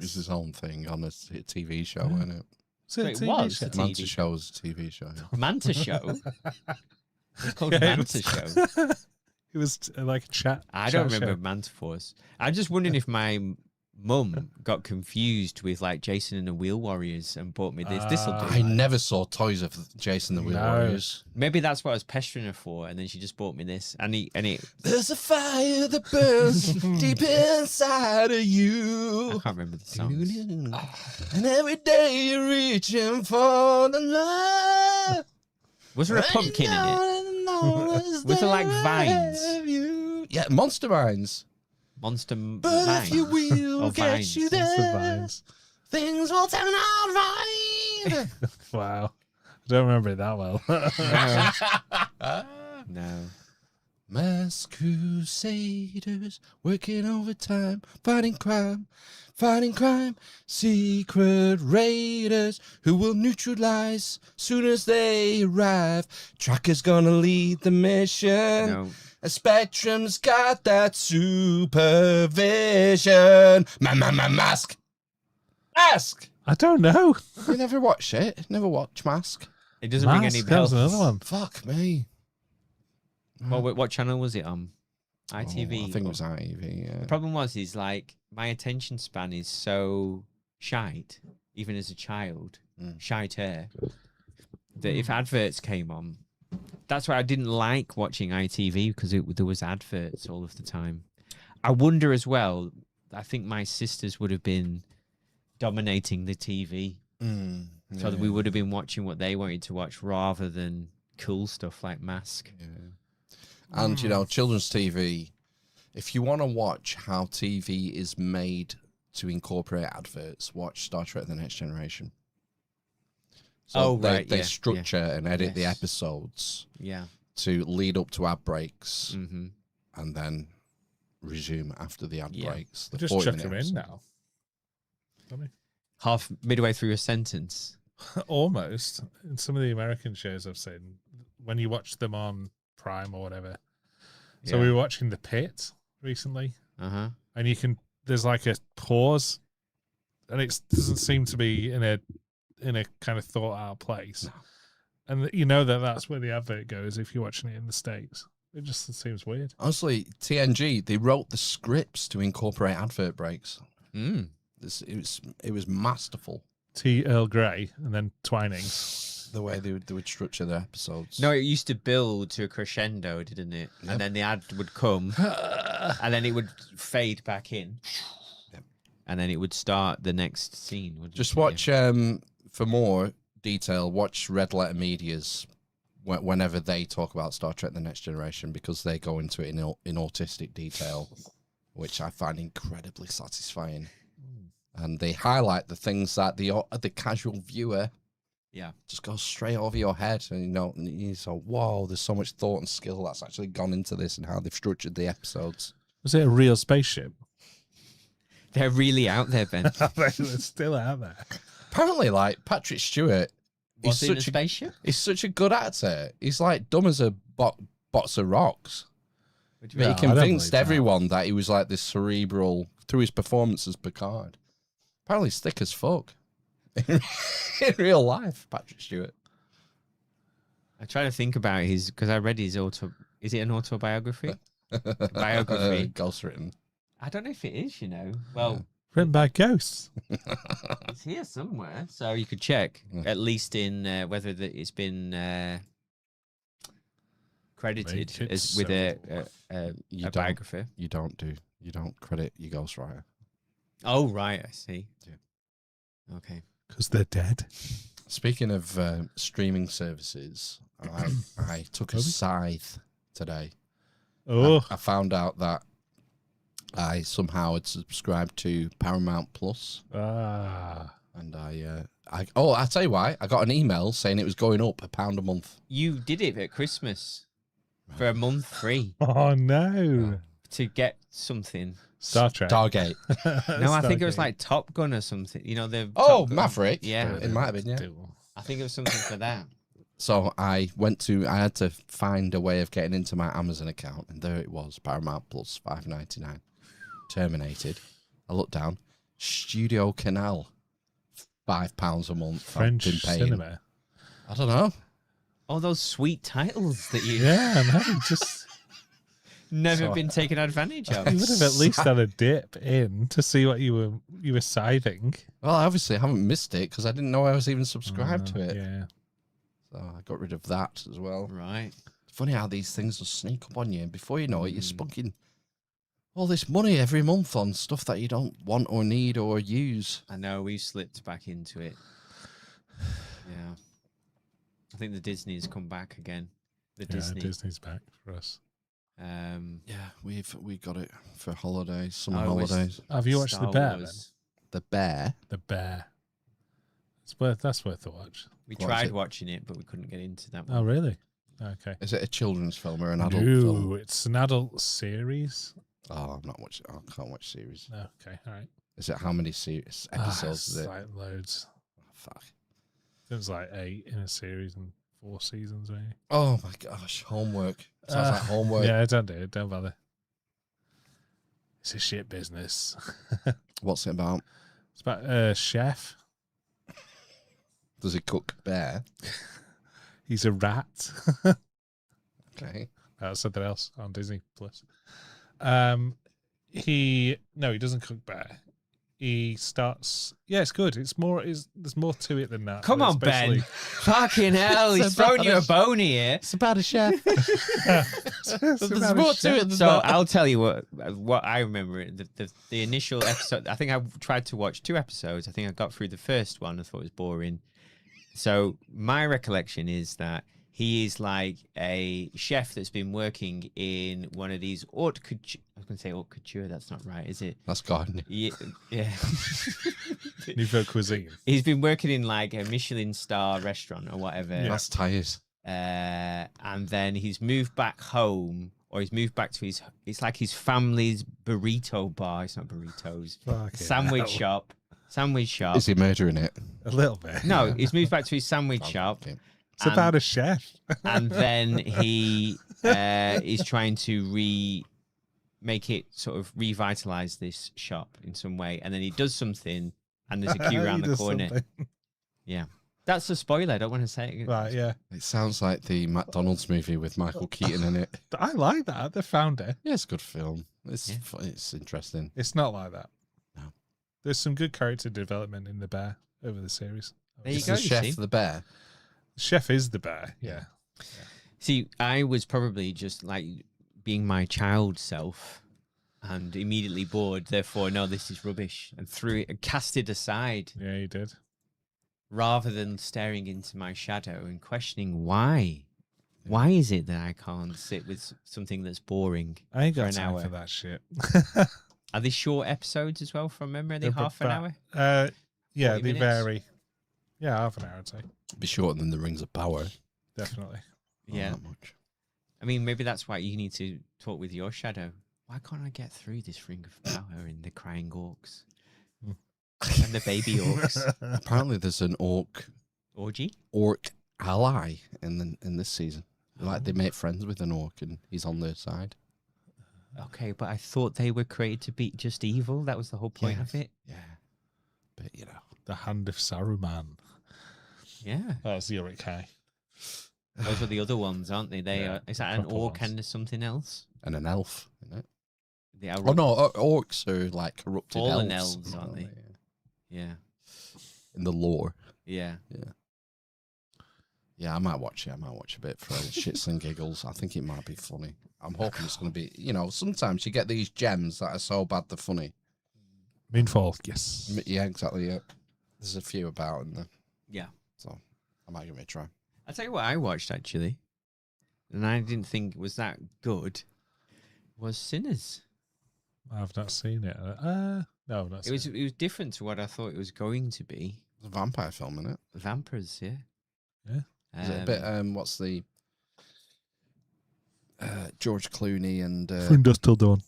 was his own thing on a TV show, Yeah. wasn't it? So it was a Manta TV Show was a TV show. Yeah. Manta Show? It's called Yeah, Manta Show. It was like a chat. I don't chat remember show. Manta Force. I'm just wondering if my mum got confused with like Jason and the Wheel Warriors and bought me this. This'll do. I never saw toys of Jason the Wheel Warriors. Maybe that's what I was pestering her for, and then she just bought me this. And it There's a fire that burns deep inside of you. I can't remember the songs. And every day you're reaching for the love. Was there a pumpkin in it? Was there like vines? Yeah, monster vines. Monster but vines. if you will or get vines. you there, things will turn out right. Wow. I don't remember it that well. No. Mass crusaders working overtime, fighting crime, fighting crime. Secret raiders who will neutralize soon as they arrive. Tracker's gonna lead the mission. No. A Spectrum's got that supervision. Mask. Mask. I don't know. You never watch it? Never watch Mask? It doesn't ring any bells. That was another one. Fuck me. What channel was it on? ITV. I think it was ITV, yeah. The problem is like my attention span is so shite, even as a child, shiter, that if adverts came on, that's why I didn't like watching ITV, because there was adverts all of the time. I wonder as well, I think my sisters would have been dominating the TV, so that we would have been watching what they wanted to watch rather than cool stuff like Mask. Yeah. And, you know, children's TV, if you want to watch how TV is made to incorporate adverts, watch Star Trek The Next Generation. So they structure and edit the episodes to lead up to ad breaks and then resume after the ad breaks. The Just chuck them in now. Half midway through a sentence. Almost. In some of the American shows I've seen, when you watch them on Prime or whatever. So we were watching The Pit recently. And there's like a pause, and it doesn't seem to be in a kind of thought out place. No. And you know that's where the advert goes if you're watching it in the States. It just seems weird. Honestly, TNG, they wrote the scripts to incorporate advert breaks. It was masterful. T. Earl Grey and then Twining. The way they would structure their episodes. No, it used to build to a crescendo, didn't it? Yep. And then the ad would come, and then it would fade back in, and then it would start the next scene. Just watch, for more detail, watch Red Letter Media's whenever they talk about Star Trek The Next Generation, because they go into it in autistic detail, which I find incredibly satisfying. And they highlight the things that the casual viewer just goes straight over your head, and you say, whoa, there's so much thought and skill that's actually gone into this and how they've structured the episodes. Was it a real spaceship? They're really out there, Ben. They're still out there. Apparently, like, Patrick Stewart, he's in a spaceship? He's such a good actor. He's like dumb as a box of rocks. But he convinced everyone that he was like this cerebral through his performance as Picard. Apparently he's thick as fuck. In real life, Patrick Stewart. I try to think about because I read his is it an autobiography? Biography. Ghostwritten. I don't know if it is, Well, written by ghosts. It's here somewhere, so you could check. At least in whether it's been credited as with a biography. You don't credit your ghostwriter. Oh right, I see. Yeah. Okay. Because they're dead. Speaking of streaming services, I took a scythe today. Oh. I found out that I somehow had subscribed to Paramount Plus. And I'll tell you why. I got an email saying it was going up £1 a month. You did it at Christmas for a month free. Oh no. To get something. Star Trek. Stargate. No, I think it was like Top Gun or something. Maverick. Yeah. It might have been, yeah. I think it was something for that. So I had to find a way of getting into my Amazon account, and there it was, Paramount Plus, $5.99. Terminated. I looked down. Studio Canal, £5 a month. French I've been paying. cinema. I don't know. All those sweet titles that you... Yeah, man, just... Never been taken advantage of. You would have at least had a dip in to see what you were scything. Well, obviously, I haven't missed it because I didn't know I was even subscribed to it. Yeah. So I got rid of that as well. Right. It's funny how these things will sneak up on you, and before you know it, you're spunking all this money every month on stuff that you don't want or need or use. I know, we've slipped back into it. Yeah. I think the Disney's come back again. Disney's back for us. Yeah, we got it for holidays, summer Oh, it's holidays. Have you watched Star The Bear? Wars. The Bear. The Bear. That's worth a watch. We What is tried it? watching it, but we couldn't get into that one. Oh, really? Okay. Is it a children's film or an adult No, film? it's an adult series. Oh, I'm not watching. I can't watch series. No, okay, all right. Is it how many series episodes? Is it? Like loads. Oh, fuck. It was like 8 in a series and 4 seasons, maybe. Oh my gosh, homework. Sounds like homework. Yeah, don't do it. Don't bother. It's a shit business. What's it about? It's about a chef. Does he cook bear? He's a rat. Okay. That's something else on Disney Plus. He doesn't cook bear. He starts. Yeah, it's good. There's more to it than that. Come on, Ben. Fucking hell, he's throwing you a bone here. It's about a chef. There's more to it than So that. I'll tell you what I remember. The initial episode, I think I tried to watch 2 episodes. I think I got through the first one. I thought it was boring. So my recollection is that he is like a chef that's been working in one of these haute couture. I was going to say haute couture. That's not right, is it? That's gardening. Yeah. Yeah. Nouveau cuisine. He's been working in like a Michelin star restaurant or whatever. Yeah. That's tires. And then he's moved back home, or he's moved back to it's like his family's burrito bar. It's not burritos. Sandwich shop. Is he murdering it? A little bit. No, he's moved back to his sandwich shop. It's about a chef. And then he is trying to make it sort of revitalize this shop in some way. And then he does something, and there's a queue around the corner. Something. Yeah. That's a spoiler. I don't want to say it. Right, yeah. It sounds like the McDonald's movie with Michael Keaton in it. I like that. The Founder. Yeah, it's a good film. It's interesting. It's not like that. No. There's some good character development in The Bear over the series. There you Is go. the chef the bear? The chef is the bear, yeah. See, I was probably just like being my child self and immediately bored. Therefore, no, this is rubbish, and threw it and cast it aside. Yeah, you did. Rather than staring into my shadow and questioning why. Why is it that I can't sit with something that's boring I ain't for got an time hour? for that shit. Are they short episodes as well from memory? Are they They're half an hour? Yeah, 40 they minutes? vary. Yeah, half an hour, I'd say. Be shorter than the Rings of Power. Definitely. Yeah. Not much. I mean, maybe that's why you need to talk with your shadow. Why can't I get through this Ring of Power and the crying orcs? And the baby orcs. Apparently, there's an orc ally in this season. Like they make friends with an orc, and he's on their side. Okay, but I thought they were created to be just evil. That was the whole point of it. Yeah, but you know, the Hand of Saruman. Yeah, that's Yorick High. Those are the other ones, aren't they? They are. Is that an proper orc ones. and something else? and an elf, isn't it? They are Oh no, orcs are like corrupted fallen elves, elves, aren't they? Yeah. In the lore. Yeah. Yeah, I might watch it. I might watch a bit for shits and giggles. I think it might be funny. I'm hoping it's going to be, sometimes you get these gems that are so bad they're funny. Moonfall, yes. Yeah, exactly, yeah. There's a few about in there. Yeah. So, I might give it a try. I'll tell you what I watched, actually, and I didn't think it was that good, was Sinners. I've not seen it. No, I've not seen it. It was different to what I thought it was going to be. It's a vampire film, isn't it? Vampires, yeah. Yeah. Is it a bit, what's the... George Clooney and... From Dusk Till Dawn.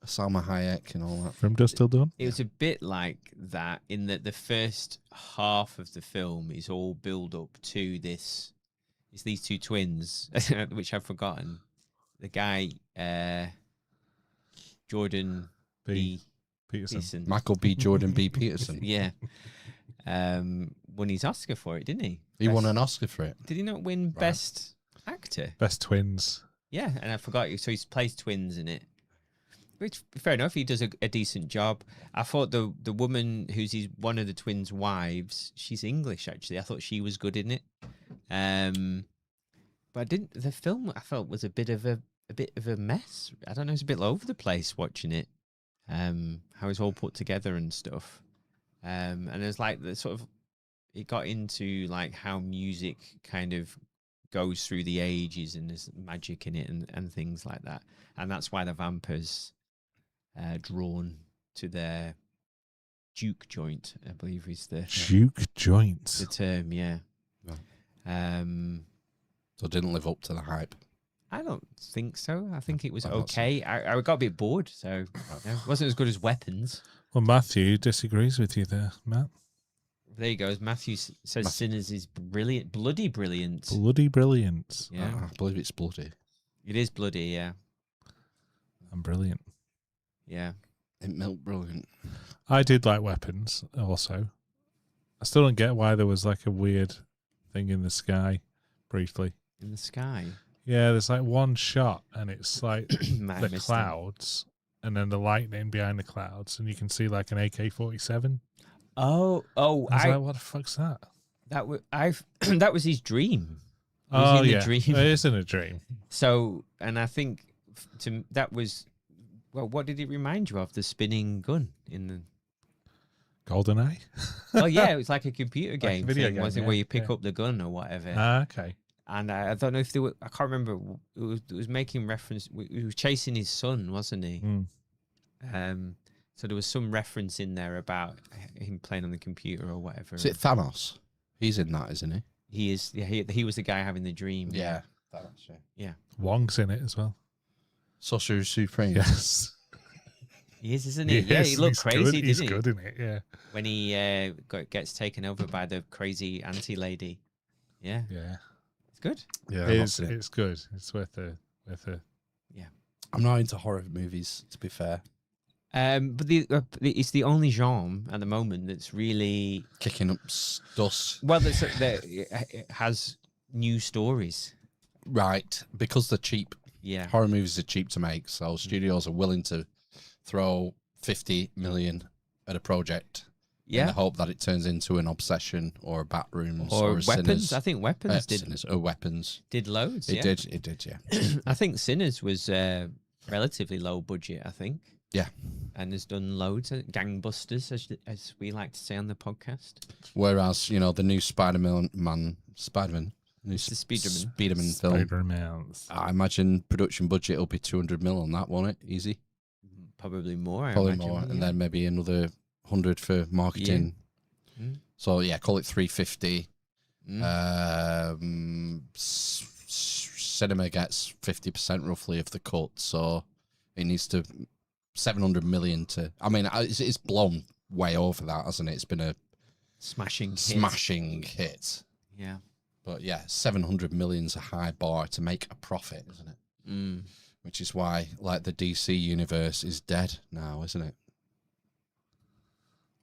Salma Hayek and all that. From Dusk Till Dawn? It was a bit like that in that the first half of the film is all build up to this. It's these two twins, which I've forgotten. The guy, Jordan B. Peterson. Michael B. Jordan B. Peterson. Yeah. Won his Oscar for it, didn't he? He won an Oscar for it. Did he not win Best Actor? Best Twins. Yeah, and I forgot. So he plays twins in it. Which, fair enough, he does a decent job. I thought the woman who's one of the twins' wives, she's English actually. I thought she was good in it. But I didn't. The film I felt was a bit of a mess. I don't know, it's a bit all over the place watching it. How it's all put together and stuff. And it's like the sort of it got into like how music kind of goes through the ages and there's magic in it and things like that. And that's why the vampires drawn to their juke joint, I believe is the juke joint. The term, yeah. So it didn't live up to the hype. I don't think so. I think it was okay. I got a bit bored, so it wasn't as good as Weapons. Well, Matthew disagrees with you there, Matt. There you go. Matthew says Sinners is brilliant, bloody brilliant. Bloody brilliant. Yeah, I believe it's bloody. It is bloody, yeah. And brilliant. Yeah. It milk brilliant. I did like Weapons also. I still don't get why there was like a weird thing in the sky briefly. In the sky? Yeah, there's like one shot and it's like the missed clouds and then the lightning behind the clouds and you can see like an AK-47. Oh! I was like, what the fuck's that? That was that was his dream. Oh in yeah, the dream. It is in a dream. So, and I think that was what did it remind you of? The spinning gun in the GoldenEye. Oh yeah, it was like a computer game, like a video thing, game, wasn't it? yeah, Where you pick up the gun or whatever. Ah, okay. And I don't know if there were. I can't remember. It was making reference. He was chasing his son, wasn't he? So there was some reference in there about him playing on the computer or whatever. Is it Thanos? He's in that, isn't he? He is. Yeah, he was the guy having the dream. Yeah, Thanos. Yeah. Wong's in it as well. Sorcerer Supreme. Yes. He is, isn't he? Yeah, he looked crazy, didn't he? He's good in it, yeah. When he gets taken over by the crazy auntie lady. Yeah. Yeah. It's good. Yeah, it's good. It's worth a. Yeah. I'm not into horror movies, to be fair. But it's the only genre at the moment that's really kicking up dust. Well, it has new stories, right? Because they're cheap. Yeah, horror movies are cheap to make, so studios are willing to throw 50 million at a project. Yeah, in the hope that it turns into an Obsession or a Backrooms or a Weapons. Sinners. I think Weapons did. Sinners, or Weapons did loads. It did. Yeah. I think Sinners was relatively low budget. I think. Yeah. And has done loads of gangbusters, as we like to say on the podcast. Whereas, the new Spider-Man, new Spiderman film. I imagine production budget will be 200 mil on that, won't it? Easy. Probably more. Probably more, and then maybe another 100 for marketing. Yeah. So yeah, call it 350. Cinema gets 50% roughly of the cut, so it needs to 700 million to. I mean, it's blown way over that, hasn't it? It's been a smashing hit. Yeah, but yeah, 700 million's a high bar to make a profit, isn't it? Which is why, like, the DC universe is dead now, isn't it?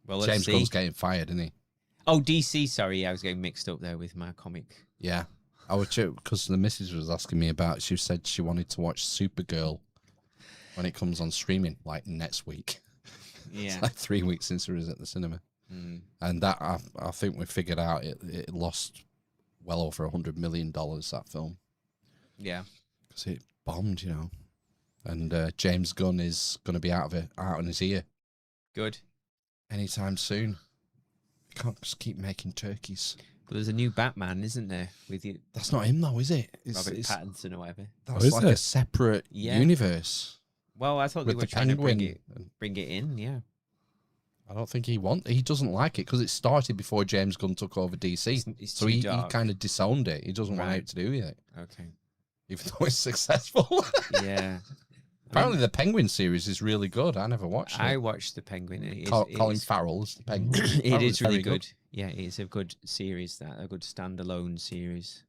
Well, James Gunn's getting fired, isn't he? Oh, DC. Sorry, I was getting mixed up there with my comic. Yeah, I would, because the missus was asking me about. She said she wanted to watch Supergirl when it comes on streaming, like next week. Yeah, it's like 3 weeks since it was at the cinema, and that I think we figured out it lost well over $100 million, that film. Yeah, because it bombed, and James Gunn is going to be out on his ear. Good. Anytime soon. You can't just keep making turkeys. But there's a new Batman, isn't there? With you. That's not him though, is it? Robert Pattinson or whatever. That's like a separate universe. Well, I thought they were trying to bring it in. Yeah. I don't think he doesn't like it because it started before James Gunn took over DC. It's he kind of disowned it. He doesn't want it to do with it. Okay. Even though it's successful. Yeah. Apparently the Penguin series is really good. I never watched it. I watched the Penguin. Colin Farrell's the Penguin. It is really good. Yeah, it is a good series, a good standalone series.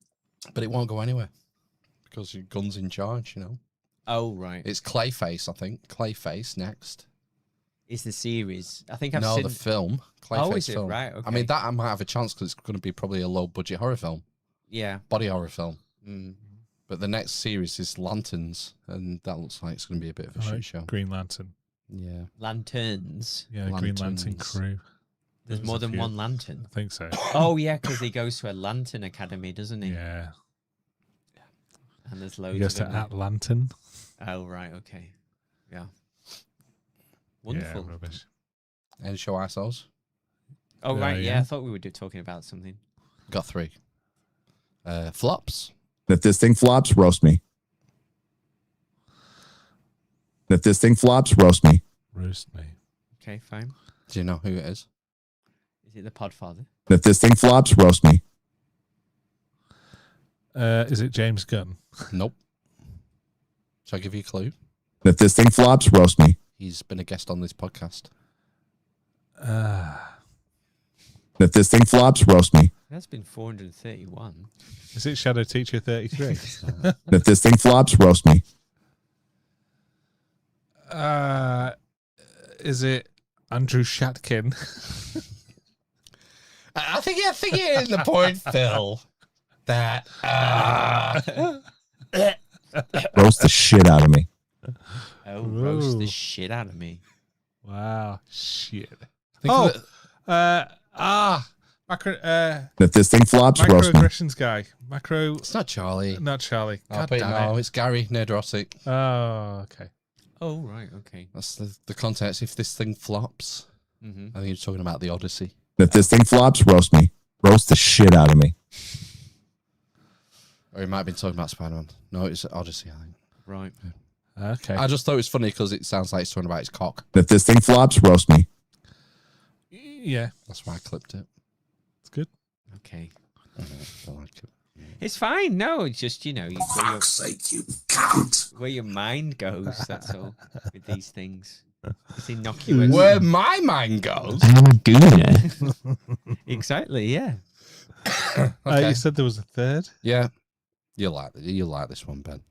But it won't go anywhere because Gunn's in charge, Oh, right. It's Clayface, I think. Clayface next. Is the series. I think I've seen... the film. Clayface is it? film. Right, okay. I mean, that I might have a chance because it's going to be probably a low-budget horror film. Yeah. Body horror film. But the next series is Lanterns, and that looks like it's going to be a bit of a shit show. Green Lantern. Yeah. Lanterns. Yeah, Green Lantern crew. There's more than one lantern. I think so. Oh yeah, because he goes to a lantern academy, doesn't he? Yeah. And there's loads. He goes to Atlanton. Oh right, okay, yeah. Wonderful. Yeah, rubbish. And show ourselves. Oh right, yeah. I thought we were talking about something. Got 3. Flops. If this thing flops, roast me. If this thing flops, roast me. Roast me. Okay, fine. Do you know who it is? Is it the Podfather? If this thing flops, roast me. Is it James Gunn? Nope. Shall I give you a clue? If this thing flops, roast me. He's been a guest on this podcast. If this thing flops, roast me. That's been 431. Is it Shadow Teacher 33? If this thing flops, roast me. Is it Andrew Shatkin? I think you're in the point, Phil. That roast the shit out of me. Oh, roast the shit out of me. Wow, shit. Macro. If this thing flops, roast me. Microaggressions guy. Macro. It's not Charlie. Not Charlie. Oh, no, it's Gary Nerdrossic. Oh, okay. Oh, right, okay. That's the context. If this thing flops, I think you're talking about the Odyssey. If this thing flops, roast me. Roast the shit out of me. Or he might have been talking about Spider-Man. No, it's Odyssey, I think. Right. Yeah. Okay. I just thought it was funny because it sounds like he's talking about his cock. If this thing flops, roast me. Yeah. That's why I clipped it. It's good. Okay. I like it. It's fine. No, it's just, you fuck's sake, you cunt. Where your mind goes, that's all, with these things. It's innocuous. Where my mind goes. I'm a gooner. Exactly, yeah. Okay. You said there was a third? Yeah. You'll like this one, Ben.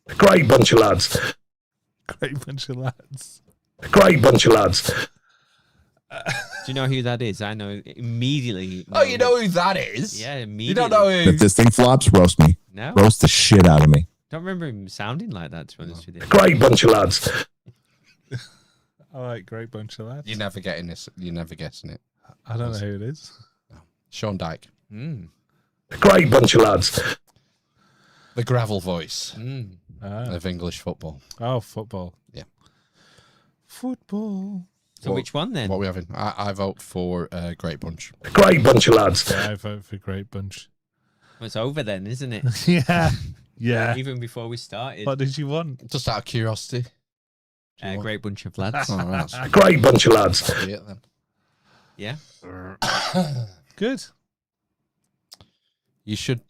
Great bunch of lads. Great bunch of lads. Great bunch of lads. Do you know who that is? I know immediately. Oh, you know who that is? Yeah, immediately. You don't know who. If this thing flops, roast me. No. Roast the shit out of me. Don't remember him sounding like that, to be honest with you. Great bunch of lads. I like great bunch of lads. You're never getting this. You're never guessing it. I don't know who it is. Sean Dyke. Great bunch of lads. The gravel voice Ah. of English football. Oh, football. Yeah. Football. So which one then? What are we having? I vote for Great Bunch. Great bunch of lads. Yeah, I vote for Great Bunch. Well, it's over then, isn't it? Yeah. Yeah. Even before we started. What did you want? Just out of curiosity. Great bunch of lads. Oh, right, that's Great bunch of lads. that'll be it then. Yeah. Good. You should.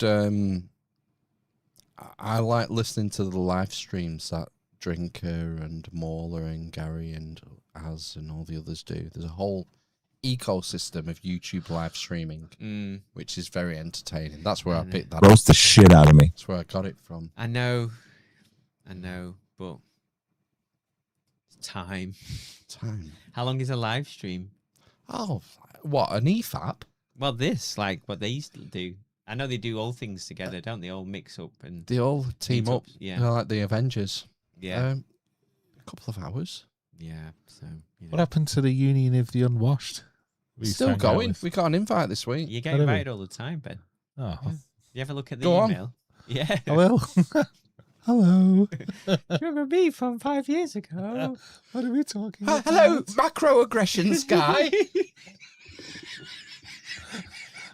I like listening to the live streams that Drinker and Mauler and Gary and Az and all the others do. There's a whole ecosystem of YouTube live streaming, which is very entertaining. That's where I picked that Roast the shit out of me. That's where I got it from. I know, but time. How long is a live stream? Oh, what, an EFAP? Well, this, like what they used to do. I know they do all things together, don't they? All mix up and They all team up. Yeah. They're like the Avengers. Yeah. A couple of hours. Yeah. So What happened to the Union of the Unwashed? We used to Still hang out going. with? We got an invite this week. You get Oh, do we? invited all the time, Ben. Oh. Yeah. You ever look at the Go on. email? Yeah. I will. Hello. Do you remember me from 5 years ago? What are we talking about? Hello, macroaggressions guy.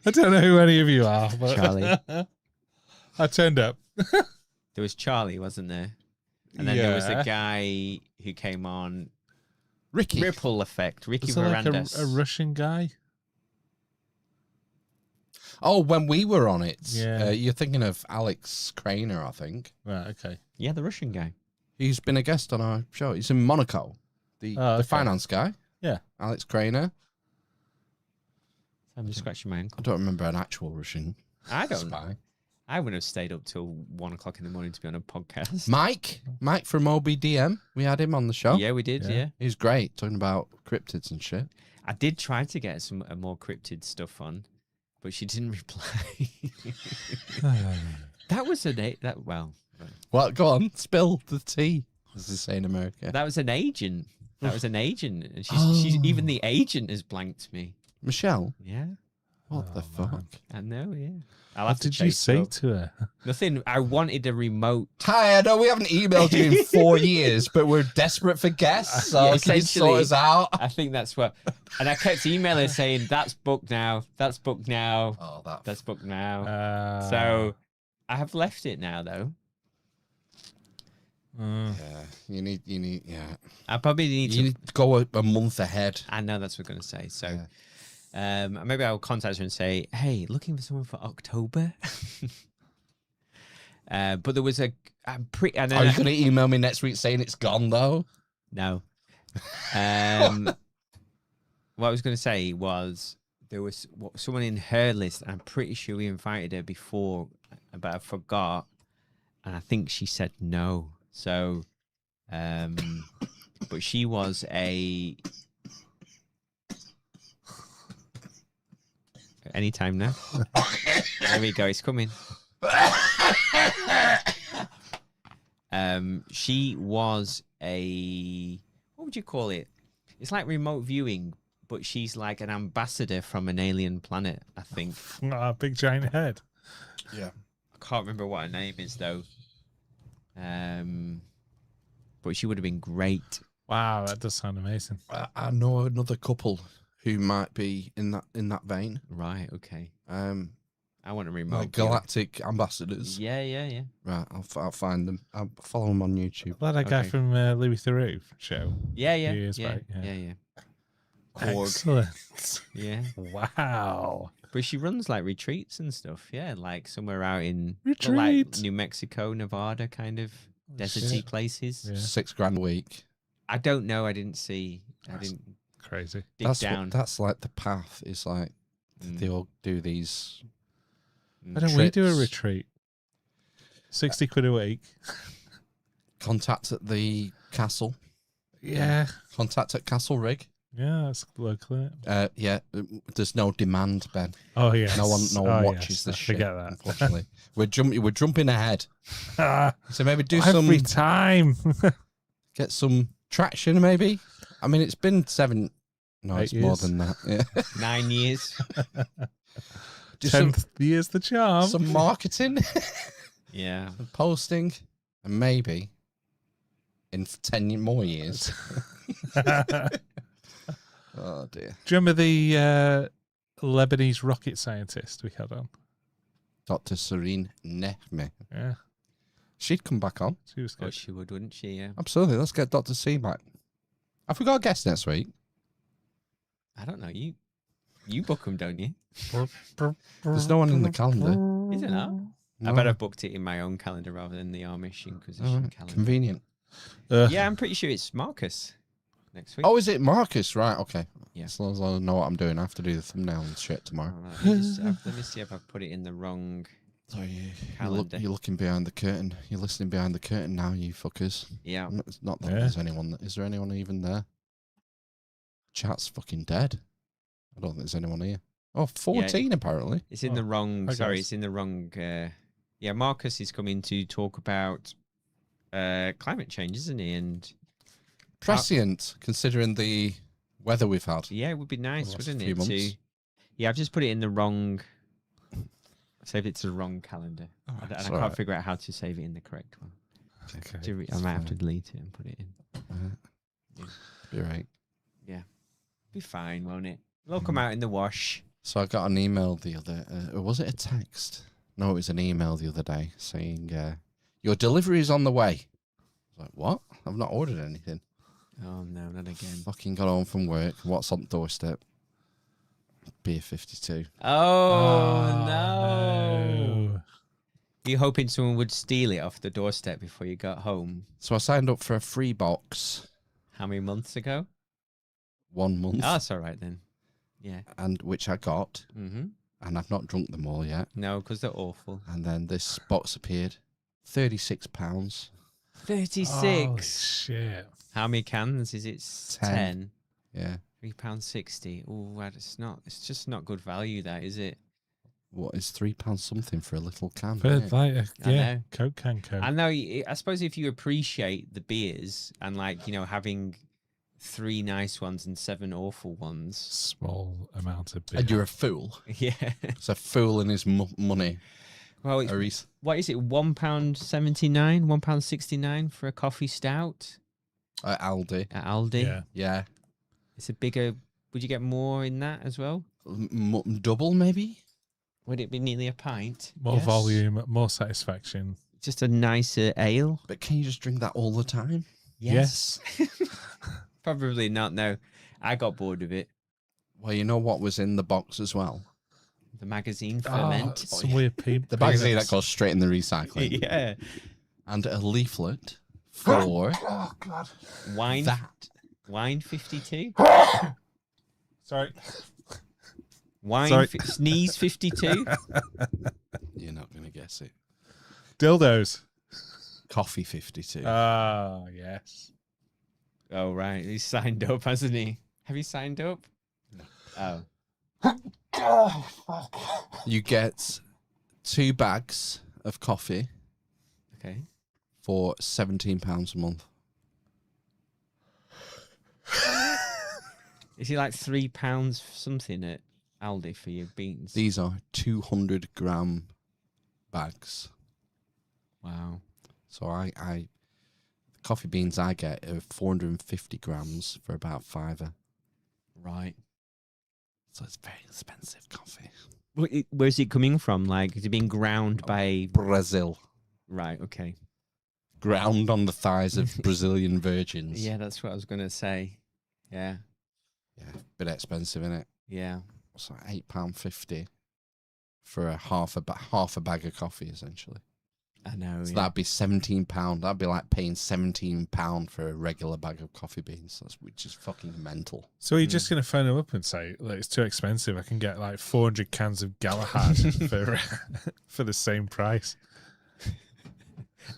I don't know who any of you are, but Charlie. I turned up. There was Charlie, wasn't there? And then there was Yeah. a guy who came on. Ricky. Ripple Effect. Ricky Was there like Varandas. a Russian guy? Oh, when we were on it. Yeah. You're thinking of Alex Craner, I think. Right, okay. Yeah, the Russian guy. He's been a guest on our show. He's in Monaco. The okay. finance guy. Yeah. Alex Craner. I'm just scratching my ankle. I don't remember an actual Russian I don't spy. know. I wouldn't have stayed up till 1 o'clock in the morning to be on a podcast. Mike from OBDM. We had him on the show. Yeah, we did, yeah. He's great, talking about cryptids and shit. I did try to get some more cryptid stuff on, but she didn't reply. That was that. Well, Well, go on, spill the tea, as they say in America. that was an agent. That was an agent, and she's even the agent has blanked me. Michelle? Yeah. What the fuck? I know, yeah. I'll What have to did you chase her say up. to her? Nothing. I wanted a remote. Hi, I know we haven't emailed you in 4 years, but we're desperate for guests, so Yeah, can you sort us out? I think that's what. And I kept emailing saying, "That's booked now. That's booked now. Oh, that's booked now." So I have left it now, though. Yeah, you need, yeah. I probably need You need to go a month ahead. I know that's what I'm going to say. So maybe I'll contact her and say, "Hey, looking for someone for October." But there was I'm pretty. And Are you going to email me next week saying it's gone though? No. What I was going to say was there was someone in her list. I'm pretty sure we invited her before, but I forgot, and I think she said no. So, but she was a. Anytime now. There we go. It's coming. She was a. What would you call it? It's like remote viewing, but she's like an ambassador from an alien planet, I think. Big giant head. Yeah. I can't remember what her name is though. But she would have been great. Wow, that does sound amazing. I know another couple who might be in that vein. Right. Okay. I want a remote. Like galactic ambassadors. Yeah. Right, I'll find them. I'll follow them on YouTube. Well, that guy from Louis Theroux show. Yeah. Years back, Yeah. Excellent. Yeah. Wow. But she runs like retreats and stuff. Yeah, like somewhere out in Retreat. like New Mexico, Nevada, kind of deserty shit. places. Yeah. $6,000 a week. I don't know. I didn't see. I didn't Crazy. dig down. That's like the path. Is like they all do these. Why don't we do a retreat? 60 quid a week. Contact at the castle. Yeah. Contact at Castle Rig. Yeah, that's local, isn't it? Yeah, there's no demand, Ben. Oh yeah. No one watches this shit. Forget that. Unfortunately, we're jumping ahead. So maybe do Every some time. get some traction. Maybe. I mean, it's been 7. No, 8 it's more years. than that. Yeah. 9 years. Do 10th year's the charm. some marketing, Yeah. and posting, and maybe in 10 more years. Oh dear. Do you remember the Lebanese rocket scientist we had on? Dr. Serene Nehme. Yeah. She'd come back on. She was Oh, good. she would, wouldn't she? Yeah. Absolutely. Let's get Dr. C back. Have we got a guest next week? I don't know. You book them, don't you? There's no one in the calendar. Is it not? I No. bet I booked it in my own calendar rather than the Amish Inquisition calendar. Convenient. Yeah, I'm pretty sure it's Marcus next week. Oh, is it Marcus? Right, okay. Yeah. As long as I know what I'm doing, I have to do the thumbnail and shit tomorrow. All right, let me see if I've put it in the wrong So calendar. you're looking behind the curtain. You're listening behind the curtain now, you fuckers. Yeah. It's not that Yeah. there's anyone. Is there anyone even there? Chat's fucking dead. I don't think there's anyone here. Oh, 14 apparently. It's in the wrong. hi, Sorry, guys. it's in the wrong. Yeah, Marcus is coming to talk about climate change, isn't he? And Prescient, considering the weather we've had. yeah, it would be nice, last wouldn't few it? months. To, yeah, I've just put it in the wrong. Saved it to the wrong calendar, Alright, and I it's can't alright. figure out how to save it in the correct one. Okay. I might have to delete it and put it in. Be right. Yeah, be fine, won't it? It'll come out in the wash. So I got an email the other. Or was it a text? No, it was an email the other day saying your delivery is on the way. I was like, what? I've not ordered anything. Oh no, not again. Fucking got home from work. What's on the doorstep? Beer 52. Oh, no. You hoping someone would steal it off the doorstep before you got home? So I signed up for a free box. How many months ago? 1 month. Oh, that's all right then. Yeah. And which I got. Mm-hmm. And I've not drunk them all yet. No, because they're awful. And then this box appeared. £36. 36. Holy shit. How many cans? Is it 10? Yeah. £3.60. Oh, it's not. It's just not good value. That is it. what is £3 something for a little can? For isn't it? like I know. Coke can Coke. I know. I suppose if you appreciate the beers and like having 3 nice ones and 7 awful ones, small amount of beer. And you're a fool. Yeah, it's a fool in his money. Well, what is it? £1.79, £1.69 for a coffee stout at Aldi. At Aldi, yeah. It's a bigger. Would you get more in that as well? Double, maybe. Would it be nearly a pint? More volume, more satisfaction. Just a nicer ale. But can you just drink that all the time? Yes. Probably not. No, I got bored of it. Well, you know what was in the box as well? The magazine ferment. Some weird people. The magazine that goes straight in the recycling. Yeah. And a leaflet for Wine. that. Wine 52. Sorry. Wine. Sneeze 52. You're not going to guess it. Dildos. Coffee 52. Ah, yes. Oh, right. He's signed up, hasn't he? Have you signed up? No. Oh. Oh, fuck. You get 2 bags of coffee. Okay. For £17 a month. Is it like £3 something at Aldi for your beans? These are 200-gram bags. Wow. So the coffee beans I get are 450 grams for about £5. Right. So it's very expensive coffee. Where's it coming from? Like, is it being ground by Brazil? Right. Okay. Ground on the thighs of Brazilian virgins. Yeah, that's what I was gonna say. Yeah. Yeah, bit expensive, isn't it? Yeah. It's like £8.50 for a half a bag of coffee, essentially. I know. So that'd be £17. That'd be like paying £17 for a regular bag of coffee beans, which is fucking mental. So are you just going to phone them up and say, like, it's too expensive? I can get like 400 cans of Galahad for the same price.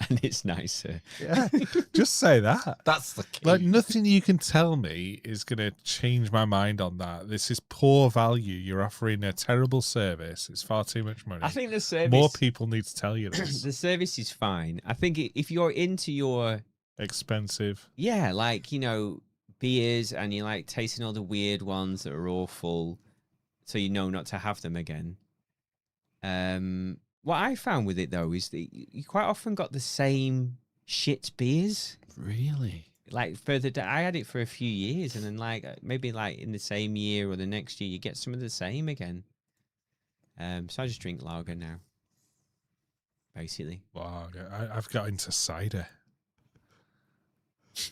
And it's nicer. Yeah, just say that. That's the key. Like, nothing you can tell me is going to change my mind on that. This is poor value. You're offering a terrible service. It's far too much money. I think the service. More people need to tell you this. The service is fine. I think if you're into your expensive, like beers, and you like tasting all the weird ones that are awful, so you know not to have them again. What I found with it, though, is that you quite often got the same shit beers. Really? Like, I had it for a few years, and then, like, maybe, like, in the same year or the next year, you get some of the same again. So I just drink lager now, basically. Wow, I've got into cider.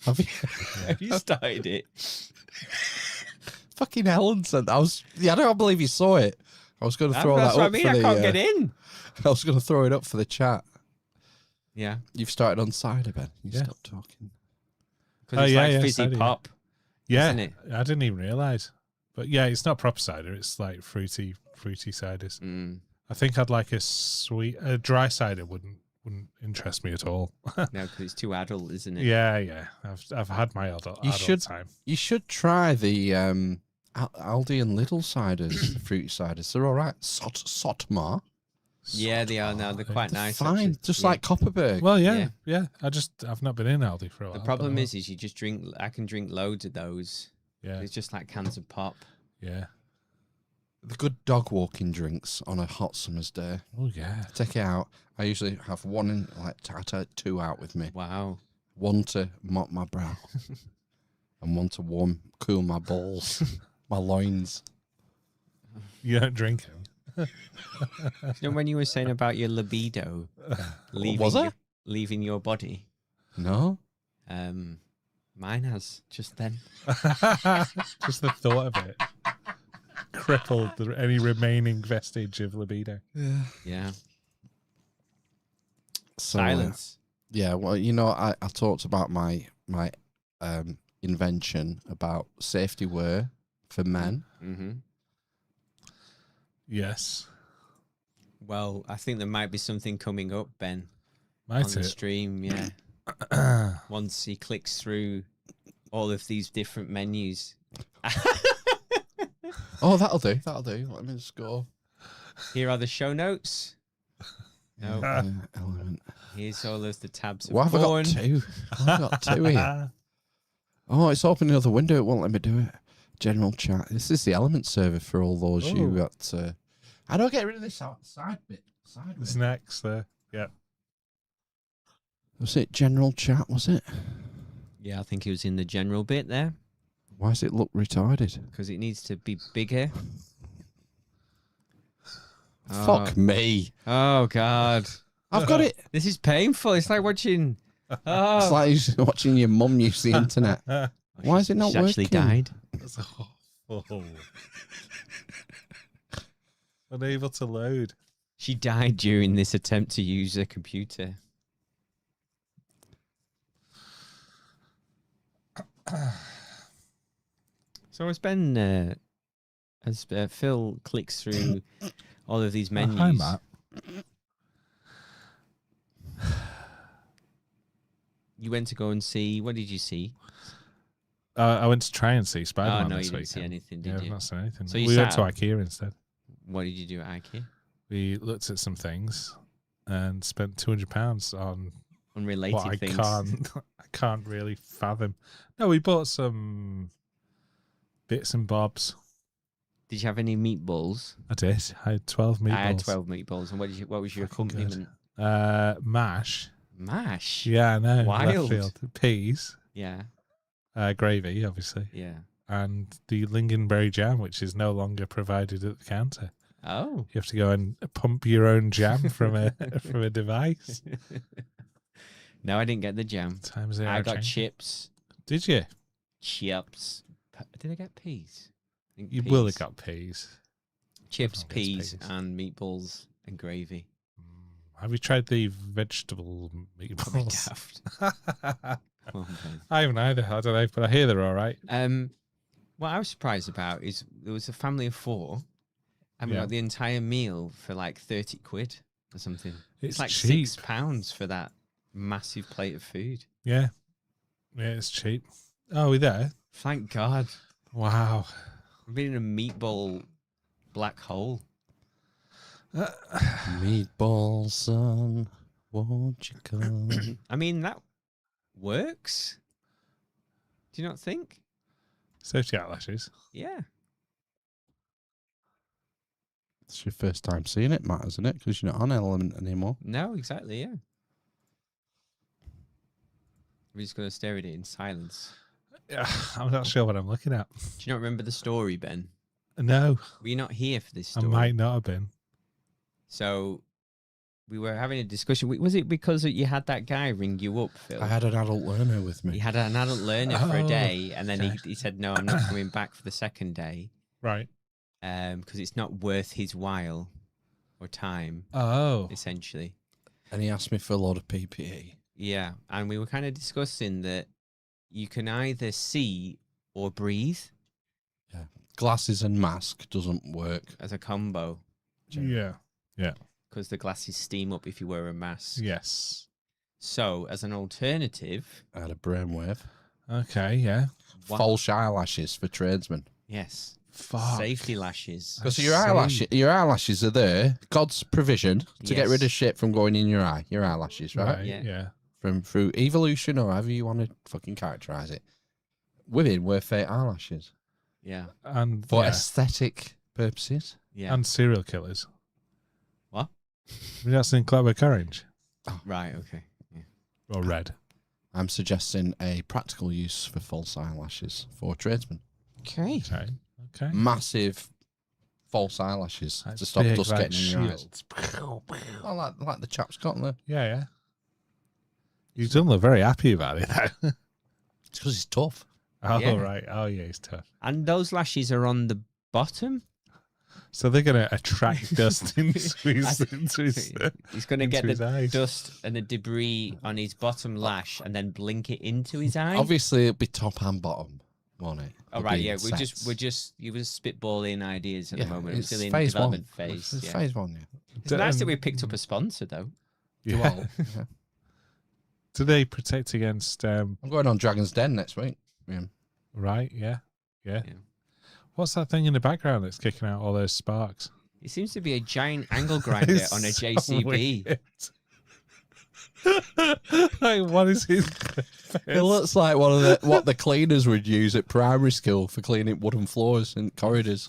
Have you? Have you started it? Fucking Helen said I don't believe you saw it. I was going to throw that up. That's what I mean. I can't get in. I was going to throw it up for the chat. Yeah. You've started on cider, Ben. You stopped talking. Because it's like fizzy cider, pop. Yeah. Isn't it? I didn't even realise. But yeah, it's not proper cider. It's like fruity ciders. I think I'd like a dry cider wouldn't interest me at all. No, because it's too adult, isn't it? Yeah. I've had my adult time. You should try the Aldi and Lidl ciders, the fruity ciders. They're all right. Sotmar. Yeah, they are now. They're quite nice. Fine, actually. just like Copperberg. Well, yeah. I've not been in Aldi for a while. The problem is you just drink. I can drink loads of those. Yeah, it's just like cans of pop. Yeah, the good dog walking drinks on a hot summer's day. Oh yeah, take it out. I usually have one I take 2 out with me. Wow. One to mop my brow, and one to cool my balls, my loins. You don't drink them. When you were saying about your libido leaving your body? No. Mine has just then. Just the thought of it crippled any remaining vestige of libido. Yeah. So, silence. Yeah, well, I talked about my invention about safety wear for men. Mm-hmm. Yes. Well, I think there might be something coming up, Ben. Might on the stream, yeah. Once he clicks through all of these different menus. Oh, that'll do. Let me just go. Here are the show notes. No. Element. Here's all of the tabs of Why have I got porn. two? Why have I got two here? Oh, it's opening another window. It won't let me do it. General chat. This is the element server for all those you got. How do I get rid of this side bit? It's next there. Yeah. Was it general chat? Was it? Yeah, I think it was in the general bit there. Why does it look retarded? Because it needs to be bigger. Fuck me. Oh, God. I've got it. This is painful. It's like watching... Oh. It's like you're watching your mum use the internet. Why is it not working? She actually died. Unable to load. She died during this attempt to use a computer. So as Phil clicks through all of these menus. Hi, Matt. You went to go and see. What did you see? I went to try and see Spider-Man. Oh no, this you didn't weekend. see anything, did Yeah, you? I've not seen anything. So we went to IKEA instead. What did you do at IKEA? We looked at some things and spent £200 on unrelated what things. I can't really fathom. No, we bought some bits and bobs. Did you have any meatballs? I did. I had 12 meatballs. I had 12 meatballs. And what was your accompaniment? Mash. Mash? Yeah, I know. Wild. Left field. Peas. Yeah. Gravy, obviously. Yeah. And the lingonberry jam, which is no longer provided at the counter. Oh. You have to go and pump your own jam from a device. No, I didn't get the jam. I got chips. Did you? Chips. Did I get peas? You will have got peas. Chips, peas, and meatballs and gravy. Have you tried the vegetable meatballs? I haven't either. I don't know, but I hear they're all right. What I was surprised about is there was a family of 4, and we got the entire meal for like 30 quid or something. It's like cheap. £6 for that massive plate of food. Yeah. Yeah, it's cheap. Oh, we're there? Thank God. Wow. I've been in a meatball black hole. Meatball son, won't you come? I mean, that works. Do you not think? Safety eyelashes. Yeah. It's your first time seeing it, Matt, isn't it? Because you're not on Element anymore. No, exactly, yeah. We're just going to stare at it in silence. Yeah, I'm not sure what I'm looking at. Do you not remember the story, Ben? No. Were you not here for this story? I might not have been. So we were having a discussion. Was it because you had that guy ring you up, Phil? I had an adult learner with me. He had an adult learner for a day, and then he said, no, I'm not coming back for the second day. Right. Because it's not worth his while or time. Oh. Essentially. And he asked me for a lot of PPE. Yeah. And we were kind of discussing that you can either see or breathe. Yeah. Glasses and mask doesn't work. As a combo. Yeah. Yeah. Because the glasses steam up if you wear a mask. Yes. So, as an alternative... I had a brainwave. Okay, yeah. False eyelashes for tradesmen. Yes. Fuck. Safety lashes. Because your eyelashes are there. God's provision to get rid of shit from going in your eye. Your eyelashes, right? Yeah. Through evolution or however you want to fucking characterize it. Women wear fake eyelashes. Yeah. And for aesthetic purposes. Yeah. And serial killers. What? Have you not seen Clockwork Orange? Oh. Right, okay. Yeah. Or Red? I'm suggesting a practical use for false eyelashes for tradesmen. Okay. Okay. Massive false eyelashes to stop big, dust like getting in your eyes. shields. Well, like the chap's got there. Yeah. You don't look very happy about it, though. It's because he's tough. Oh, Yeah. right. Oh, yeah, he's tough. And those lashes are on the bottom? So they're going to attract dust into his He's going to get his the eyes. dust and the debris on his bottom lash and then blink it into his eye. Obviously, it'll be top and bottom, won't it? Oh, right, yeah. You were spitballing ideas at the moment. It's We're still in phase development one. phase. It's yeah. phase one, yeah. It's nice that we picked up a sponsor, though. Yeah. Well, yeah. Do they protect against... I'm going on Dragon's Den next week. Yeah. Right, yeah. What's that thing in the background that's kicking out all those sparks? It seems to be a giant angle grinder It's on a so JCB. weird. Like, what is his face? It looks like what the cleaners would use at primary school for cleaning wooden floors and corridors.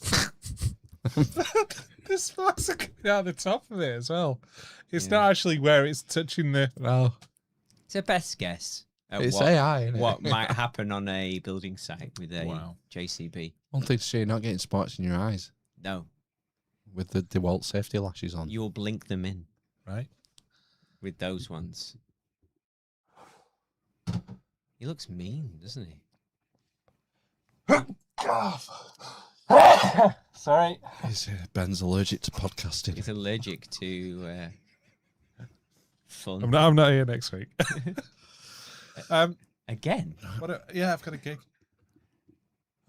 The sparks are coming out the top of it as well. It's not actually where it's touching the. No. It's a best guess. At It's AI, isn't it? What might happen on a building site with a JCB? One thing to say, you're not getting spots in your eyes No, with the DeWalt safety lashes on. you'll blink them in Right. with those ones. He looks mean, doesn't he? Sorry. Ben's allergic to podcasting. He's allergic to fun. I'm not here next week. Again? Yeah, I've got a gig.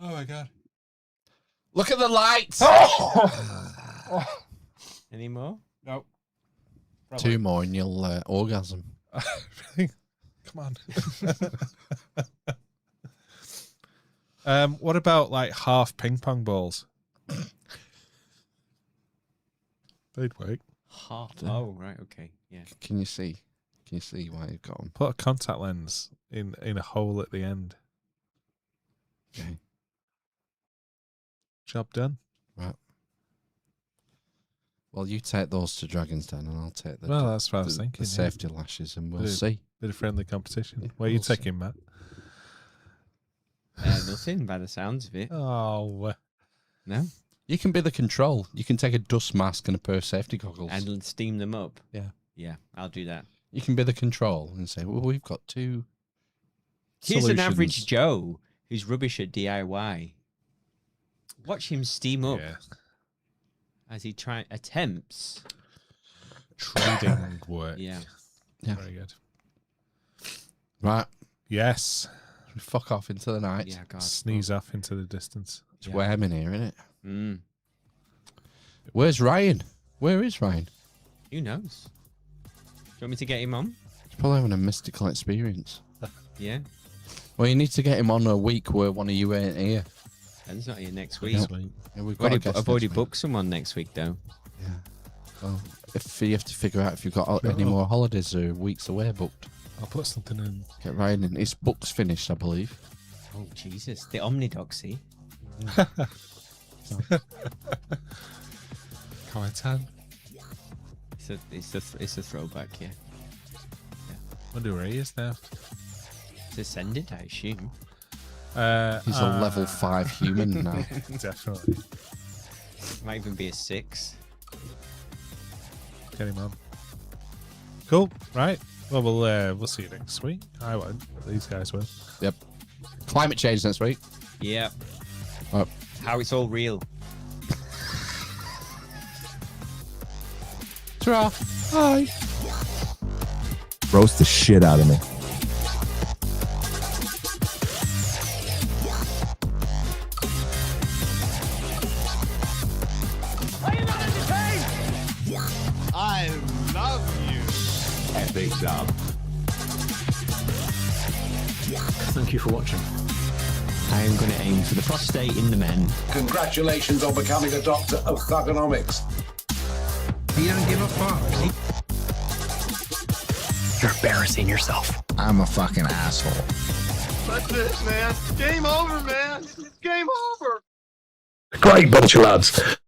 Oh my god. Look at the lights. Any more? No. Two more and you'll orgasm. Come on. What about like half ping pong balls? They'd work. Half. Oh, right. Okay. Yeah. Can you see? Can you see why you've got them? Put a contact lens in a hole at the end. Okay. Job done. Right. Well, you take those to Dragon's Den, and I'll take the. Well, that's what I was thinking. The safety lashes, and we'll see. Bit of friendly competition. Yeah, Where are you we'll see. taking, Matt? Nothing by the sounds of it. Oh. No? You can be the control. You can take a dust mask and a pair of safety goggles. And steam them up. Yeah. Yeah, I'll do that. You can be the control and say, well, we've got two Here's an average solutions. Joe who's rubbish at DIY. Watch him steam up as he attempts trading work. Yeah. Yeah. Very good. Right. Yes. Fuck off into the night. Yeah, God. Sneeze off into the distance. It's warm in here, isn't it? Mm. Where's Ryan? Where is Ryan? Who knows? Do you want me to get him on? He's probably having a mystical experience. Yeah. Well, you need to get him on a week where one of you ain't here. Ben's not here next week. Yeah, we've got a guest I've already next week. booked someone next week, though. Yeah. Well, if you have to figure out if you've got any more holidays or weeks away booked. I'll put something in. Get Ryan in. His book's finished, I believe. Oh, Jesus. The Omnidoxy. Coetan. It's a throwback, yeah. Wonder where he is now. It's ascended, I assume. He's a level 5 human now. Definitely. Might even be a 6. Get him on. Cool. Right. Well, we'll see you next week. I won't, but these guys will. Yep. Climate change next week. Yeah. Right. How it's all real. Ta-ra. Bye. Roast the shit out of me. I love you. Epic job. Thank you for watching. I am going to aim for the prostate in the men. Congratulations on becoming a doctor of thugonomics. You don't give a fuck. You're embarrassing yourself. I'm a fucking asshole. That's it, man. Game over, man. It's game over. Great bunch of lads.